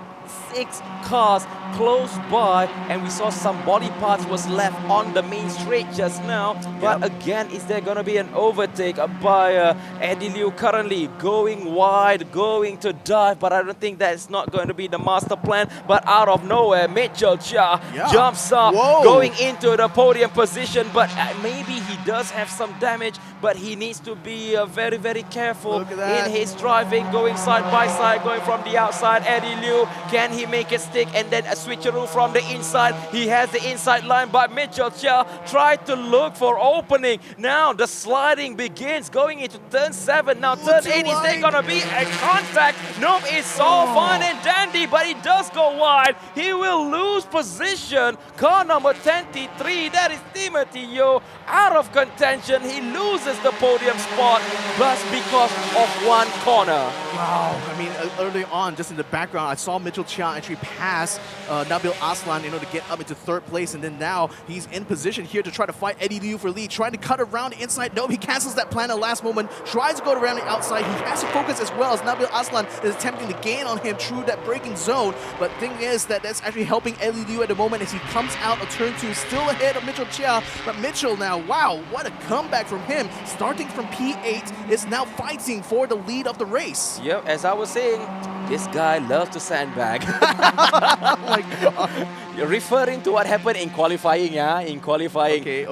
6 cars close by, and we saw some body parts was left on the main straight just now. But again, is there going to be an overtake by Eddie Liu currently going wide, going to dive, but I don't think that's not going to be the master plan. But out of nowhere, Mitchell Chia jumps up, going into the podium position, but maybe he does have some damage, but he needs to be very, very careful in his driving, going side by side, going from the outside. Eddie Liu, can he make it stick? And then a switcheroo from the inside. He has the inside line, but Mitchell Chia tried to look for opening. Now the sliding begins, going into turn 7. Now turn 8, is there going to be a contact? Nope, it's all fine and dandy, but he does go wide. He will lose position. Car number 23, that is Timothy Yeo, out of contention. He loses the podium spot just because of 1 corner. Wow, I mean, early on, just in the background, I saw Mitchell Chia actually pass Nabil Aslan, to get up into 3rd place, and then now he's in position here to try to fight Eddie Liu for lead, trying to cut around the inside. No, he cancels that plan at the last moment, tries to go around the outside. He has to focus as well, as Nabil Aslan is attempting to gain on him through that braking zone. But thing is that that's actually helping Eddie Liu at the moment, as he comes out of turn 2, still ahead of Mitchell Chia. But Mitchell now, wow, what a comeback from him. Starting from P8, is now fighting for the lead of the race. Yep, as I was saying, this guy loves to sandbag. Oh my God. You're referring to what happened in qualifying, yeah? In qualifying. Okay,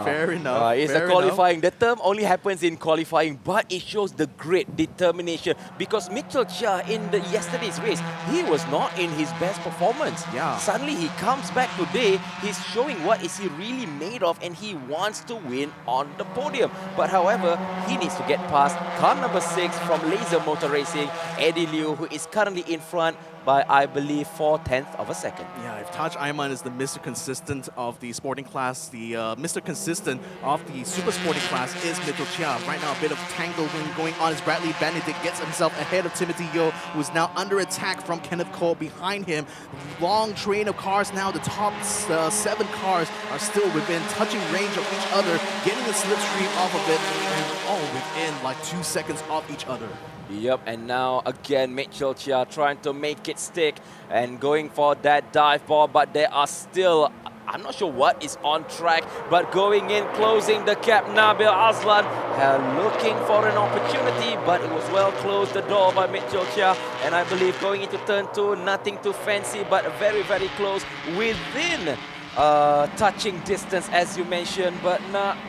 fair enough. It's fair a qualifying. Enough. The term only happens in qualifying, but it shows the great determination, because Mitchell Chia in yesterday's race, he was not in his best performance. Yeah. Suddenly he comes back today, he's showing what is he really made of, and he wants to win on the podium. But however, he needs to get past car number 6 from Laser Motor Racing, Eddie Liu, who is currently in front by, I believe, 4/10 of a second. Yeah, if Taj Ayman is the Mr. Consistent of the sporting class, the Mr. Consistent of the super sporting class is Mitchell Chia. Right now, a bit of tangle going on as Bradley Benedict gets himself ahead of Timothy Yeo, who is now under attack from Kenneth Cole behind him. Long train of cars now. The top 7 cars are still within touching range of each other, getting the slipstream off of it, and all within like 2 seconds of each other. Yep, and now again Mitchell Chia trying to make it stick and going for that dive ball, but there are still, I'm not sure what is on track, but going in, closing the gap, Nabil Aslan looking for an opportunity, but it was well closed, the door by Mitchell Chia, and I believe going into turn 2, nothing too fancy, but very, very close within touching distance, as you mentioned, but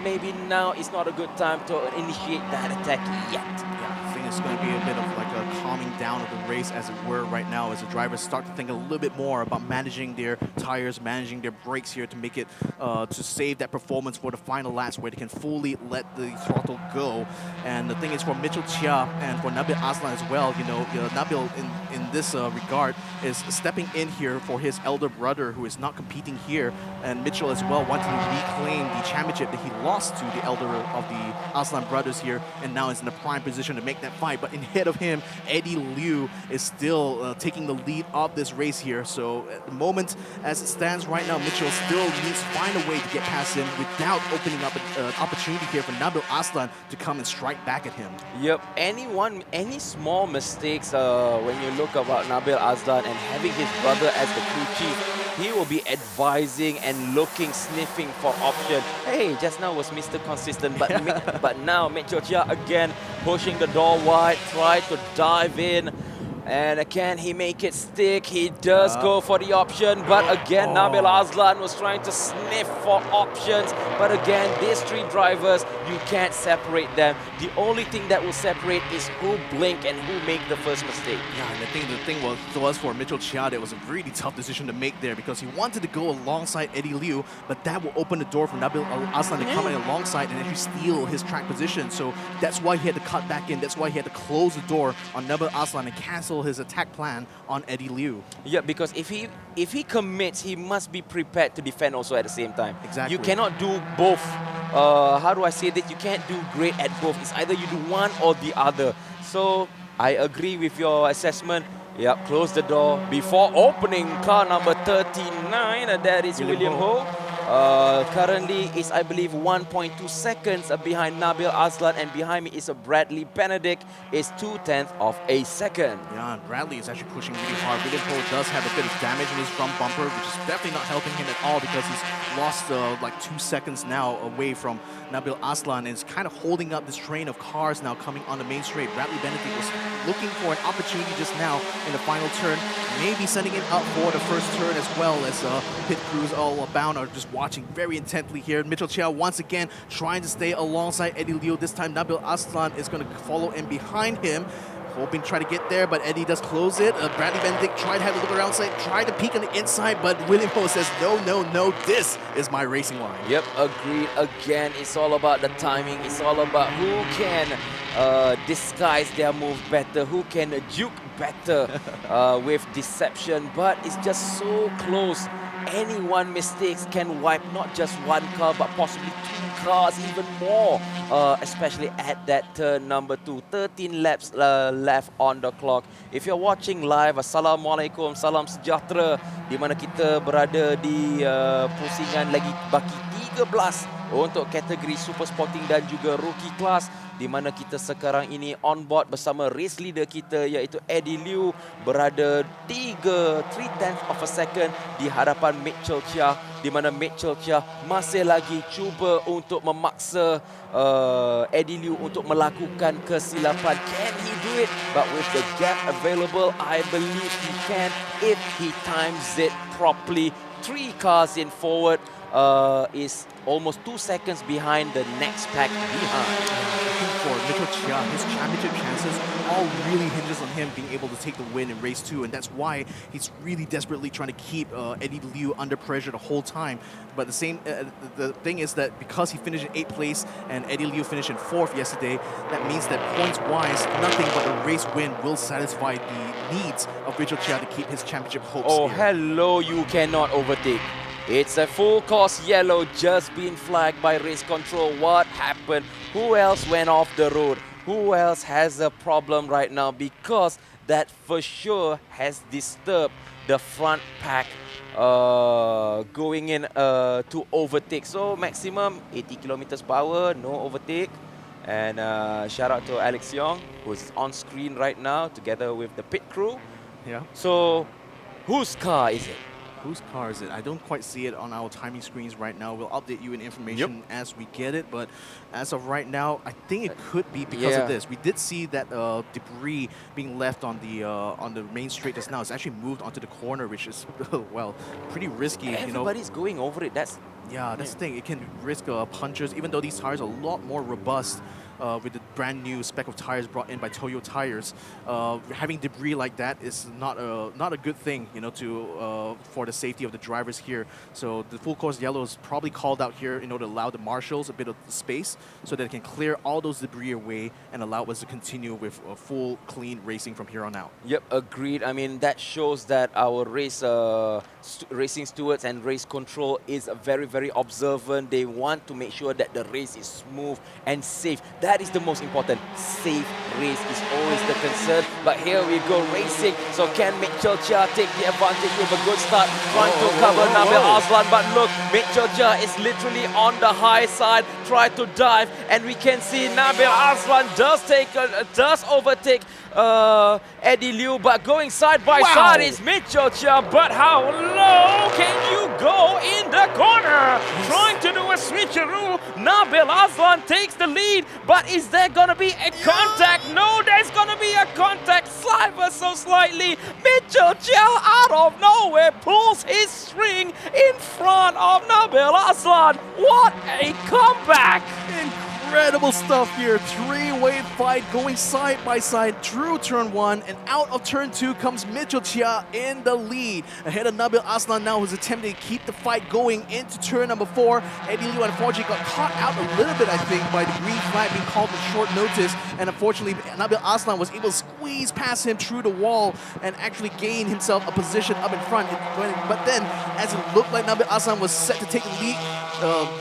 maybe now is not a good time to initiate that attack yet. I think it's going to be a bit of like a calming down of the race, as it were, right now, as the drivers start to think a little bit more about managing their tires, managing their brakes here to make it, to save that performance for the final laps where they can fully let the throttle go. And the thing is, for Mitchell Chia and for Nabil Aslan as well, Nabil in this regard is stepping in here for his elder brother, who is not competing here, and Mitchell as well wanting to reclaim the championship that he lost to the elder of the Aslan brothers here, and now is in a prime position to make that fight. But ahead of him, Eddie Liu is still taking the lead of this race here. So at the moment, as it stands right now, Mitchell still needs to find a way to get past him without opening up an opportunity here for Nabil Aslan to come and strike back at him. Yep, any small mistakes when you look about Nabil Aslan and having his brother as the crew chief, he will be advising and looking, sniffing for option. Hey, just now was Mr. Consistent, but but now Mitchell Chia again pushing the door wide, try to dive in. And can he make it stick? He does go for the option, but again, Nabil Azlan was trying to sniff for options. But again, these three drivers, you can't separate them. The only thing that will separate is who blink and who make the first mistake. Yeah, and the thing was for Mitchell Chia, it was a really tough decision to make there because he wanted to go alongside Eddie Liu, but that will open the door for Nabil Azlan to come in alongside and actually steal his track position. So that's why he had to cut back in. That's why he had to close the door on Nabil Azlan and cancel his attack plan on Eddie Liu. Yeah, because if he commits, he must be prepared to defend also at the same time. Exactly. You cannot do both. How do I say that? You can't do great at both. It's either you do one or the other. So I agree with your assessment. Yeah, close the door before opening car number 39. That is William Ho. Currently is, I believe, 1.2 seconds behind Nabil Azlan, and behind me is a Bradley Benedict, is 2/10 of a second. Yeah, and Bradley is actually pushing really hard. William Ho does have a bit of damage in his front bumper, which is definitely not helping him at all because he's lost like 2 seconds now away from Nabil Azlan and is kind of holding up this train of cars now coming on the main straight. Bradley Benedict was looking for an opportunity just now in the final turn, maybe setting it up for the first turn as well as pit crews all abound are just watching very intently here. Mitchell Chia once again trying to stay alongside Eddie Liu. This time Nabil Azlan is going to follow in behind him, hoping to try to get there, but Eddie does close it. Bradley Benedict tried to have a look around, tried to peek on the inside, but William Ho says, no, no, no, this is my racing line. Yep, agreed. Again, it's all about the timing. It's all about who can disguise their move better, who can juke better with deception, but it's just so close. Any one mistake can wipe not just one car, but possibly 2 cars, even more, especially at that turn number 2. 13 laps left on the clock. If you're watching live, Assalamualaikum, salam sejahtera, di mana kita berada di pusingan lagi baki 13 untuk kategori Super Sporting dan juga Rookie Class, di mana kita sekarang ini on board bersama race leader kita iaitu Eddie Liu, berada 3/10 of a second di hadapan Mitchell Chia, di mana Mitchell Chia masih lagi cuba untuk memaksa Eddie Liu untuk melakukan kesilapan. Can he do it? But with the gap available, I believe he can if he times it properly. 3 cars in forward, is almost 2 seconds behind the next pack behind. For Mitchell Chia, his championship chances all really hinges on him being able to take the win in race 2, and that's why he's really desperately trying to keep Eddie Liu under pressure the whole time. But the thing is that because he finished in 8th place and Eddie Liu finished in 4th yesterday, that means that points-wise, nothing but a race win will satisfy the needs of Mitchell Chia to keep his championship hopes. Oh, hello, you cannot overtake. It's a full course yellow just been flagged by race control. What happened? Who else went off the road? Who else has a problem right now? Because that for sure has disturbed the front pack going in to overtake. So maximum 80 kilometers per hour, no overtake. And shout out to Alex Yong, who's on screen right now together with the pit crew. Yeah. So whose car is it? Whose car is it? I don't quite see it on our timing screens right now. We'll update you in information as we get it, but as of right now, I think it could be because of this. We did see that debris being left on the main straight just now. It's actually moved onto the corner, which is, well, pretty risky. Everybody's going over it. That's the thing. It can risk punctures, even though these tires are a lot more robust. With the brand new spec of tires brought in by Toyo Tires, having debris like that is not a good thing, for the safety of the drivers here. So the full course yellow is probably called out here in order to allow the marshals a bit of space so that it can clear all those debris away and allow us to continue with full clean racing from here on out. Yep, agreed. I mean, that shows that our racing stewards and race control is very, very observant. They want to make sure that the race is smooth and safe. that is the most important. Safe race is always the concern. But here we go racing. So can Mitchell Chia take the advantage with a good start? Trying to cover Nabil Aslan, but look, Mitchell Chia is literally on the high side, try to dive, and we can see Nabil Aslan does overtake Eddie Liu, but going side by side is Mitchell Chia. But how low can you go in the corner? Trying to do a switcheroo. Nabil Aslan takes the lead, but is there gonna be a contact? No, there's gonna be a contact. Sliver so slightly. Mitchell Chia out of nowhere pulls his string in front of Nabil Aslan. What a comeback! Incredible stuff here. Three-way fight going side by side through turn 1, and out of turn 2 comes Mitchell Chia in the lead. Ahead of Nabil Aslan now, who's attempting to keep the fight going into turn number 4. Eddie Liu unfortunately got caught out a little bit, I think, by the green flag being called with short notice, and unfortunately Nabil Aslan was able to squeeze past him through the wall and actually gain himself a position up in front. But then, as it looked like Nabil Aslan was set to take the lead,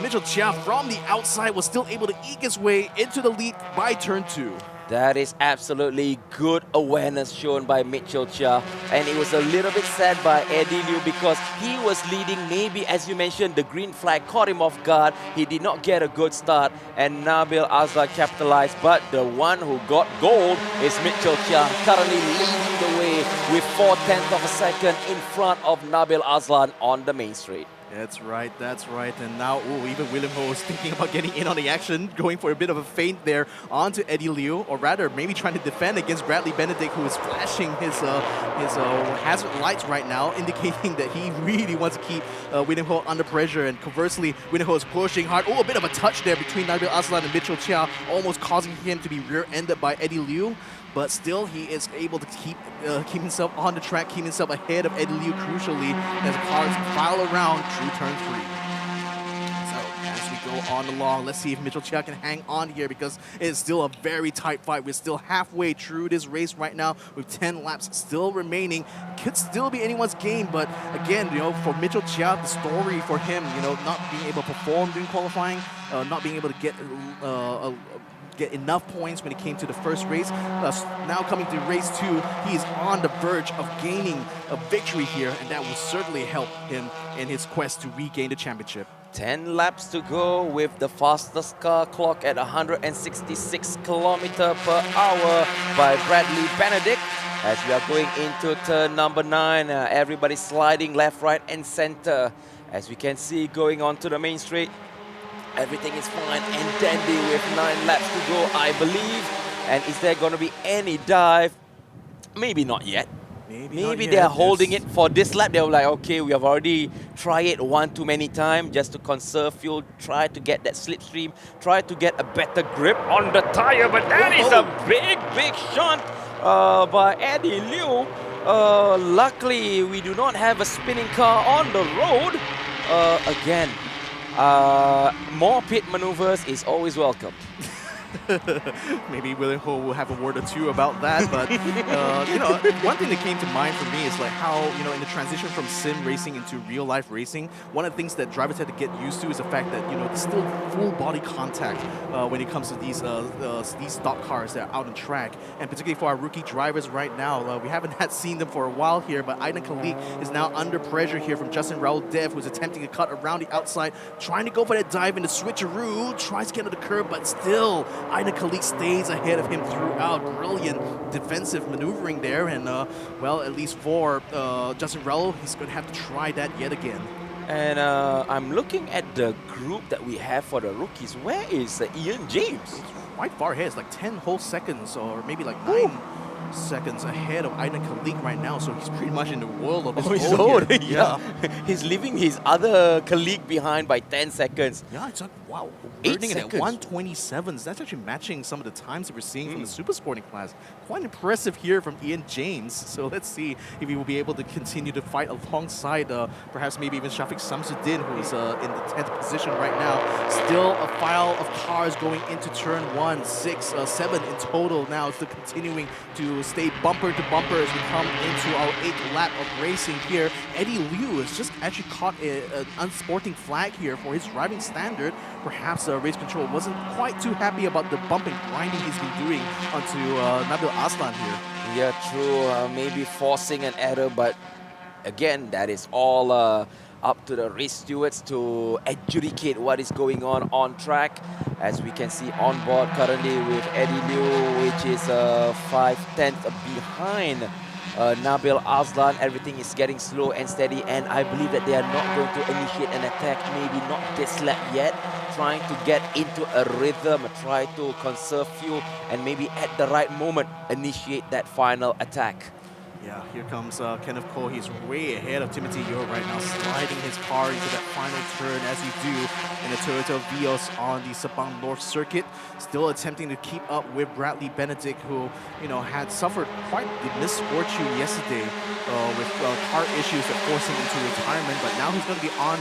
Mitchell Chia from the outside was still able to eke his way into the lead by turn 2. That is absolutely good awareness shown by Mitchell Chia, and it was a little bit sad by Eddie Liu because he was leading. Maybe, as you mentioned, the green flag caught him off guard. He did not get a good start, and Nabil Aslan capitalized, but the one who got gold is Mitchell Chia, currently leading the way with 4/10 of a second in front of Nabil Aslan on the main straight. That's right, and now even William Ho is thinking about getting in on the action, going for a bit of a feint there onto Eddie Liu, or rather maybe trying to defend against Bradley Benedict, who is flashing his hazard lights right now, indicating that he really wants to keep William Ho under pressure, and conversely, William Ho is pushing hard. Oh, a bit of a touch there between Nabil Aslan and Mitchell Chia, almost causing him to be rear-ended by Eddie Liu. But still, he is able to keep himself on the track, keep himself ahead of Eddie Liu, crucially, as the cars file around through turn 3. So, as we go on along, let's see if Mitchell Chia can hang on here, because it's still a very tight fight. We're still halfway through this race right now, with 10 laps still remaining. Could still be anyone's game, but again, for Mitchell Chia, the story for him, not being able to perform during qualifying, not being able to get enough points when it came to the first race. Now coming to race 2, he is on the verge of gaining a victory here, and that will certainly help him in his quest to regain the championship. 10 laps to go with the fastest car clock at 166 km/h by Bradley Benedict. As we are going into turn number 9, everybody sliding left, right and center. As we can see, going on to the main straight, everything is fine and dandy with 9 laps to go, I believe. And is there going to be any dive? Maybe not yet. Maybe they're holding it for this lap. They were like, okay, we have already tried it one too many times just to conserve fuel, try to get that slipstream, try to get a better grip on the tire. But that is a big shunt by Eddie Liu. Luckily, we do not have a spinning car on the road. Again, more pit maneuvers is always welcome. Maybe William Ho will have a word or two about that, but one thing that came to mind for me is like how, in the transition from sim racing into real life racing, one of the things that drivers have to get used to is the fact that, there's still full body contact when it comes to these stock cars that are out on track, and particularly for our rookie drivers right now, we haven't seen them for a while here, but Aidan Khalik is now under pressure here from Justin Raul Dev, who's attempting to cut around the outside, trying to go for that dive in the switcheroo, tries to get to the curb, but still Aidan Khalik stays ahead of him throughout. Brilliant defensive maneuvering there, and at least for Justin Raul, he's going to have to try that yet again. And I'm looking at the group that we have for the rookies. Where is Ian James? It's quite far ahead. It's like 10 whole seconds, or maybe like 9 seconds ahead of Aidan Khalik right now, so he's pretty much in the world of his own. Yeah. He's leaving his other colleague behind by 10 seconds. Yeah, it's like, wow, burning it at 127s. That's actually matching some of the times that we're seeing from the super sporting class. Quite impressive here from Ian James. So let's see if he will be able to continue to fight alongside perhaps maybe even Shafiq Samsuddin, who is in the 10th position right now. Still a file of cars going into turn 1, 6, 7 in total now. Still continuing to stay bumper to bumper as we come into our 8th lap of racing here. Eddie Liu has just actually caught an unsporting flag here for his driving standard. perhaps race control wasn't quite too happy about the bump and grinding he's been doing onto Nabil Aslan here. Yeah, true. Maybe forcing an error, but again, that is all up to the race stewards to adjudicate what is going on track. As we can see on board currently with Eddie Liu, which is 5/10 behind Nabil Aslan. Everything is getting slow and steady, and I believe that they are not going to initiate an attack, maybe not this lap yet, trying to get into a rhythm, try to conserve fuel, and maybe at the right moment initiate that final attack. Yeah, here comes Kenneth Cole. He's way ahead of Timothy Yeo right now, sliding his car into that final turn as you do in the Toyota Vios on the Sepang North circuit. Still attempting to keep up with Bradley Benedict, who, you know, had suffered quite the misfortune yesterday with car issues that forced him into retirement. But now he's going to be on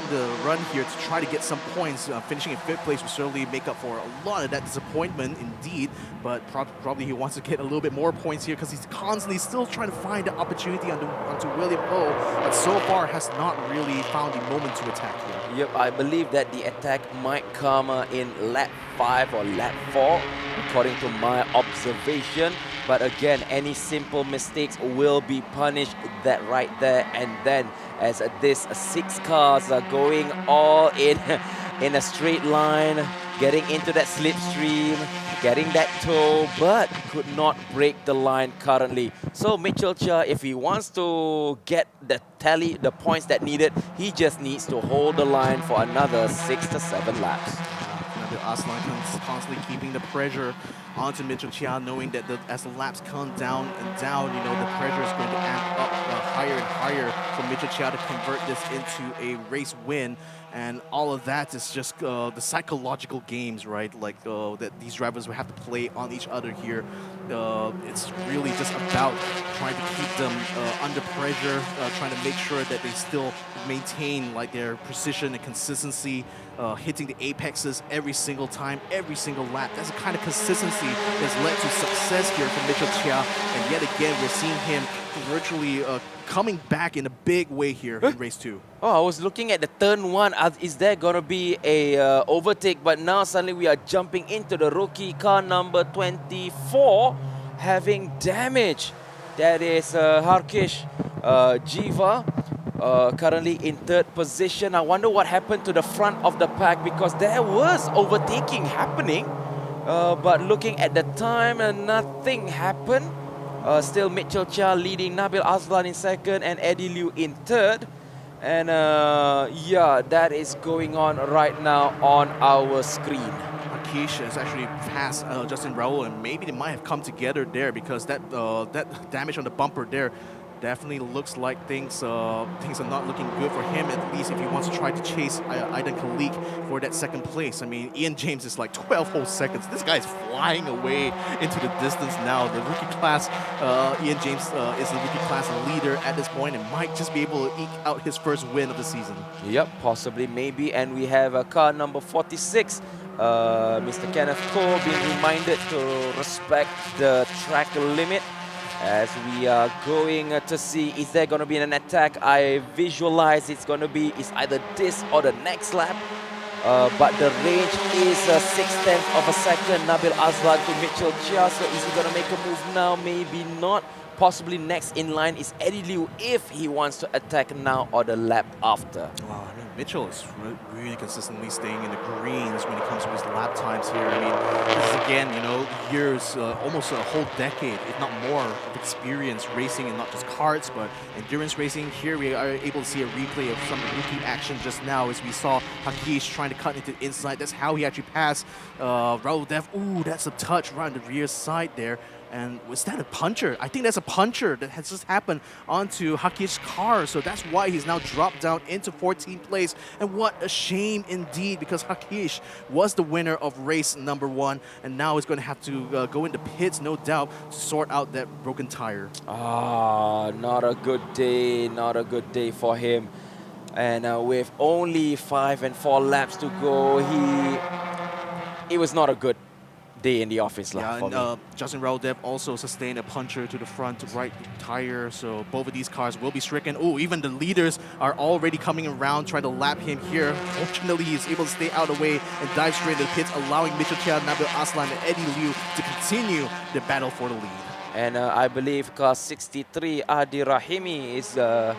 the run here to try to get some points. Finishing in 5th place will certainly make up for a lot of that disappointment indeed, but probably he wants to get a little bit more points here because he's constantly still trying to find the opportunity onto William Ho, but so far has not really found the moment to attack here. Yep, I believe that the attack might come in lap 5 or lap 4, according to my observation. But again, any simple mistakes will be punished that right there and then, as these 6 cars are going all in a straight line, getting into that slipstream, getting that toe, but could not break the line currently. So Mitchell Chia, if he wants to get the points that needed, he just needs to hold the line for another 6 to 7 laps. Aslan constantly keeping the pressure onto Mitchell Chia, knowing that as the laps come down and down, you know, the pressure is going to amp up higher and higher for Mitchell Chia to convert this into a race win. And all of that is just the psychological games, right? Like that these drivers will have to play on each other here. It's really just about trying to keep them under pressure, trying to make sure that they still maintain like their precision and consistency, hitting the apexes every single time, every single lap. That's the kind of consistency that's led to success here for Mitchell Chia. And yet again, we're seeing him virtually coming back in a big way here in race 2. Oh, I was looking at the turn 1. Is there going to be a overtake? But now suddenly we are jumping into the rookie car number 24, having damage. That is Harkish Jiva, currently in 3rd position. I wonder what happened to the front of the pack, because there was overtaking happening. But looking at the time, nothing happened. Still Mitchell Chia leading, Nabil Aslan in 2nd, and Eddie Liu in 3rd. And yeah, that is going on right now on our screen. Akish has actually passed Justin Raul, and maybe they might have come together there, because that damage on the bumper there definitely looks like things are not looking good for him, at least if he wants to try to chase Aidan Khalik for that 2nd place. I mean, Ian James is like 12 whole seconds. This guy's flying away into the distance now. The rookie class, Ian James is the rookie class leader at this point and might just be able to eke out his first win of the season. Yep, possibly, maybe. And we have a car number 46, Mr. Kenneth Cole, being reminded to respect the track limit. As we are going to see, is there going to be an attack? I visualize it's going to be either this or the next lap. But the range is 6/10 of a second. Nabil Aslan to Mitchell Chia. So is he going to make a move now? Maybe not. Possibly next in line is Eddie Liu if he wants to attack now or the lap after. Wow, I mean, Mitchell is really consistently staying in the greens when it comes to his lap times here. I mean, this is again, you know, years, almost a whole decade, if not more, of experience racing in not just karts, but endurance racing. Here we are able to see a replay of some rookie action just now as we saw Hakish trying to cut into the inside. That's how he actually passed Raul Dev. Ooh, that's a touch right on the rear side there. And was that a puncher? I think that's a puncher that has just happened onto Hakish's car. So that's why he's now dropped down into 14th place. And what a shame indeed, because Hakish was the winner of race number 1. And now he's going to have to go into pits, no doubt, to sort out that broken tire. Ah, not a good day. Not a good day for him. And with only 5 and 4 laps to go, it was not a good day in the office. Yeah, For and me. Justin Raudev also sustained a puncher to the front right tire, so both of these cars will be stricken. Oh, even the leaders are already coming around, trying to lap him here. Fortunately, he's able to stay out of the way and dive straight into the pits, allowing Mitchell Chia, Nabil Aslan, and Eddie Liu to continue the battle for the lead. And I believe car 63, Adi Rahimi, is a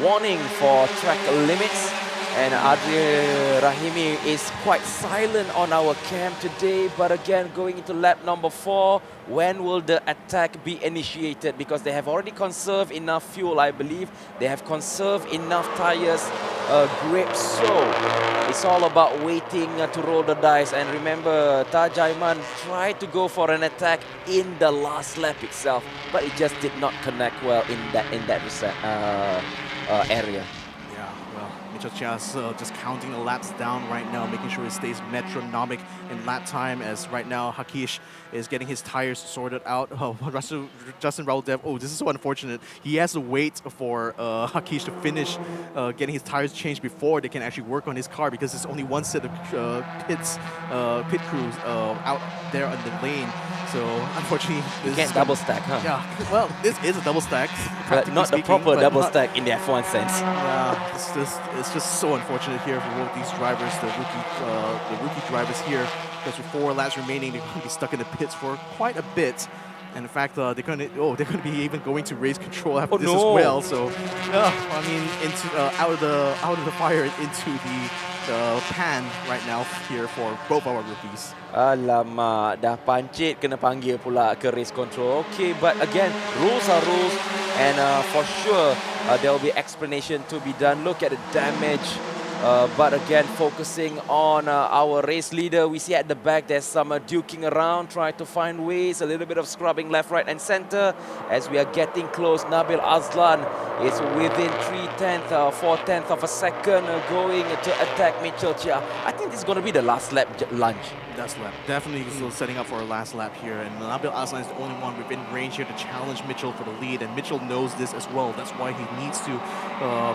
warning for track limits. And Adi Rahimi is quite silent on our cam today. But again, going into lap number 4, when will the attack be initiated? Because they have already conserved enough fuel, I believe. They have conserved enough tires, grip. So it's all about waiting to roll the dice. And remember, Tajaiman tried to go for an attack in the last lap itself, but it just did not connect well in that area. Mitchell Chia's just counting the laps down right now, making sure it stays metronomic in lap time, as right now Hakish is getting his tires sorted out. Oh, Justin Raudev, oh, this is so unfortunate. He has to wait for Hakish to finish getting his tires changed before they can actually work on his car, because there's only one set of pit crews out there on the lane. So unfortunately, you can't double stack, huh? Yeah, well, this is a double stack, but not the proper double stack in the F1 sense. Yeah, it's just so unfortunate here for both these drivers, the rookie drivers here, because with 4 laps remaining, they're going to be stuck in the pits for quite a bit. And in fact, they're going to be even going to race control after this as well. So, I mean, into out of the fire into the pan right now here for both our rookies. Alamak, dah pancit kena panggil pula ke race control. Okay, but again, rules are rules, and for sure there will be explanation to be done. Look at the damage. But again, focusing on our race leader, we see at the back there's some duking around, trying to find ways, a little bit of scrubbing left, right and center. As we are getting close, Nabil Aslan is within 4/10 of a second going to attack Mitchell Chia. I think this is going to be the last lap lunge. Last lap. Definitely still setting up for a last lap here. And Nabil Aslan is the only one within range here to challenge Mitchell for the lead. And Mitchell knows this as well. That's why he needs to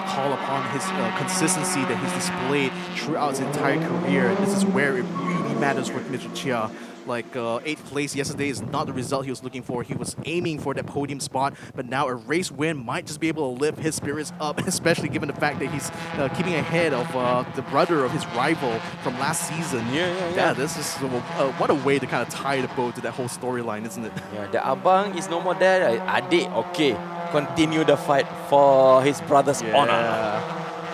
call upon his consistency that he's displayed throughout his entire career. And this is where it really matters for Mitchell Chia. Like 8th place yesterday is not the result he was looking for. He was aiming for that podium spot, but now a race win might just be able to lift his spirits up, especially given the fact that he's keeping ahead of the brother of his rival from last season. Yeah, this is what a way to kind of tie the boat to that whole storyline, isn't it? Yeah, the abang is no more there. Adik, okay, continue the fight for his brother's honor.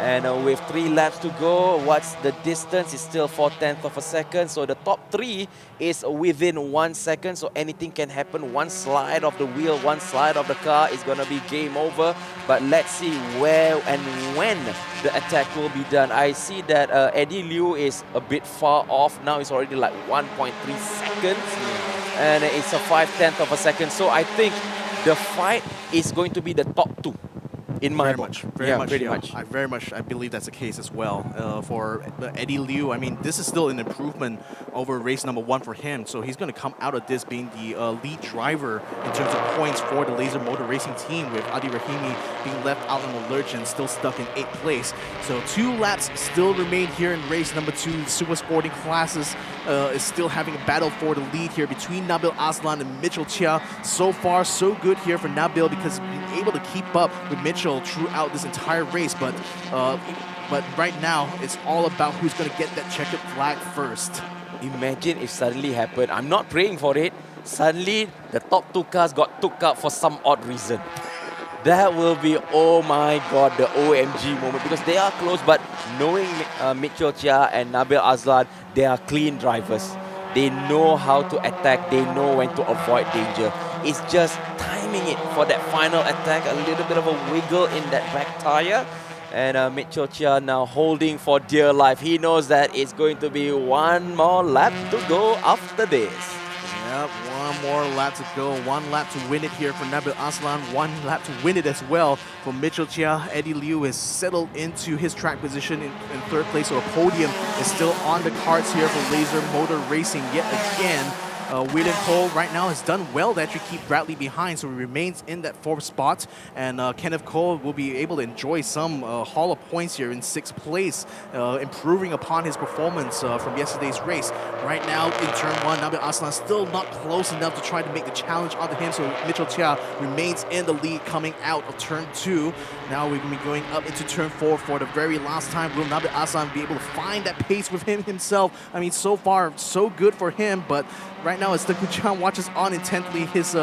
And with 3 laps to go, what's the distance? It's still 4/10 of a second. So the top 3 is within 1 second. So anything can happen. One slide of the wheel, one slide of the car is going to be game over. But let's see where and when the attack will be done. I see that Eddie Liu is a bit far off. Now it's already like 1.3 seconds. And it's a 5/10 of a second. So I think the fight is going to be the top 2. In my very much. I believe that's the case as well. For Eddie Liu, I mean, this is still an improvement over race number 1 for him. So he's going to come out of this being the lead driver in terms of points for the Laser Motor Racing team, with Adi Rahimi being left out on the lurch and still stuck in 8th place. So 2 laps still remain here in race number 2. Super Sporting Classes is still having a battle for the lead here between Nabil Aslan and Mitchell Chia. So far, so good here for Nabil, because he's been able to keep up with Mitchell throughout this entire race, but right now it's all about who's going to get that checkered flag first. Imagine if suddenly happened, I'm not praying for it, suddenly the top 2 cars got took out for some odd reason. That will be, oh my god, the OMG moment, because they are close, but knowing Mitchell Chia and Nabil Aslan, they are clean drivers. They know how to attack, they know when to avoid danger. It's just timing it for that final attack, a little bit of a wiggle in that back tire. And Mitchell Chia now holding for dear life. He knows that it's going to be 1 more lap to go after this. Yep, 1 more lap to go. 1 lap to win it here for Nabil Aslan. 1 lap to win it as well for Mitchell Chia. Eddie Liu is settled into his track position in 3rd place. So a podium is still on the cards here for Laser Motor Racing yet again. William Cole right now has done well to actually keep Bradley behind, so he remains in that 4th spot. And Kenneth Cole will be able to enjoy some Hall of Points here in 6th place, improving upon his performance from yesterday's race. Right now in turn 1, Nabil Aslan still not close enough to try to make the challenge onto him, so Mitchell Chia remains in the lead coming out of turn 2. Now we're going to be going up into turn 4 for the very last time. Will Nabil Aslan be able to find that pace with him himself? I mean, so far, so good for him, but right now as the Kuchan watches on intently, his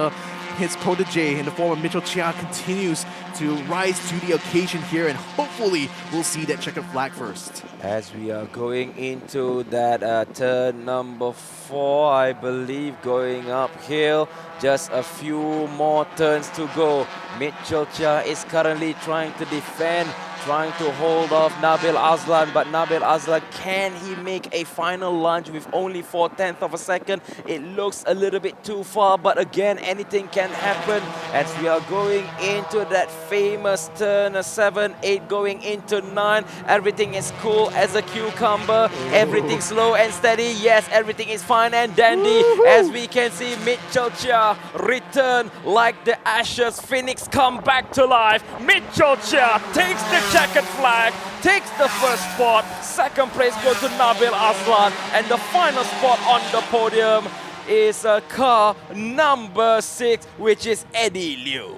protege in the form of Mitchell Chia continues to rise to the occasion here, and hopefully we'll see that checkered flag first. As we are going into that turn number 4, I believe, going uphill, just a few more turns to go. Mitchell Chia is currently trying to defend, trying to hold off Nabil Aslan, but Nabil Aslan, can he make a final lunge with only 4/10 of a second? It looks a little bit too far, but again, anything can happen as we are going into that famous turn 7, 8, going into 9. Everything is cool as a cucumber. Everything slow and steady. Yes, everything is fine and dandy. As we can see, Mitchell Chia return like the ashes. Phoenix come back to life. Mitchell Chia takes the checkered flag, takes the 1st spot. 2nd place goes to Nabil Aslan, and the final spot on the podium is car number 6, which is Eddie Liu.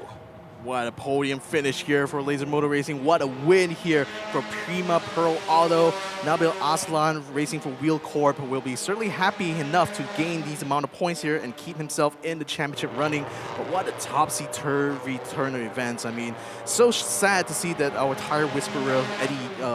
What a podium finish here for Laser Motor Racing. What a win here for Prima Pearl Auto. Nabil Aslan racing for Wheel Corp will be certainly happy enough to gain these amount of points here and keep himself in the championship running. But what a topsy-turvy turn of events. I mean, so sad to see that our tire whisperer,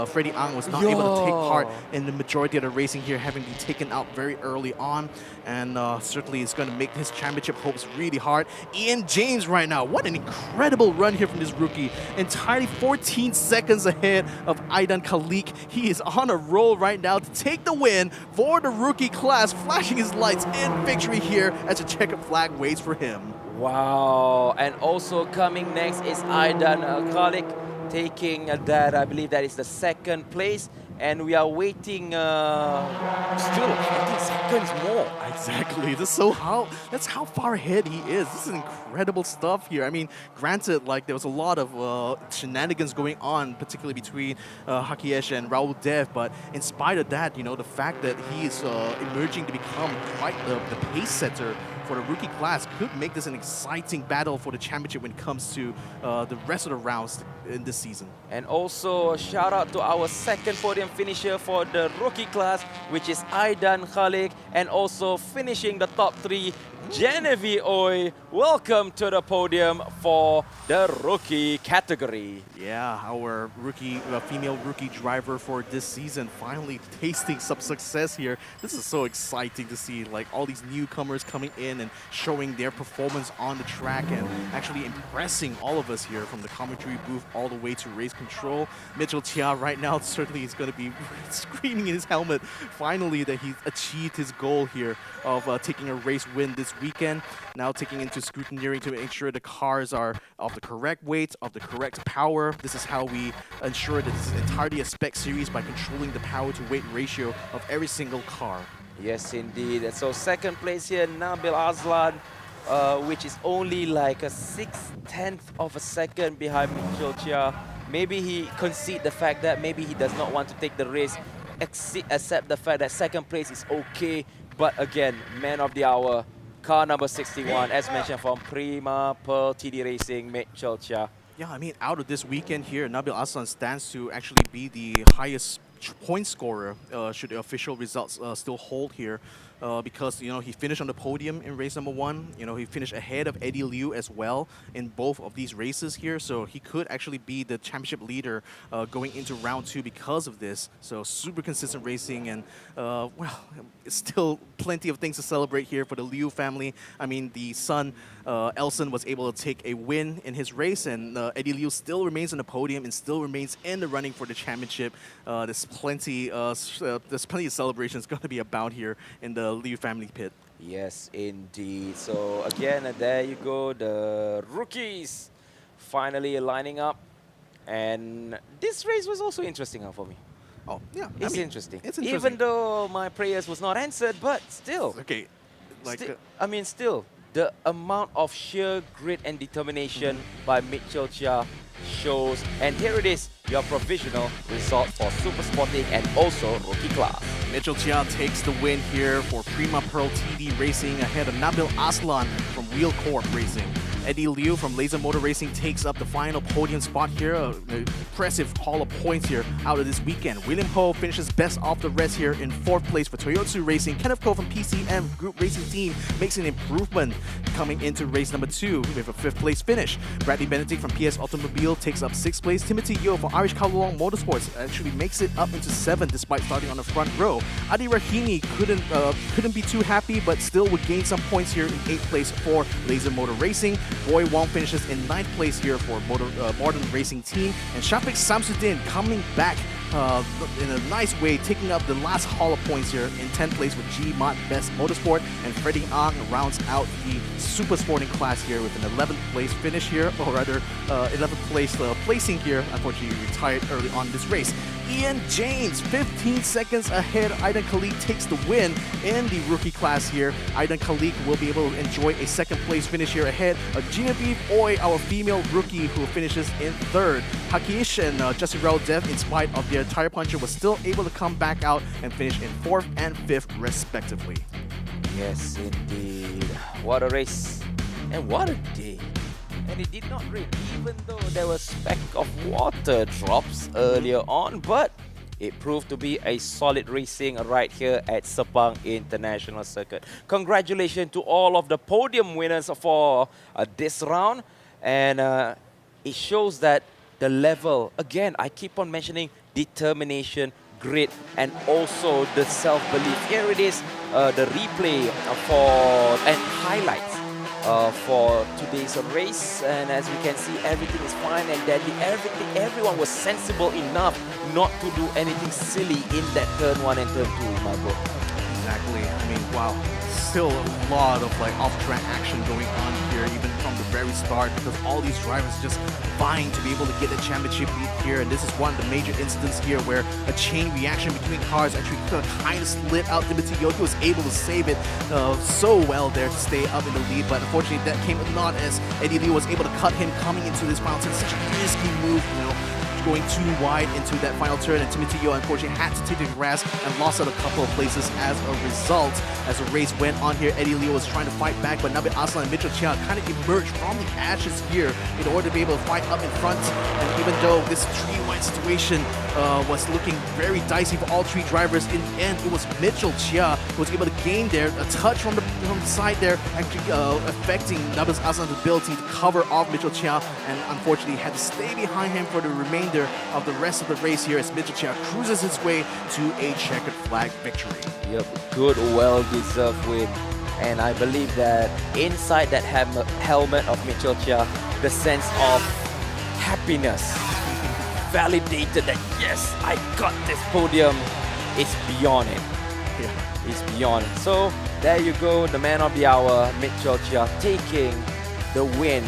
Freddie Ang, was not able to take part in the majority of the racing here, having been taken out very early on. And certainly it's going to make his championship hopes really hard. Ian James right now, what an incredible run here from this rookie. Entirely 14 seconds ahead of Aidan Khalik. He is on a roll right now to take the win for the rookie class, flashing his lights in victory here as a checkered flag waits for him. Wow, and also coming next is Aidan Khalik, taking that, I believe that is the 2nd place. And we are waiting still 15 seconds more. Exactly. That's how far ahead he is. This is incredible stuff here. I mean, granted, like there was a lot of shenanigans going on, particularly between Hakiesh and Raul Dev, but in spite of that, you know, the fact that he is emerging to become quite the pace setter for the rookie class could make this an exciting battle for the championship when it comes to the rest of the rounds in this season. And also a shout out to our 2nd podium finisher for the rookie class, which is Aidan Khalik, and also finishing the top 3, Genevieve Oi. Welcome to the podium for the rookie category. Yeah, our rookie, female rookie driver for this season, finally tasting some success here. This is so exciting to see, like all these newcomers coming in and showing their performance on the track and actually impressing all of us here from the commentary booth all the way to race control. Mitchell Chia right now certainly is going to be screaming in his helmet finally that he's achieved his goal here of taking a race win this weekend. Now taking into scrutineering to make sure the cars are of the correct weight, of the correct power. This is how we ensure that this is entirely a spec series by controlling the power to weight ratio of every single car. Yes, indeed. So 2nd place here, Nabil Aslan, which is only like a 6/10 of a second behind Mitchell Chia. Maybe he concede the fact that maybe he does not want to take the race, accept the fact that 2nd place is okay. But again, man of the hour, car number 61, as mentioned from Prima Pearl TD Racing, Mitchell Chia. Yeah, I mean, out of this weekend here, Nabil Aslan stands to actually be the highest point scorer should the official results still hold here. Because, you know, he finished on the podium in race number 1. You know, he finished ahead of Eddie Liu as well in both of these races here. So he could actually be the championship leader going into round 2 because of this. So super consistent racing and, well, it's still plenty of things to celebrate here for the Liu family. I mean, the son, Elson, was able to take a win in his race, and Eddie Liu still remains on the podium and still remains in the running for the championship. There's plenty of celebrations going to be about here in the Liu family pit. Yes, indeed. So again, there you go, the rookies finally lining up. And this race was also interesting for me. Oh, yeah. It's interesting. It's interesting. Even though my prayers was not answered, but still. Okay. I mean, still, the amount of sheer grit and determination by Mitchell Chia shows. And here it is, your provisional result for Super Sporting and also Rookie Class. Mitchell Chia takes the win here for Prima Pearl TD Racing ahead of Nabil Aslan from Wheel Corp Racing. Eddie Liu from Laser Motor Racing takes up the final podium spot here. An impressive haul of points here out of this weekend. William Ho finishes best off the rest here in 4th place for Toyotsu Racing. Kenneth Ko from PCM Group Racing Team makes an improvement coming into race number 2 with a 5th place finish. Bradley Benedict from PS Automobile takes up 6th place. Timothy Yeo from Irish Kowloon Motorsports actually makes it up into 7th despite starting on the front row. Adi Rahimi couldn't be too happy, but still would gain some points here in 8th place for Laser Motor Racing. Boy Wong finishes in 9th place here for Modern Racing Team. And Shafiq Samsudin coming back in a nice way, taking up the last haul of points here in 10th place with G-Mod Best Motorsport. And Freddie Ang rounds out the Super Sporting class here with an 11th place finish here, or rather 11th place placing here. Unfortunately, he retired early on this race. Ian James, 15 seconds ahead. Aidan Khalik takes the win in the rookie class here. Aidan Khalik will be able to enjoy a 2nd place finish here ahead of Genevieve Oy, our female rookie, who finishes in 3rd. Hakish and Justin Dev, in spite of their tire puncture, was still able to come back out and finish in 4th and 5th respectively. Yes, indeed. What a race and what a day. And it did not rain, even though there were speck of water drops earlier on, but it proved to be a solid racing right here at Sepang International Circuit. Congratulations to all of the podium winners for this round, and it shows that the level, again, I keep on mentioning determination, grit, and also the self-belief. Here it is, the replay and highlights for today's race, and as we can see, everything is fine and deadly. Everyone was sensible enough not to do anything silly in that turn 1 and turn 2, my bro. Exactly. I mean, wow. Still a lot of off-track action going on here, even from the very start, because all these drivers just vying to be able to get a championship lead here. And this is one of the major incidents here where a chain reaction between cars actually kind of split out. Timothy Yoki was able to save it so well there to stay up in the lead, but unfortunately that came not as Eddie Lee was able to cut him coming into this final turn. Such a risky move, going too wide into that final turn, and Timothy Yo unfortunately had to take the grass and lost out a couple of places as a result. As the race went on here, Eddie Leo was trying to fight back, but Nabil Aslan and Mitchell Chia kind of emerged from the ashes here in order to be able to fight up in front. And even though this three-wide situation was looking very dicey for all three drivers, in the end it was Mitchell Chia who was able to gain there a touch from the side there, actually affecting Nabil Aslan's ability to cover off Mitchell Chia, and unfortunately had to stay behind him for the remainder of the rest of the race here as Mitchell Chia cruises his way to a checkered flag victory. Yep, good, well-deserved win. And I believe that inside that helmet of Mitchell Chia, the sense of happiness, validated that yes, I got this podium, is beyond it. Yeah, it's beyond. So there you go, the man of the hour, Mitchell Chia, taking the win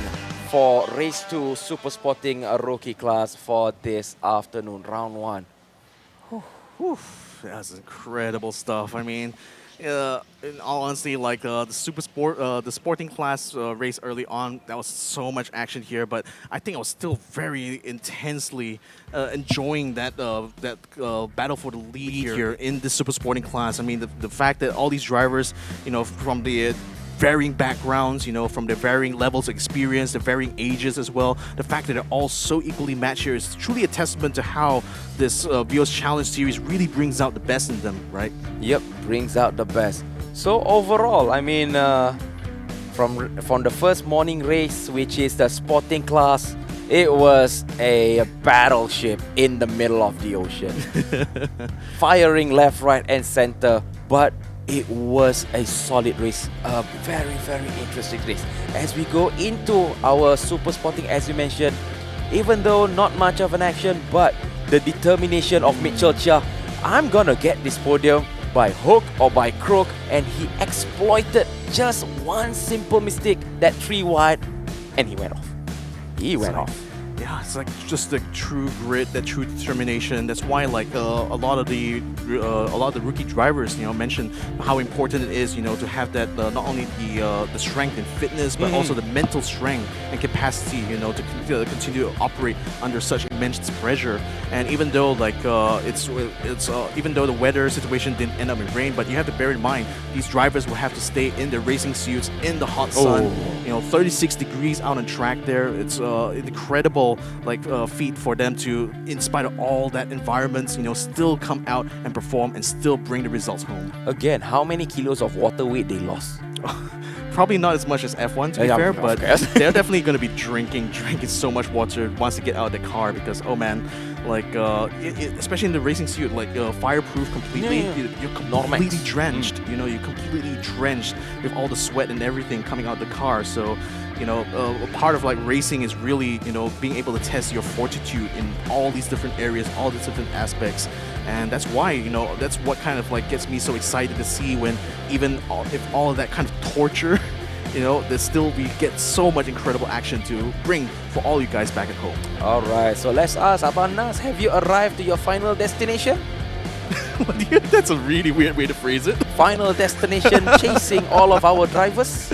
for race 2 Super Sporting rookie class for this afternoon, round 1. That's incredible stuff. I mean, in all honesty, like the sporting class race early on, that was so much action here. But I think I was still very intensely enjoying that battle for the lead here in the super sporting class. I mean, the fact that all these drivers, from the varying backgrounds, from their varying levels of experience, the varying ages as well. The fact that they're all so equally matched here is truly a testament to how this Vios Challenge Series really brings out the best in them, right? Yep, brings out the best. So overall, I mean, from the first morning race, which is the sporting class, it was a battleship in the middle of the ocean. Firing left, right, and center, but it was a solid race, a very, very interesting race. As we go into our super sporting, as you mentioned, even though not much of an action, but the determination of Mitchell Chia, I'm gonna get this podium by hook or by crook, and he exploited just one simple mistake, that 3 wide, and he went off. He went off. Yeah, Yeah, it's like just the true grit, that true determination. That's why like a lot of the rookie drivers, mention how important it is, to have that not only the strength and fitness, but also the mental strength and capacity, to continue to operate under such immense pressure. And even though like even though the weather situation didn't end up in rain, but you have to bear in mind these drivers will have to stay in their racing suits in the hot sun. 36 degrees out on track there. It's an incredible feat for them to, in spite of all that environments, still come out and perform and still bring the results home. Again, how many kilos of water weight they lost? Probably not as much as F1 to be fair, but they're definitely going to be drinking so much water once they get out of the car because, oh man, especially in the racing suit, fireproof completely, you're completely drenched. You're completely drenched with all the sweat and everything coming out of the car. So, a part of racing is really, being able to test your fortitude in all these different areas, all these different aspects. And that's why, that's what kind of gets me so excited to see when if all of that kind of torture, we get so much incredible action to bring for all you guys back at home. Alright, so let's ask Abang Nas, have you arrived to your final destination? That's a really weird way to phrase it. Final destination, chasing all of our drivers?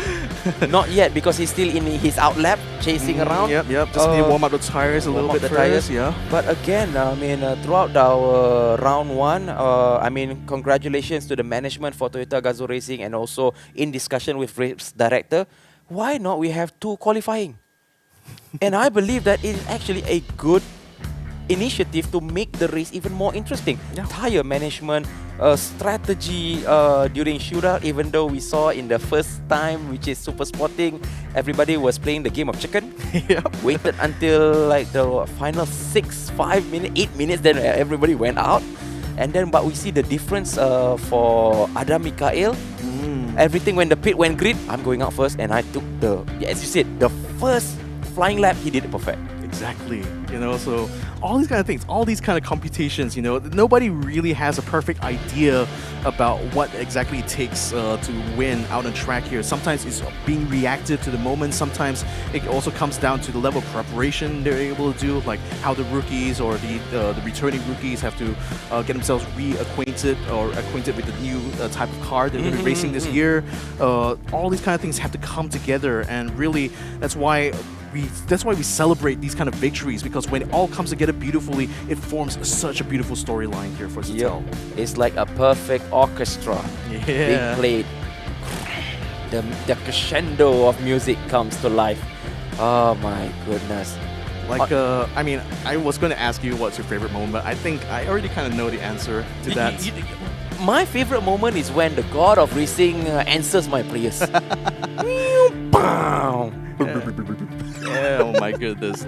Not yet, because he's still in his out lap, chasing around. Yep. Just need to warm up the tires a little bit first. Yeah. But again, throughout our round one, congratulations to the management for Toyota Gazoo Racing, and also in discussion with race director, why not we have 2 qualifying? And I believe that it is actually a good initiative to make the race even more interesting. Tire management, strategy during shootout, even though we saw in the first time, which is super sporting, everybody was playing the game of chicken. Waited until the final 8 minutes, then everybody went out. And then, but we see the difference for Adam Mikael. Everything when the pit went green, I'm going out first, and I took as you said, the first flying lap, he did it perfect. Exactly. So all these kind of things, all these kind of computations, nobody really has a perfect idea about what exactly it takes to win out on track here. Sometimes it's being reactive to the moment. Sometimes it also comes down to the level of preparation they're able to do, like how the rookies or the returning rookies have to get themselves reacquainted or acquainted with the new type of car they're going to be racing this year. All these kind of things have to come together, and really that's why we celebrate these kind of victories, because when it all comes together beautifully, it forms such a beautiful storyline here for us to tell. It's like a perfect orchestra being played. The crescendo of music comes to life. Oh my goodness. I was going to ask you what's your favorite moment, but I think I already kind of know the answer to that. My favorite moment is when the god of racing answers my prayers. Yeah, oh my goodness.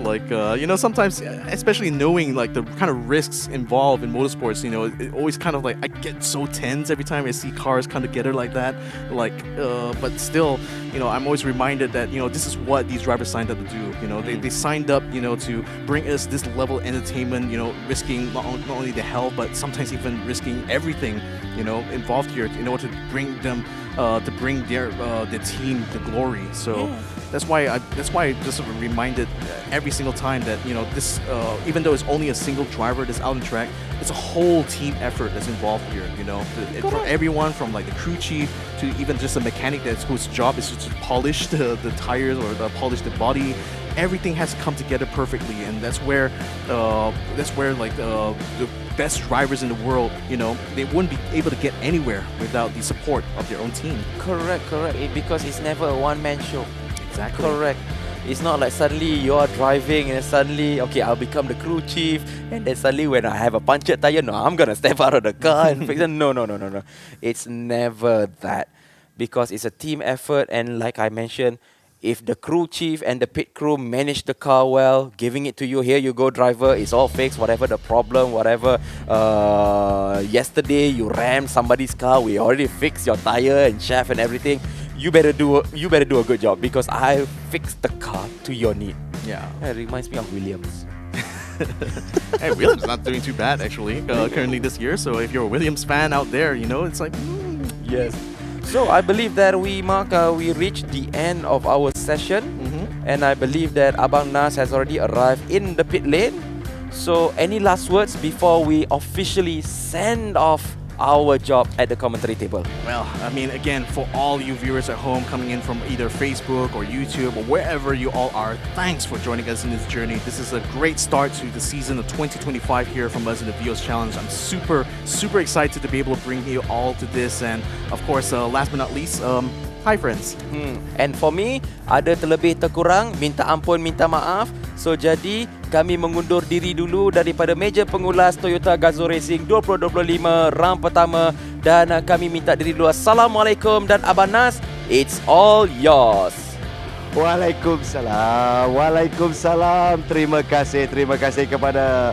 Sometimes, especially knowing the kind of risks involved in motorsports, it always kind of I get so tense every time I see cars come together like that. But still, I'm always reminded that, this is what these drivers signed up to do. They signed up, to bring us this level of entertainment, risking not only the health, but sometimes even risking everything, involved here in order to bring them, to bring their team to glory. So. That's why I just reminded every single time that this even though it's only a single driver that's out on track, it's a whole team effort that's involved here. For everyone from the crew chief to even just a mechanic whose job is to polish the tires or polish the body. Everything has to come together perfectly, and that's where the best drivers in the world, they wouldn't be able to get anywhere without the support of their own team. Correct. Because it's never a one-man show. Exactly. Correct. It's not like suddenly you're driving and suddenly, okay, I'll become the crew chief, and then suddenly when I have a punctured tire, no, I'm gonna step out of the car and fix it. No. It's never that, because it's a team effort, and like I mentioned, if the crew chief and the pit crew manage the car well, giving it to you, here you go driver, it's all fixed, whatever the problem, whatever. Yesterday you rammed somebody's car, we already fixed your tire and shaft and everything. You better do a good job, because I fixed the car to your need. Yeah. It reminds me of Williams. Hey, Williams not doing too bad actually currently this year. So if you're a Williams fan out there, it's like yes. So I believe that we reached the end of our session. and I believe that Abang Nas has already arrived in the pit lane. So any last words before we officially send off our job at the commentary table? Well, I mean, again, for all you viewers at home coming in from either Facebook or YouTube or wherever you all are, thanks for joining us in this journey. This is a great start to the season of 2025 here from us in the Vios Challenge. I'm super excited to be able to bring you all to this. And of course, last but not least, hi friends. And for me, ada terlebih terkurang, minta ampun, minta maaf. So jadi kami mengundur diri dulu daripada meja pengulas Toyota Gazoo Racing 2025 round pertama dan kami minta diri dulu. Assalamualaikum dan Abang Nas, it's all yours. Waalaikumsalam. Waalaikumsalam. Terima kasih kepada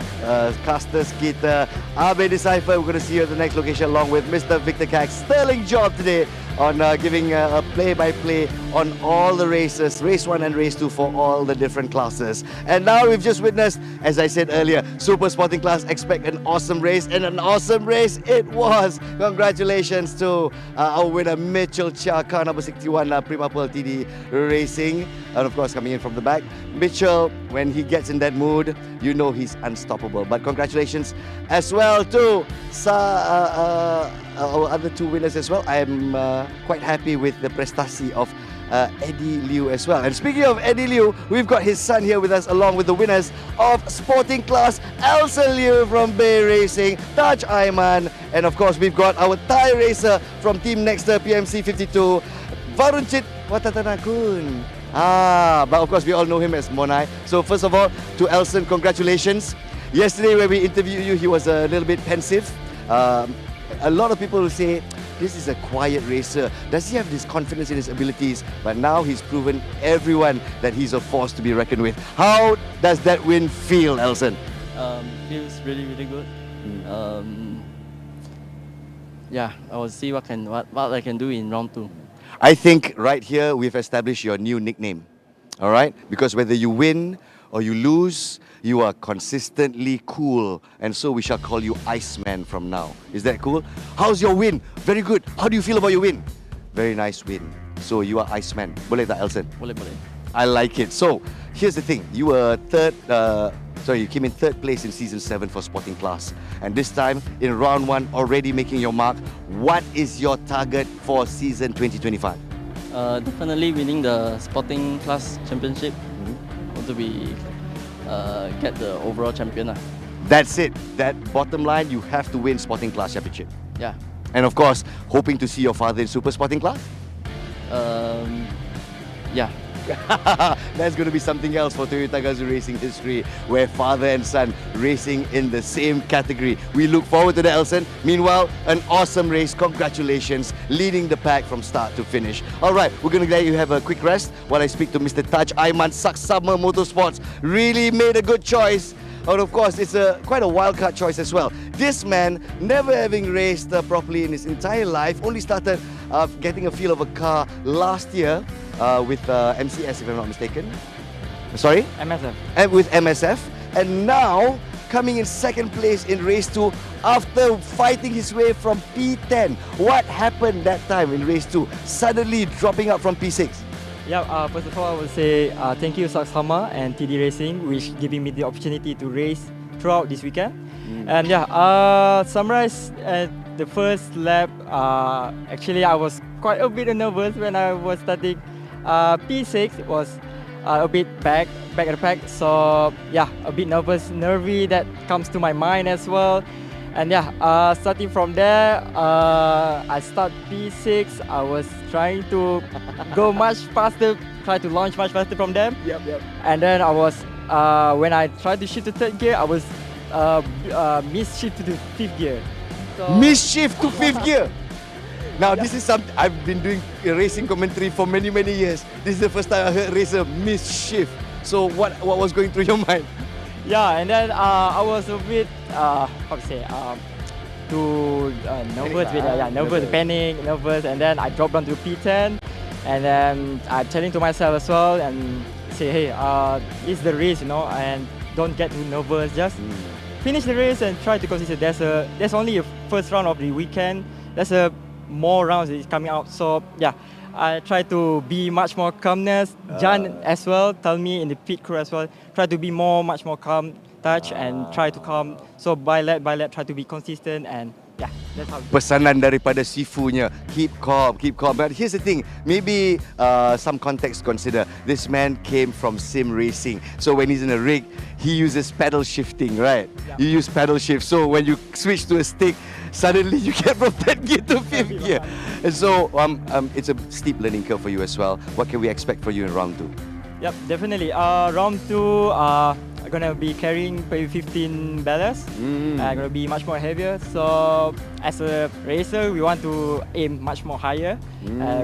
casters kita. Abe Decipher, we're going to see you at the next location along with Mr. Victor Cax. Sterling job today on giving a play-by-play on all the races, race 1 and race 2 for all the different classes. And now we've just witnessed, as I said earlier, Super Sporting class expect an awesome race, and an awesome race it was. Congratulations to our winner Mitchell Chia, car number 61, Prima Pearl TD Racing. And of course coming in from the back, Mitchell, when he gets in that mood, you know he's unstoppable. But congratulations as well to our other two winners as well. I'm quite happy with the prestasi of Eddie Liu as well. And speaking of Eddie Liu, we've got his son here with us along with the winners of Sporting Class, Elson Liu from Bay Racing, Taj Aiman, and of course we've got our Thai racer from Team Nexter PMC 52, Varunchit Watatanakun. But of course we all know him as Monai. So first of all, to Elson, congratulations. Yesterday when we interviewed you, he was a little bit pensive. A lot of people will say, this is a quiet racer. Does he have this confidence in his abilities? But now he's proven everyone that he's a force to be reckoned with. How does that win feel, Elson? Feels really good. Yeah, I will see what I can do in round 2. I think right here we've established your new nickname. All right? Because whether you win or you lose, you are consistently cool, and so we shall call you Iceman from now. Is that cool? How's your win? Very good. How do you feel about your win? Very nice win. So you are Iceman. Boleh tak, Elson? Boleh. I like it. So here's the thing. You were you came in third place in season 7 for Sporting Class, and this time in round 1 already making your mark. What is your target for season 2025? Definitely winning the Sporting Class Championship. Want to be get the overall champion. That's it. That bottom line, you have to win Sporting Class Championship. Yeah. And of course, hoping to see your father in Super Sporting Class? Yeah. That's going to be something else for Toyota Gazoo Racing history, where father and son racing in the same category. We look forward to that, Elson. Meanwhile, an awesome race. Congratulations, leading the pack from start to finish. All right, we're going to let you have a quick rest while I speak to Mr. Taj Aiman, Saksama Motorsports. Really made a good choice. And of course, it's quite a wild-card choice as well. This man, never having raced properly in his entire life, only started getting a feel of a car last year with MCS, if I'm not mistaken. Sorry? MSF. And with MSF. And now, coming in second place in race 2 after fighting his way from P10. What happened that time in race 2? Suddenly dropping out from P6. Yeah, first of all, I would say thank you Saksama and TD Racing, which giving me the opportunity to race throughout this weekend. And yeah, summarize at the first lap. Actually, I was quite a bit nervous when I was starting. P6 was a bit back at the pack, so yeah, a bit nervy that comes to my mind as well. And yeah, starting from there, I start P6. I was trying to go much faster, try to launch much faster from them. Yep. And then I was, when I tried to shift to third gear, I was misshift to the fifth gear. So misshift to fifth gear? Now this is something I've been doing racing commentary for many years. This is the first time I heard racer misshift. So what was going through your mind? Yeah, and then I was a bit, how to say, nervous, panic, nervous, and then I dropped down to P10, and then I'm telling to myself as well, and say, hey, it's the race, you know, and don't get too nervous, just finish the race and try to consider there's only a first round of the weekend, there's more rounds that is coming out, so yeah, I try to be much more calmness. Jan as well tell me in the pit crew as well, try to be much more calm, touch and try to calm. So by lap, try to be consistent and yeah, that's how. Pesanan daripada Sifunya, keep calm. But here's the thing, maybe some context consider. This man came from sim racing, so when he's in a rig, he uses pedal shifting, right? Yeah. You use pedal shift, so when you switch to a stick, suddenly you get from 10th gear to 5th gear. And so it's a steep learning curve for you as well. What can we expect for you in round 2? Yep, definitely. Round 2, I'm gonna be carrying maybe 15 ballast. I'm gonna be much more heavier. So as a racer, we want to aim much more higher,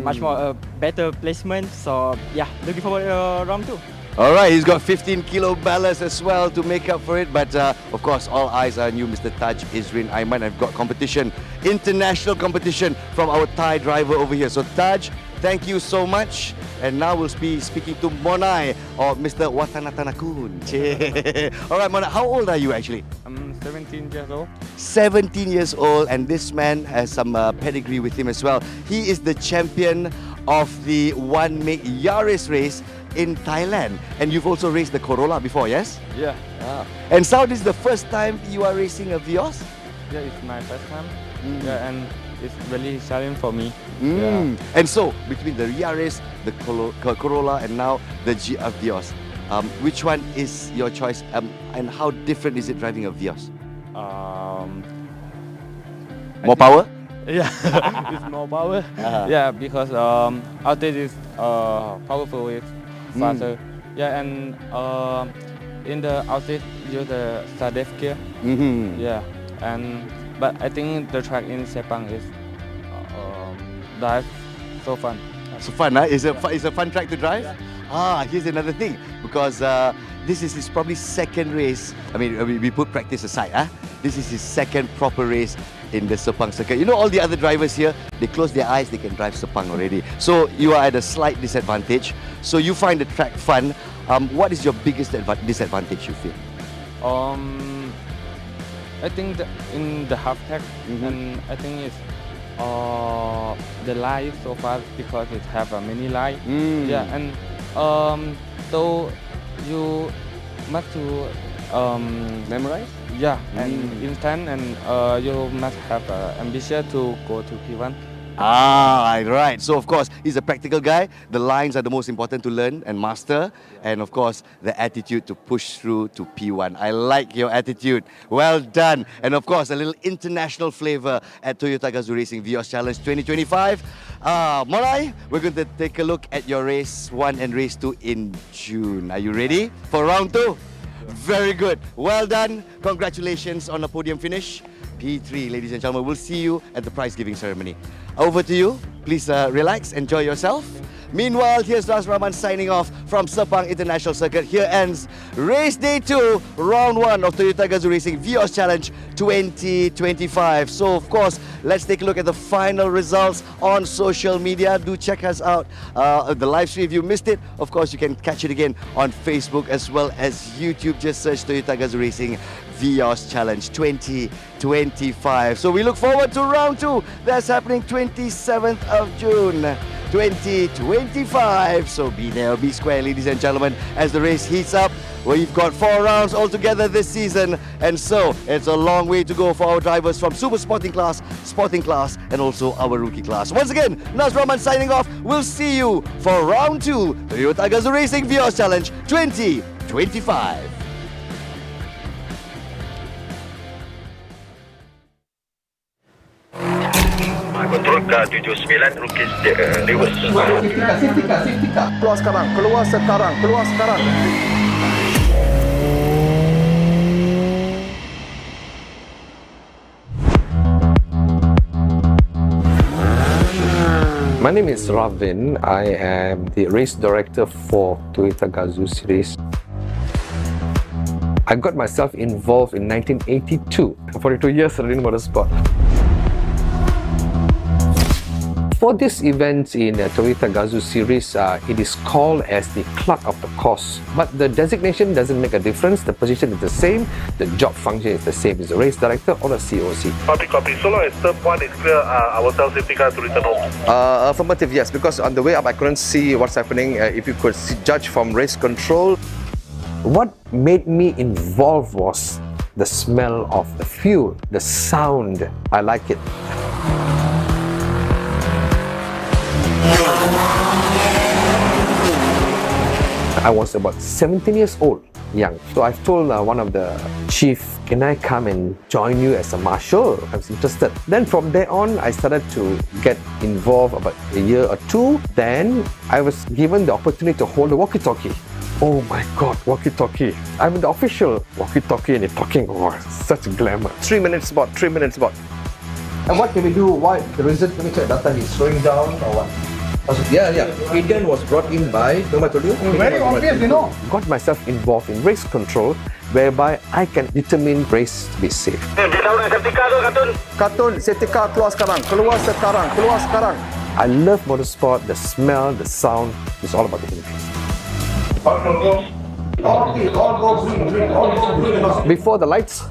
much more better placement. So yeah, looking forward to round 2. All right, he's got 15 kilo ballast as well to make up for it. But of course, all eyes are on you, Mr. Taj Izrin Aiman. I've got competition, international competition from our Thai driver over here. So Taj, thank you so much. And now we'll be speaking to Monai or Mr. Watanatanakun. All right, Monai, how old are you actually? I'm 17 years old. 17 years old, and this man has some pedigree with him as well. He is the champion of the One Make Yaris race in Thailand. And you've also raced the Corolla before, yes? Yeah. And so this is the first time you are racing a Vios? Yeah, it's my first time. Yeah, and it's really challenging for me. Yeah. And so, between the Yaris, the Corolla, and now the GF Vios, which one is your choice, and how different is it driving a Vios? More power? Yeah, it's more power. Yeah, because outage is powerful, it's faster. Yeah, and in the outage, use the Sadef gear. Yeah, but I think the track in Sepang is drive so fun. So fun, huh? It's a fun track to drive? Yeah. Here's another thing, because this is his probably second race. I mean, we put practice aside, huh? This is his second proper race in the Sepang circuit. You know, all the other drivers here, they close their eyes, they can drive Sepang already. So you are at a slight disadvantage. So you find the track fun. What is your biggest disadvantage you feel? I think in the half track, and I think it's the line is so fast because it have a many line. Yeah, and so you must to memorize. Yeah, and instant, and you must have ambition to go to P1. Right. So of course, he's a practical guy. The lines are the most important to learn and master. And of course, the attitude to push through to P1. I like your attitude. Well done. And of course, a little international flavor at Toyota Gazoo Racing Vios Challenge 2025. Monai, we're going to take a look at your race 1 and race 2 in June. Are you ready for round 2? Very good. Well done. Congratulations on the podium finish. P3, ladies and gentlemen. We'll see you at the prize giving ceremony. Over to you. Please relax, enjoy yourself. Meanwhile, here's Ras Rahman signing off from Sepang International Circuit. Here ends race day 2, round 1 of Toyota Gazoo Racing Vios Challenge 2025. So, of course, let's take a look at the final results on social media. Do check us out. The live stream, if you missed it, of course, you can catch it again on Facebook as well as YouTube. Just search Toyota Gazoo Racing Vios Challenge 2025. So we look forward to round 2. That's happening 27th of June 2025. So be there, be square, ladies and gentlemen, as the race heats up. We've got 4 rounds altogether this season, and so it's a long way to go for our drivers from Super Sporting Class, and also our Rookie Class. Once again, Nas Rahman signing off. We'll see you for round 2, Toyota Gazoo Racing Vios Challenge 2025. Control K79 Rookies Lewis. Safety car. Keluar sekarang. My name is Ravin. I am the race director for Toyota Gazoo Series. I got myself involved in 1982. 42 years in motorsport. For this event in Toyota Gazoo series, it is called as the clerk of the course. But the designation doesn't make a difference. The position is the same. The job function is the same. Is the race director or the COC. Copy. So long as step 1 is clear, I will tell safety car to return home. Affirmative, yes. Because on the way up, I couldn't see what's happening. If you could judge from race control. What made me involved was the smell of the fuel, the sound. I like it. I was about 17 years old, young. So I've told one of the chief, can I come and join you as a marshal? I was interested. Then from there on, I started to get involved about a year or two. Then I was given the opportunity to hold a walkie-talkie. Oh my God, walkie-talkie. I'm the official walkie-talkie and you're talking, oh, such glamour. 3 minutes spot. And what can we do? Why? The reason to make sure that time he's slowing down or what? Yeah. Eden was brought in by, remember I told you? Very obvious, you know. Got myself involved in race control, whereby I can determine race to be safe. Katun, safety car keluar sekarang. I love motorsport, the smell, the sound, it's all about the interest. Before the lights?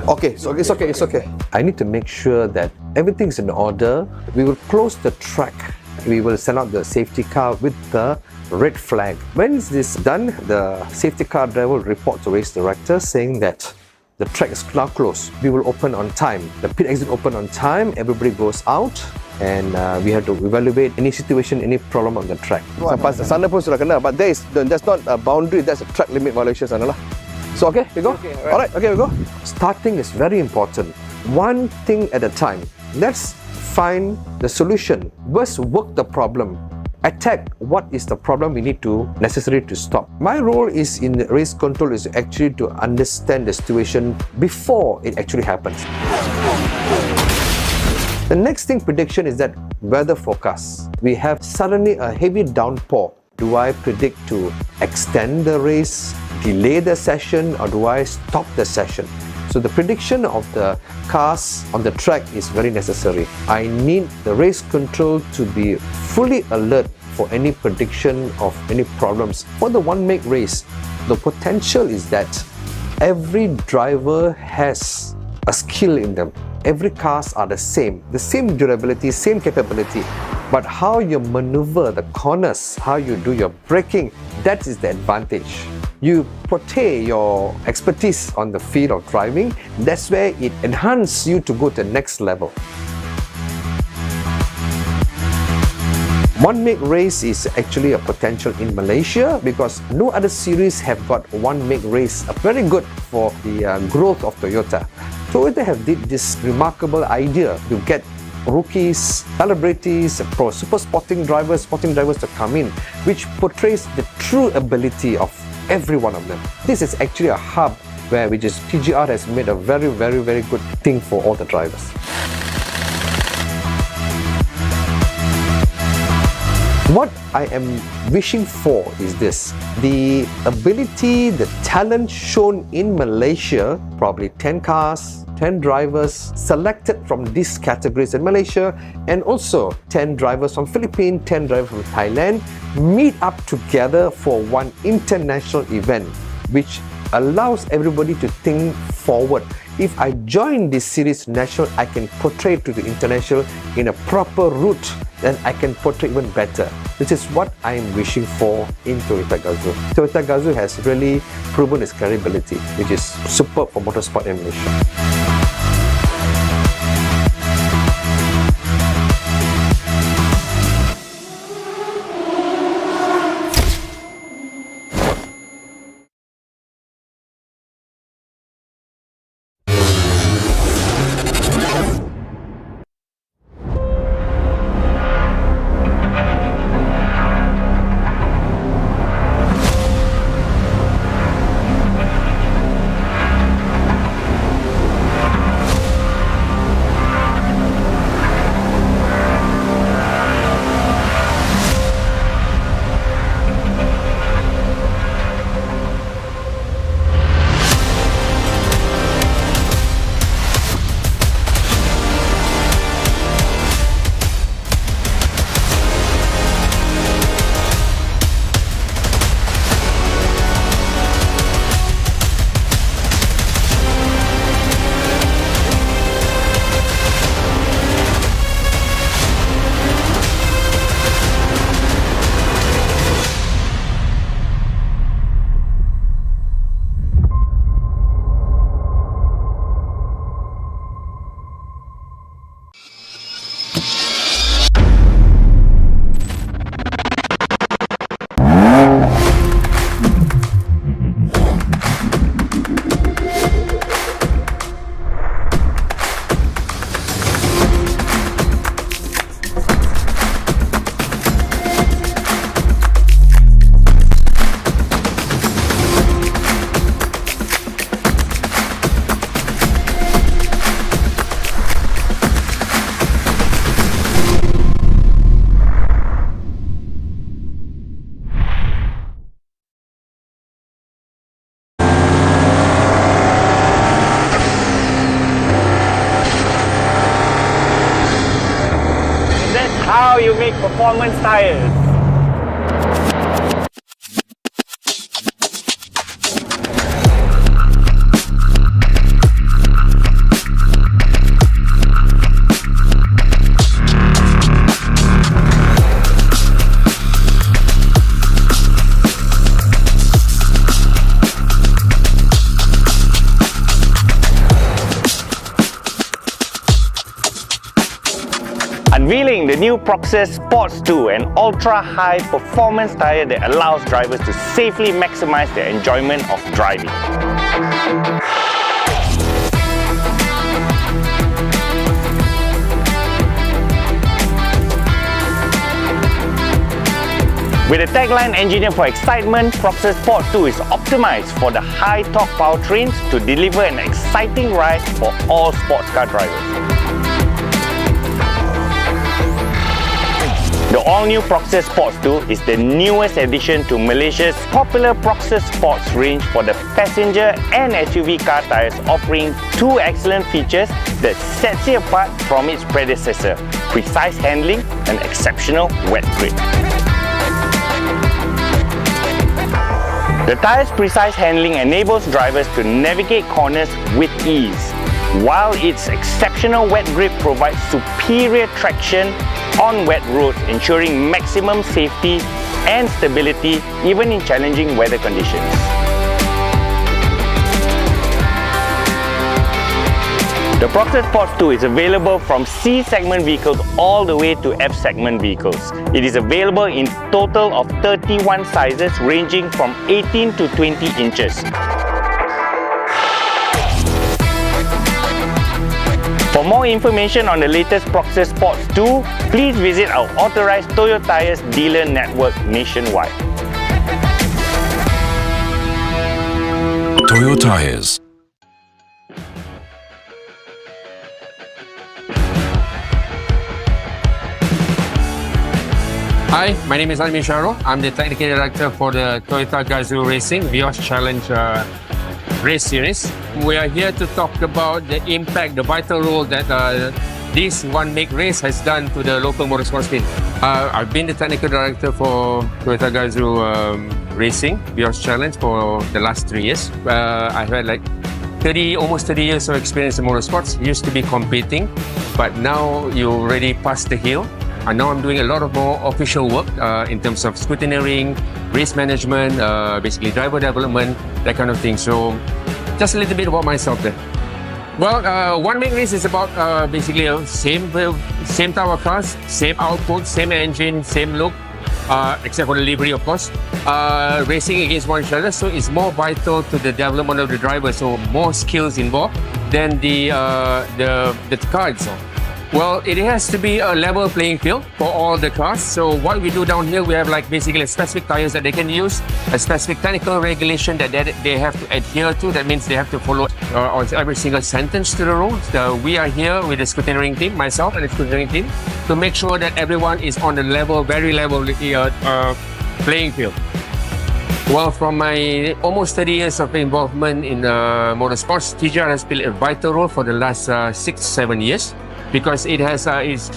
Okay, so it's okay. I need to make sure that everything's in order. We will close the track. We will send out the safety car with the red flag. When is this done, the safety car driver will report to race director saying that the track is now closed. We will open on time. The pit exit open on time. Everybody goes out. And we have to evaluate any situation, any problem on the track. Sampai sana pun sudah kena, but that's not a boundary, that's a track limit violation sana lah. So okay, we go? Okay, Alright, okay, we go. Starting is very important. One thing at a time. Let's find the solution. First, work the problem. Attack what is the problem we need to necessary to stop. My role is in race control is actually to understand the situation before it actually happens. The next thing prediction is that weather forecast. We have suddenly a heavy downpour. Do I predict to extend the race, delay the session, or do I stop the session? So the prediction of the cars on the track is very necessary. I need the race control to be fully alert for any prediction of any problems. For the one-make race, the potential is that every driver has a skill in them. Every cars are the same durability, same capability. But how you maneuver the corners, how you do your braking, that is the advantage. You portray your expertise on the field of driving, that's where it enhances you to go to the next level. One-make race is actually a potential in Malaysia because no other series have got one-make race. Very good for the growth of Toyota. Toyota have did this remarkable idea to get rookies, celebrities, pro super sporting drivers to come in, which portrays the true ability of every one of them. This is actually a hub where PGR has made a very good thing for all the drivers. What I am wishing for is this: the ability, the talent shown in Malaysia, probably 10 cars, 10 drivers selected from these categories in Malaysia, and also 10 drivers from Philippines, 10 drivers from Thailand, meet up together for one international event, which allows everybody to think forward. If I join this series national, I can portray to the international in a proper route, then I can portray even better. This is what I am wishing for in Toyota Gazoo. Toyota Gazoo has really proven its credibility, which is superb for motorsport in Malaysia. lightweight performance tires. Unveiling the new Proxes Sports 2, an ultra-high performance tyre that allows drivers to safely maximize their enjoyment of driving. With a tagline engineered for excitement, Proxes Sports 2 is optimized for the high torque powertrains to deliver an exciting ride for all sports car drivers. The all-new Proxes Sports 2 is the newest addition to Malaysia's popular Proxes Sports range for the passenger and SUV car tyres, offering two excellent features that sets it apart from its predecessor: precise handling and exceptional wet grip. The tyre's precise handling enables drivers to navigate corners with ease, while its exceptional wet grip provides superior traction on wet roads, ensuring maximum safety and stability even in challenging weather conditions. The Proxes Sports 2 is available from C-segment vehicles all the way to F-segment vehicles. It is available in total of 31 sizes ranging from 18 to 20 inches. For more information on the latest Proxes Sports 2, please visit our authorized Toyo Tires dealer network nationwide. Toyo Tires. Hi, my name is Almi Sharo. I'm the Technical Director for the Toyota Gazoo Racing Vios Challenge race series. We are here to talk about the impact, the vital role that this one-make race has done to the local motorsport scene. I've been the Technical Director for Toyota Gazoo Racing Vios Challenge for the last 3 years. I've had like almost 30 years of experience in motorsports. Used to be competing, but now you already passed the hill. And now I'm doing a lot of more official work in terms of scrutineering, race management, basically driver development, that kind of thing. So just a little bit about myself there. Well, one-make race is about basically same type of cars, same output, same engine, same look, except for the livery, of course. Racing against one another, so it's more vital to the development of the driver. So more skills involved than the car itself. Well, it has to be a level playing field for all the cars. So what we do down here, we have like basically specific tires that they can use, a specific technical regulation that they have to adhere to. That means they have to follow on every single sentence to the rules. We are here with the scrutineering team, myself and the scrutineering team, to make sure that everyone is on the level, very level playing field. Well, from my almost 30 years of involvement in motorsports, TGR has played a vital role for the last 6-7 years. Because it has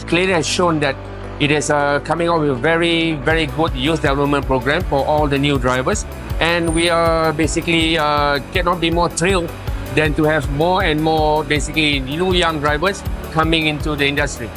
clearly has shown that it is coming out with a very, very good youth development program for all the new drivers. And we are basically cannot be more thrilled than to have more and more basically new young drivers coming into the industry.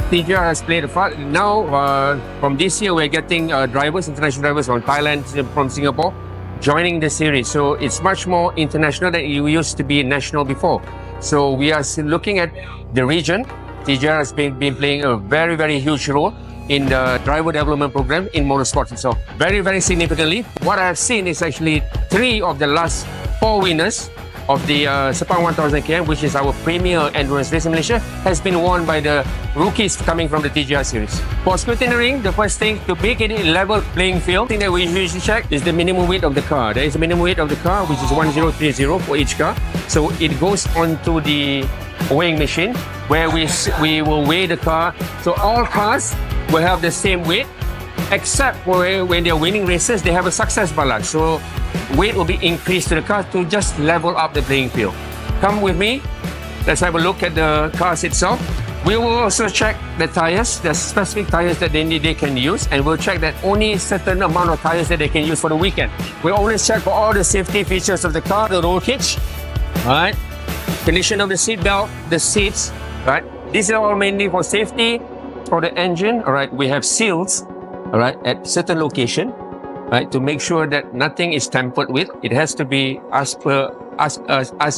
TGR has played a part. Now, from this year, we're getting drivers, international drivers from Thailand, from Singapore, joining the series. So it's much more international than it used to be national before. So we are looking at the region. TGR has been playing a very, very huge role in the driver development program in motorsports itself. Very, very significantly, what I have seen is actually 3 of the last 4 winners of the Sepang 1000 km, which is our premier endurance race in Malaysia, has been won by the rookies coming from the TGR series. For scrutineering, the first thing to make it a level playing field, the thing that we usually check is the minimum weight of the car. There is a minimum weight of the car, which is 1030 for each car. So it goes onto the weighing machine where we will weigh the car. So all cars will have the same weight, except for when they're winning races, they have a success balance. So weight will be increased to the car to just level up the playing field. Come with me. Let's have a look at the cars itself. We will also check the tires, the specific tires that they can use, and we'll check that only a certain amount of tires that they can use for the weekend. We always check for all the safety features of the car, the roll cage, right? Condition of the seat belt, the seats, right? These are all mainly for safety for the engine, all right? We have seals, all right, at certain location, right, to make sure that nothing is tampered with. It has to be as per as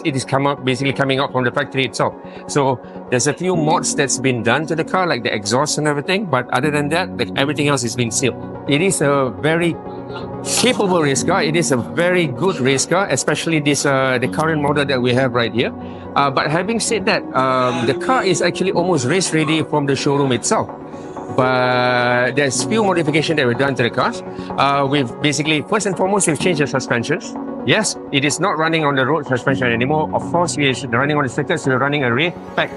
it is basically coming out from the factory itself. So there's a few mods that's been done to the car, like the exhaust and everything, but other than that, everything else is being sealed. It is a very capable race car. It is a very good race car, especially this the current model that we have right here. But having said that, the car is actually almost race ready from the showroom itself. But there's few modifications that we've done to the cars. We've basically, first and foremost, we've changed the suspensions. Yes, it is not running on the road suspension anymore. Of course, we are running on the circuit, so we're running a race pack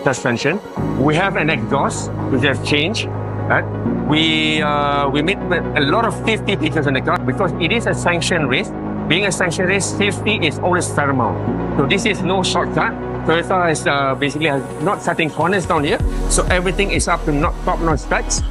suspension. We have an exhaust, which has changed. Right? We made a lot of safety features on the car because it is a sanctioned race. Being a sanctioned race, safety is always paramount. So this is no shortcut. Toyota is basically not setting corners down here, so everything is up to top-notch specs.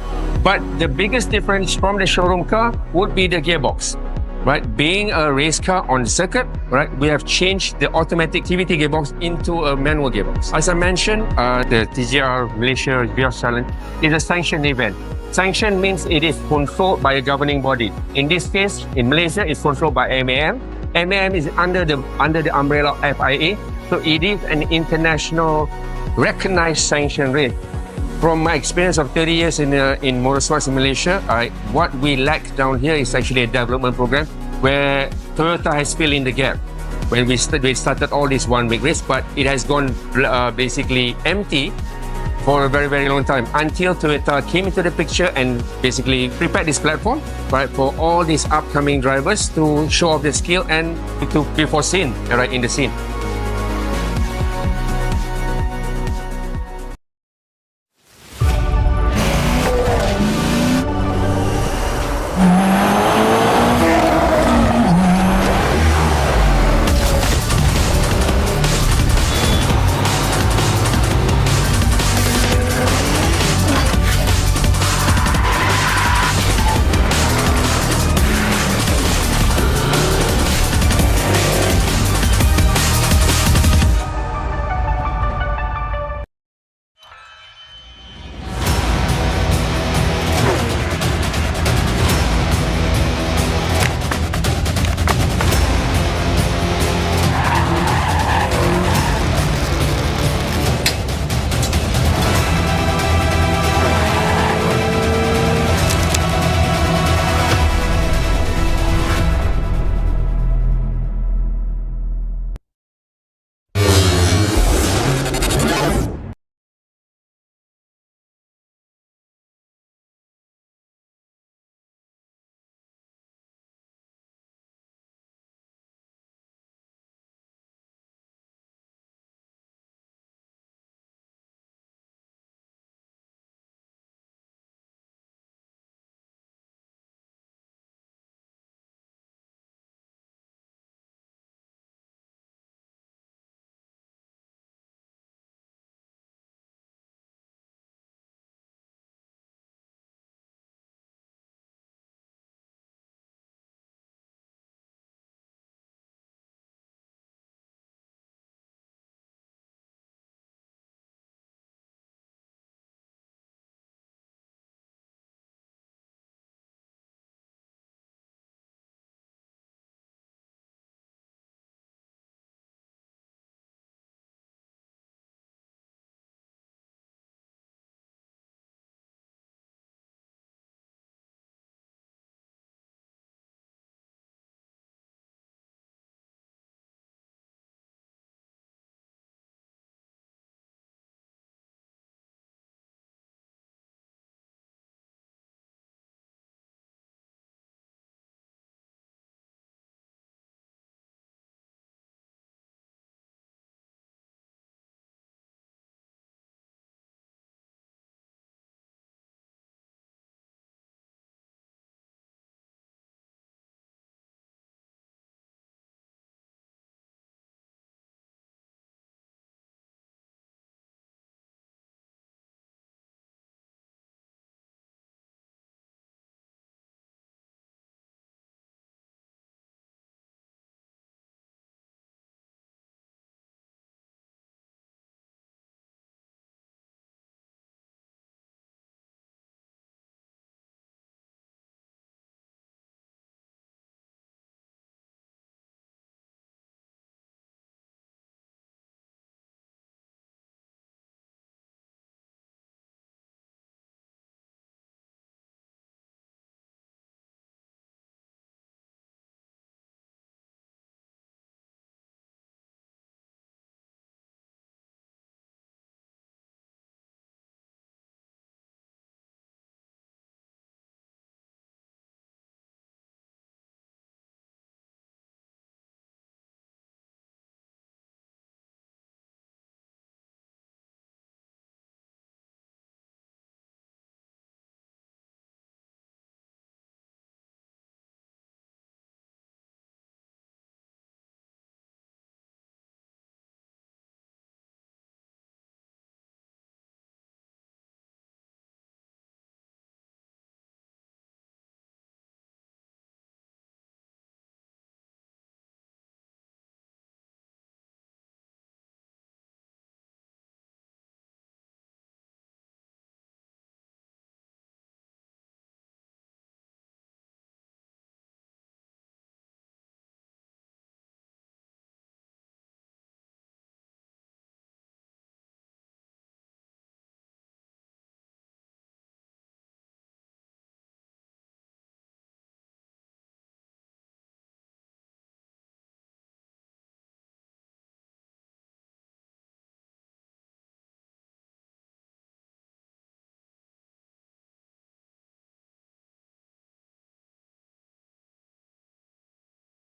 But the biggest difference from the showroom car would be the gearbox. Right, being a race car on the circuit, right, we have changed the automatic TVT gearbox into a manual gearbox. As I mentioned, the TGR Malaysia Vios Challenge is a sanctioned event. Sanctioned means it is controlled by a governing body. In this case, in Malaysia, it's controlled by MAM. MAM is under the umbrella of FIA, so it is an international recognized sanctioned race. From my experience of 30 years in motorsports in Malaysia, what we lack down here is actually a development program where Toyota has filled in the gap. When we started all this one-week race, but it has gone basically empty for a very, very long time until Toyota came into the picture and basically prepared this platform, right, for all these upcoming drivers to show off their skill and to be foreseen, right, in the scene.